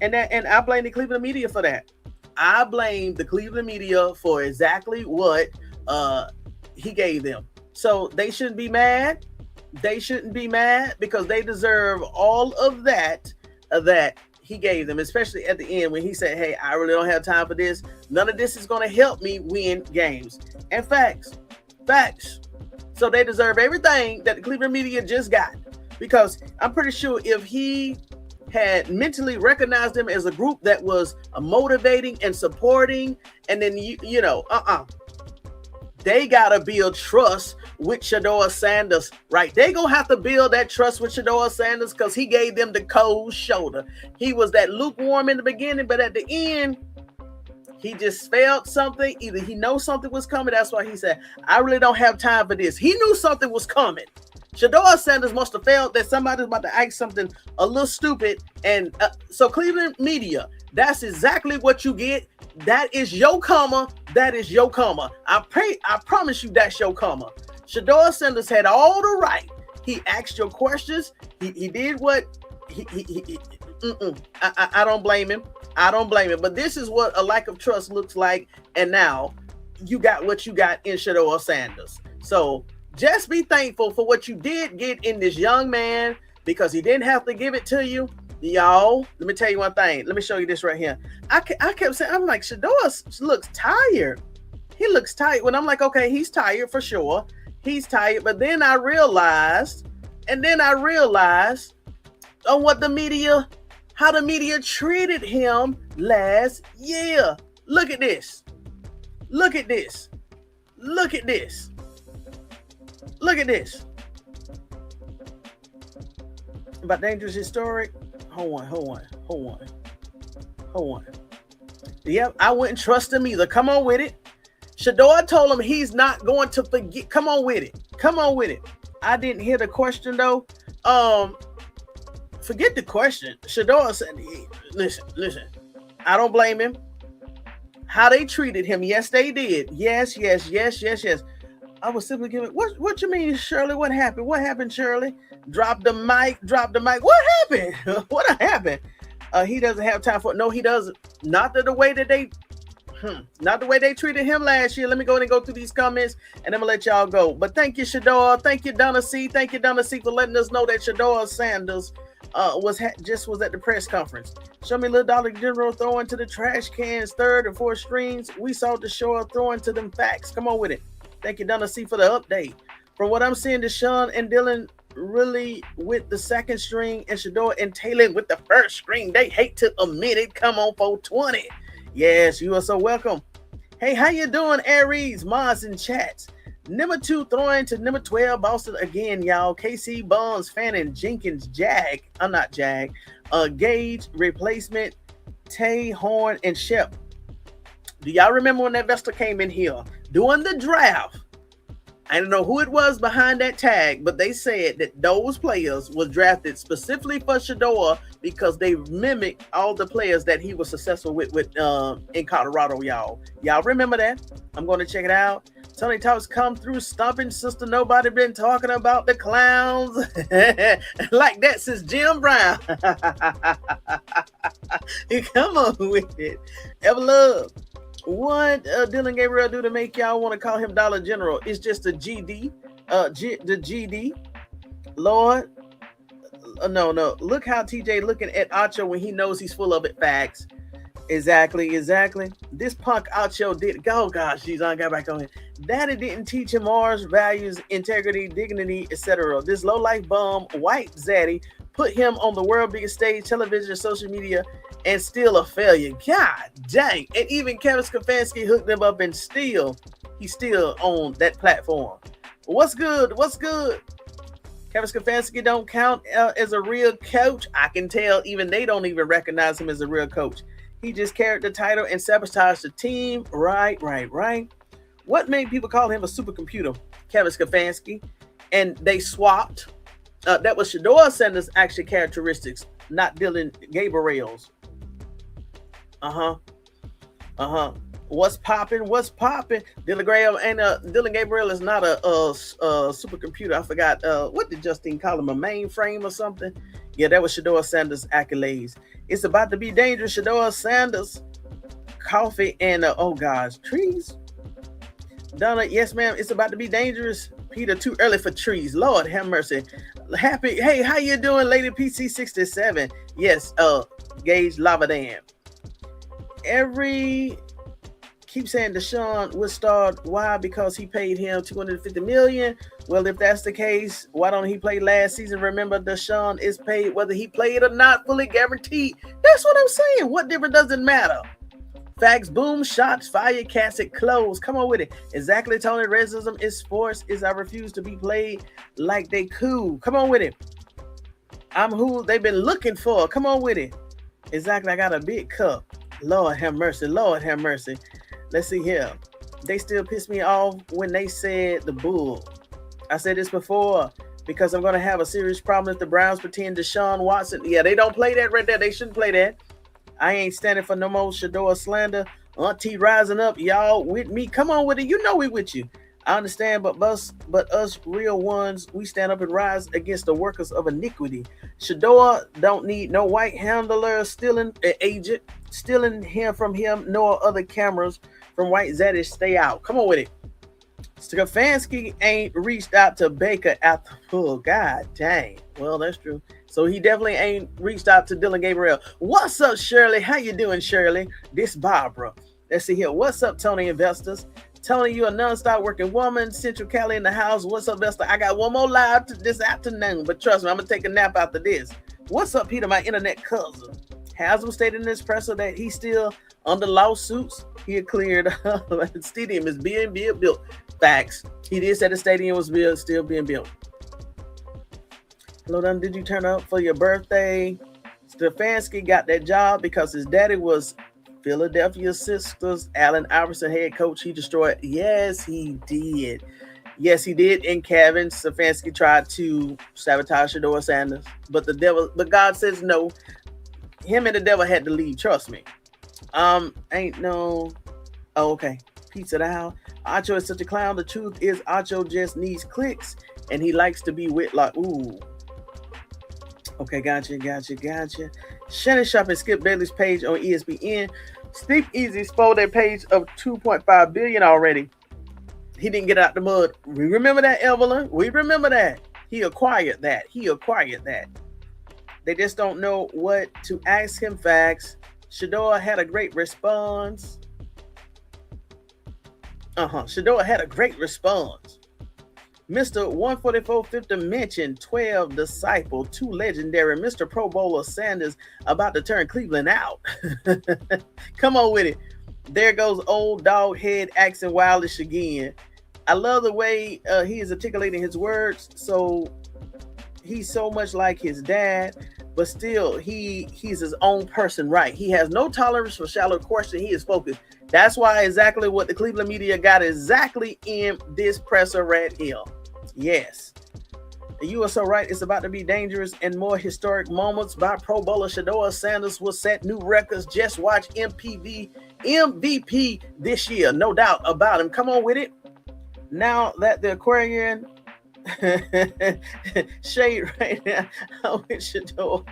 And I blame the Cleveland media for that. I blame the Cleveland media for exactly what he gave them. So they shouldn't be mad. They shouldn't be mad because they deserve all of that he gave them, especially at the end when he said, hey, I really don't have time for this. None of this is going to help me win games. And facts. So they deserve everything that the Cleveland media just got, because I'm pretty sure if he had mentally recognized them as a group that was motivating and supporting, and then they gotta build trust with Shedeur Sanders, right? They gonna have to build that trust with Shedeur Sanders because he gave them the cold shoulder. He was that lukewarm in the beginning, but at the end, he just felt something. Either he knows something was coming. That's why he said, I really don't have time for this. He knew something was coming. Shedeur Sanders must have felt that somebody's about to ask something a little stupid. And so Cleveland media, that's exactly what you get. That is your karma. That is your karma. I promise you that's your karma. Shedeur Sanders had all the right. He asked your questions. He did what I don't blame him. I don't blame him. But this is what a lack of trust looks like. And now you got what you got in Shedeur Sanders. So just be thankful for what you did get in this young man, because he didn't have to give it to you. Y'all, let me tell you one thing. Let me show you this right here. I kept saying, I'm like, Shedeur looks tired. He looks tired. When I'm like, okay, he's tired for sure. He's tired. But then I realized on what how the media treated him last year. Look at this. Look at this. Look at this. Look at this. About dangerous historic. Hold on. Yep, I wouldn't trust him either. Come on with it. Shedeur told him he's not going to forget. Come on with it. I didn't hear the question though. Forget the question. Shedeur said, listen. I don't blame him. How they treated him, yes, they did. Yes. I was simply giving. What you mean, Shirley? What happened? What happened, Shirley? Drop the mic. What happened? What happened? He doesn't have time for it. No, he doesn't. Not the way they treated him last year. Let me go ahead and go through these comments, and I'm gonna let y'all go. But thank you, Shedeur. Thank you, Donna C. Thank you, Donna C, for letting us know that Shedeur Sanders was at the press conference. Show me little Dollar General throwing to the trash cans, third and fourth strings. We saw the show throwing to them facts. Come on with it. Thank you, Donna C, for the update. From what I'm seeing, Deshaun and Dylan really with the second string, and Shedeur and Taylor with the first string. They hate to admit it. Come on, 420. Yes, you are so welcome. Hey, how you doing, Aries, Mars, and chats? Number 2 throwing to number 12, Boston again, y'all. KC, Bonds, Fannin, Jenkins, Gage, replacement, Tay, Horn, and Shep. Do y'all remember when that Vesta came in here during the draft? I don't know who it was behind that tag, but they said that those players was drafted specifically for Shedeur because they mimicked all the players that he was successful with in Colorado, y'all. Y'all remember that? I'm going to check it out. Tony Talks come through stomping sister. Nobody been talking about the clowns like that since Jim Brown. Come on with it. Ever love. What Dylan Gabriel do to make y'all want to call him Dollar General? It's just a GD. The GD. Lord. No. Look how TJ looking at Acho when he knows he's full of it. Facts. Exactly. This punk Acho did. Oh gosh, geez, I got back on him. Daddy didn't teach him morals, values, integrity, dignity, etc. This low-life bum, white zaddy, put him on the world biggest stage, television, social media, and still a failure. God dang. And even Kevin Stefanski hooked him up and he's still on that platform. What's good? Kevin Stefanski don't count as a real coach. I can tell even they don't even recognize him as a real coach. He just carried the title and sabotaged the team. Right. What made people call him a supercomputer? Kevin Stefanski. And they swapped. That was Shedeur Sanders' actual characteristics, not Dylan Gabriel's. What's popping? Dylan Gabriel is not a supercomputer. I forgot what did Justine call him? A mainframe or something? Yeah, that was Shedeur Sanders' accolades. It's about to be dangerous. Shedeur Sanders, coffee and oh gosh, trees. Donna, yes, ma'am. It's about to be dangerous. Peter, too early for trees. Lord have mercy. Happy. Hey, how you doing, Lady PC67? Yes, Gage Lava Dam. Keep saying Deshaun would start. Why? Because he paid him $250 million. Well, if that's the case, why don't he play last season? Remember, Deshaun is paid whether he played or not, fully guaranteed. That's what I'm saying. What difference does it matter? Facts, boom, shots, fire, cassette, close. Come on with it. Exactly, Tony. Racism is sports. I refuse to be played like they cool. Come on with it. I'm who they've been looking for. Come on with it. Exactly, I got a big cup. Lord have mercy. Let's see here. They still piss me off when they said the bull. I said this before because I'm going to have a serious problem if the Browns pretend Deshaun Watson. Yeah, they don't play that right there. They shouldn't play that. I ain't standing for no more Shedeur slander. Auntie rising up. Y'all with me. Come on with it. You know we with you. I understand, but us real ones, we stand up and rise against the workers of iniquity. Shedeur don't need no white handler stealing an agent, stealing him from him, nor other cameras from white Zaddish. Stay out. Come on with it. Stefanski ain't reached out to Baker after. Oh, God dang. Well, that's true. So he definitely ain't reached out to Dylan Gabriel. What's up, Shirley? How you doing, Shirley? This Barbara. Let's see here. What's up, Tony Investors? Tony, you a non-stop working woman. Central Cali in the house. What's up, Vesta? I got one more live this afternoon, but trust me, I'm going to take a nap after this. What's up, Peter, my internet cousin? Haslem stated in this presser that he's still under lawsuits. He had cleared the stadium is being built. Facts. He did say the stadium was still being built. Hello, did you turn up for your birthday? Stefanski got that job because his daddy was Philadelphia Sixers, Allen Iverson head coach. He destroyed. Yes, he did. And Kevin Stefanski tried to sabotage Shedeur Sanders, but God says no. Him and the devil had to leave. Trust me. Ain't no. Oh, okay. Pizza the house. Acho is such a clown. The truth is, Acho just needs clicks, and he likes to be Whitlock. Ooh. Okay, gotcha. Shannon Sharp and Skip Bayless page on ESPN. SpeakEasy spoiled their page of $2.5 billion already. He didn't get out the mud. We remember that, Evelyn. We remember that. He acquired that. They just don't know what to ask him. Facts. Shedeur had a great response. Shedeur had a great response. Mr. 144 mentioned 12 disciple, 2 legendary, Mr. Pro Bowler Sanders about to turn Cleveland out. Come on with it. There goes old dog head acting wildish again. I love the way he is articulating his words. So he's so much like his dad, but still he's his own person, right? He has no tolerance for shallow question. He is focused. That's why exactly what the Cleveland media got exactly in this presser right here. Yes. You are so right. It's about to be dangerous and more historic moments by Pro Bowler Shedeur Sanders will set new records. Just watch MVP this year. No doubt about him. Come on with it. Now that the Aquarian shade right now, I'm with Shedeur.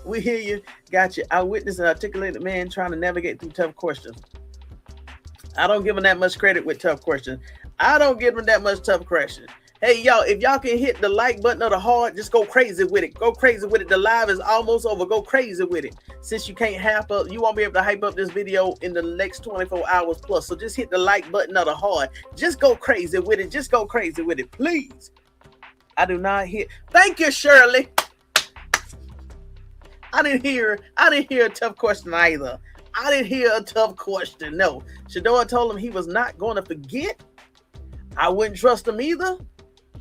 We hear you. Got you. I witnessed an articulated man trying to navigate through tough questions. I don't give him that much credit with tough questions. I don't give him that much tough question. Hey, y'all, if y'all can hit the like button or the heart, just go crazy with it. Go crazy with it. The live is almost over. Go crazy with it. Since you can't hype up, you won't be able to hype up this video in the next 24 hours plus. So just hit the like button or the heart. Just go crazy with it. Just go crazy with it, please. I do not hear. Thank you, Shirley. I didn't hear a tough question either. I didn't hear a tough question. No. Shedeur told him he was not going to forget. I wouldn't trust him either.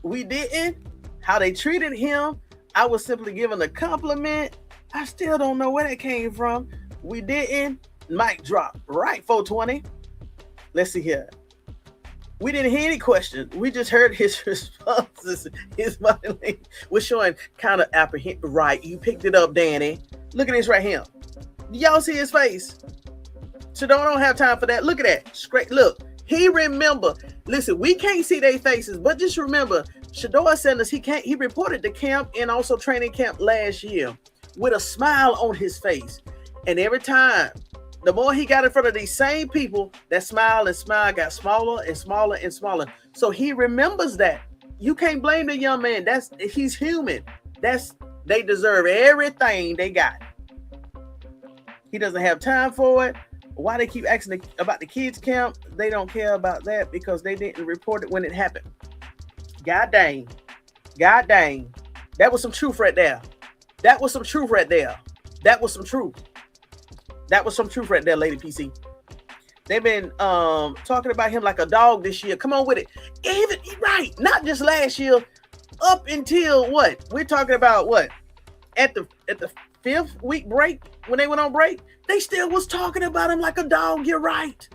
We didn't. How they treated him, I was simply giving a compliment. I still don't know where that came from. We didn't. Mic drop. Right, 420. Let's see here. We didn't hear any questions. We just heard his responses. His body language was showing kind of apprehension. Right, you picked it up, Danny. Look at this right here. Y'all see his face? Shedeur don't have time for that. Look at that. Straight look. He remember. Listen, we can't see their faces, but just remember, Shedeur Sanders, he reported to camp and also training camp last year with a smile on his face. And every time, the more he got in front of these same people, that smile got smaller and smaller and smaller. So he remembers that. You can't blame the young man. He's human. They deserve everything they got. He doesn't have time for it. Why they keep asking about the kids camp? They don't care about that because they didn't report it when it happened. God dang. God dang. That was some truth right there. That was some truth right there. That was some truth. That was some truth right there, Lady PC. They've been talking about him like a dog this year. Come on with it. Even right, not just last year, up until what? We're talking about what? At the 5th week break, when they went on break, they still was talking about him like a dog. You're right.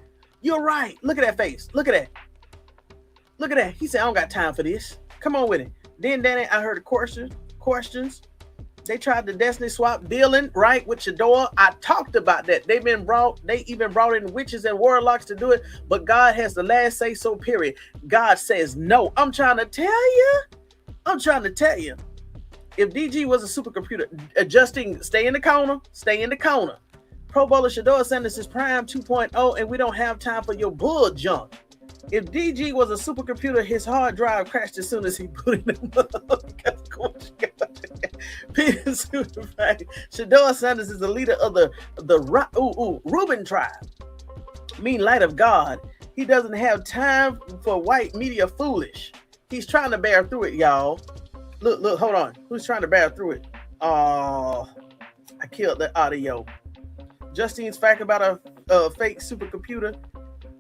You're right. Look at that face. Look at that. Look at that. He said, I don't got time for this. Come on with it. Then Danny, I heard the questions. They tried the destiny swap dealing, right, with Shedeur. I talked about that. They even brought in witches and warlocks to do it, but God has the last say so, period. God says no. I'm trying to tell you. If DG was a supercomputer, adjusting, stay in the corner. Pro Bowler Shedeur Sanders is prime 2.0, and we don't have time for your bull junk. If DG was a supercomputer, his hard drive crashed as soon as he put it in Shedeur Sanders is the leader of the Reuben tribe, mean light of God. He doesn't have time for white media foolish. He's trying to bear through it, y'all. Look, hold on. Who's trying to bear through it? I killed the audio. Justine's fact about a fake supercomputer.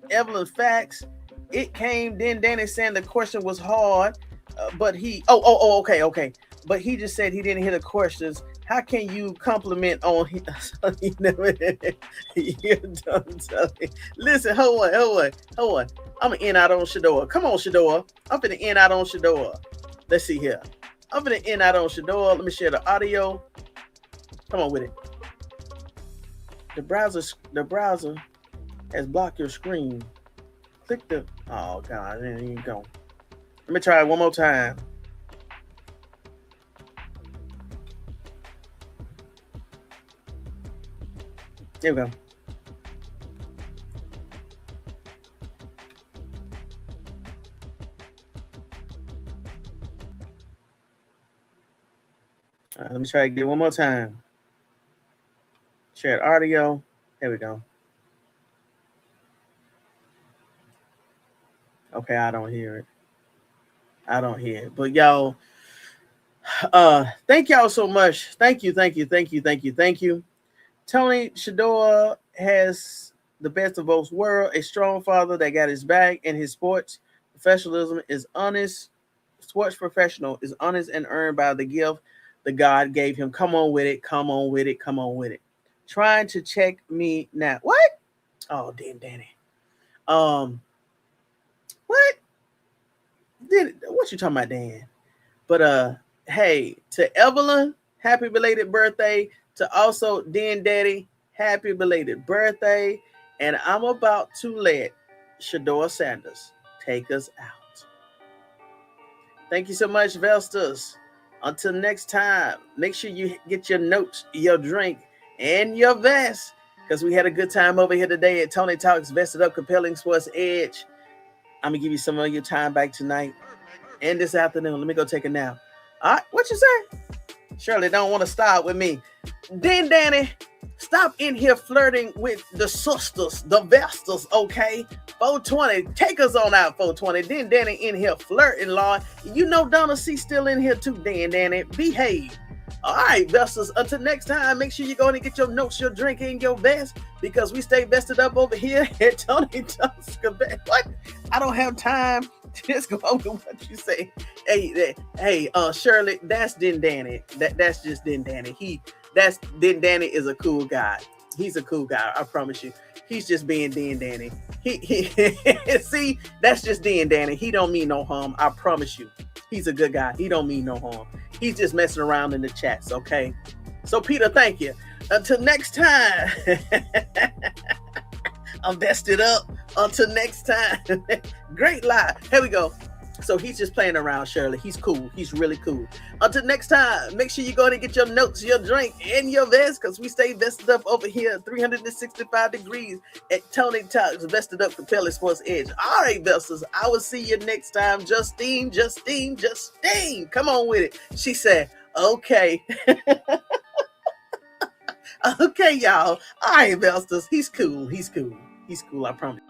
Evelyn's facts. It came. Then Danny saying the question was hard, but he. Okay. But he just said he didn't hear the questions. How can you compliment on him? You're dumb, Tony. Listen, hold on. I'm gonna end out on Shedeur. Come on, Shedeur. I'm gonna end out on Shedeur. Let's see here. I'm gonna end out on Shedeur. Let me share the audio. Come on with it. The browser has blocked your screen. Click the. Oh God, there you go. Let me try it one more time. There we go. All right, let me try again one more time. Share audio. There we go. Okay, I don't hear it. But y'all, thank y'all so much. Thank you. Tony Shedeur has the best of both worlds, a strong father that got his back, and his sports professionalism is honest. Sports professional is honest and earned by the gift that God gave him. Come on with it. Trying to check me now. What? Oh, damn, Danny. What? What you talking about, Dan? But hey, to Evelyn, happy belated birthday. To also Dan Daddy, happy belated birthday. And I'm about to let Shedeur Sanders take us out. Thank you so much, Vestas. Until next time, make sure you get your notes, your drink, and your vest. because we had a good time over here today at Tony Talks Vested Up Compelling Sports Edge. I'm going to give you some of your time back tonight and this afternoon. Let me go take a nap. All right, what you say? Shirley don't want to start with me. Then, Danny, stop in here flirting with the sisters, the Vestas, okay? 420, take us on out, 420. Then Danny in here flirting, Lord. You know Donna C still in here too, Danny. Behave. All right, Vestas, until next time, make sure you go in and get your notes, your drink, and your vest, because we stay vested up over here at Tony Talks. What? I don't have time. Just go over what you say. Hey, Shirley, that's Din Danny. That's just Din Danny. Din Danny is a cool guy. He's a cool guy, I promise you. He's just being Din Danny. He see, that's just Din Danny. He don't mean no harm, I promise you. He's a good guy. He don't mean no harm. He's just messing around in the chats, okay? So, Peter, thank you. Until next time, I'm vested up. Until next time. Great lie. Here we go. So he's just playing around, Shirley. He's cool. He's really cool. Until next time, make sure you go and get your notes, your drink, and your vest, because we stay vested up over here 365 degrees at Tony Talks Vested Up Compelling Sports Edge. All right, Vesters, I will see you next time. Justine. Come on with it. She said, okay. Okay, y'all. All right, Vesters. He's cool, I promise.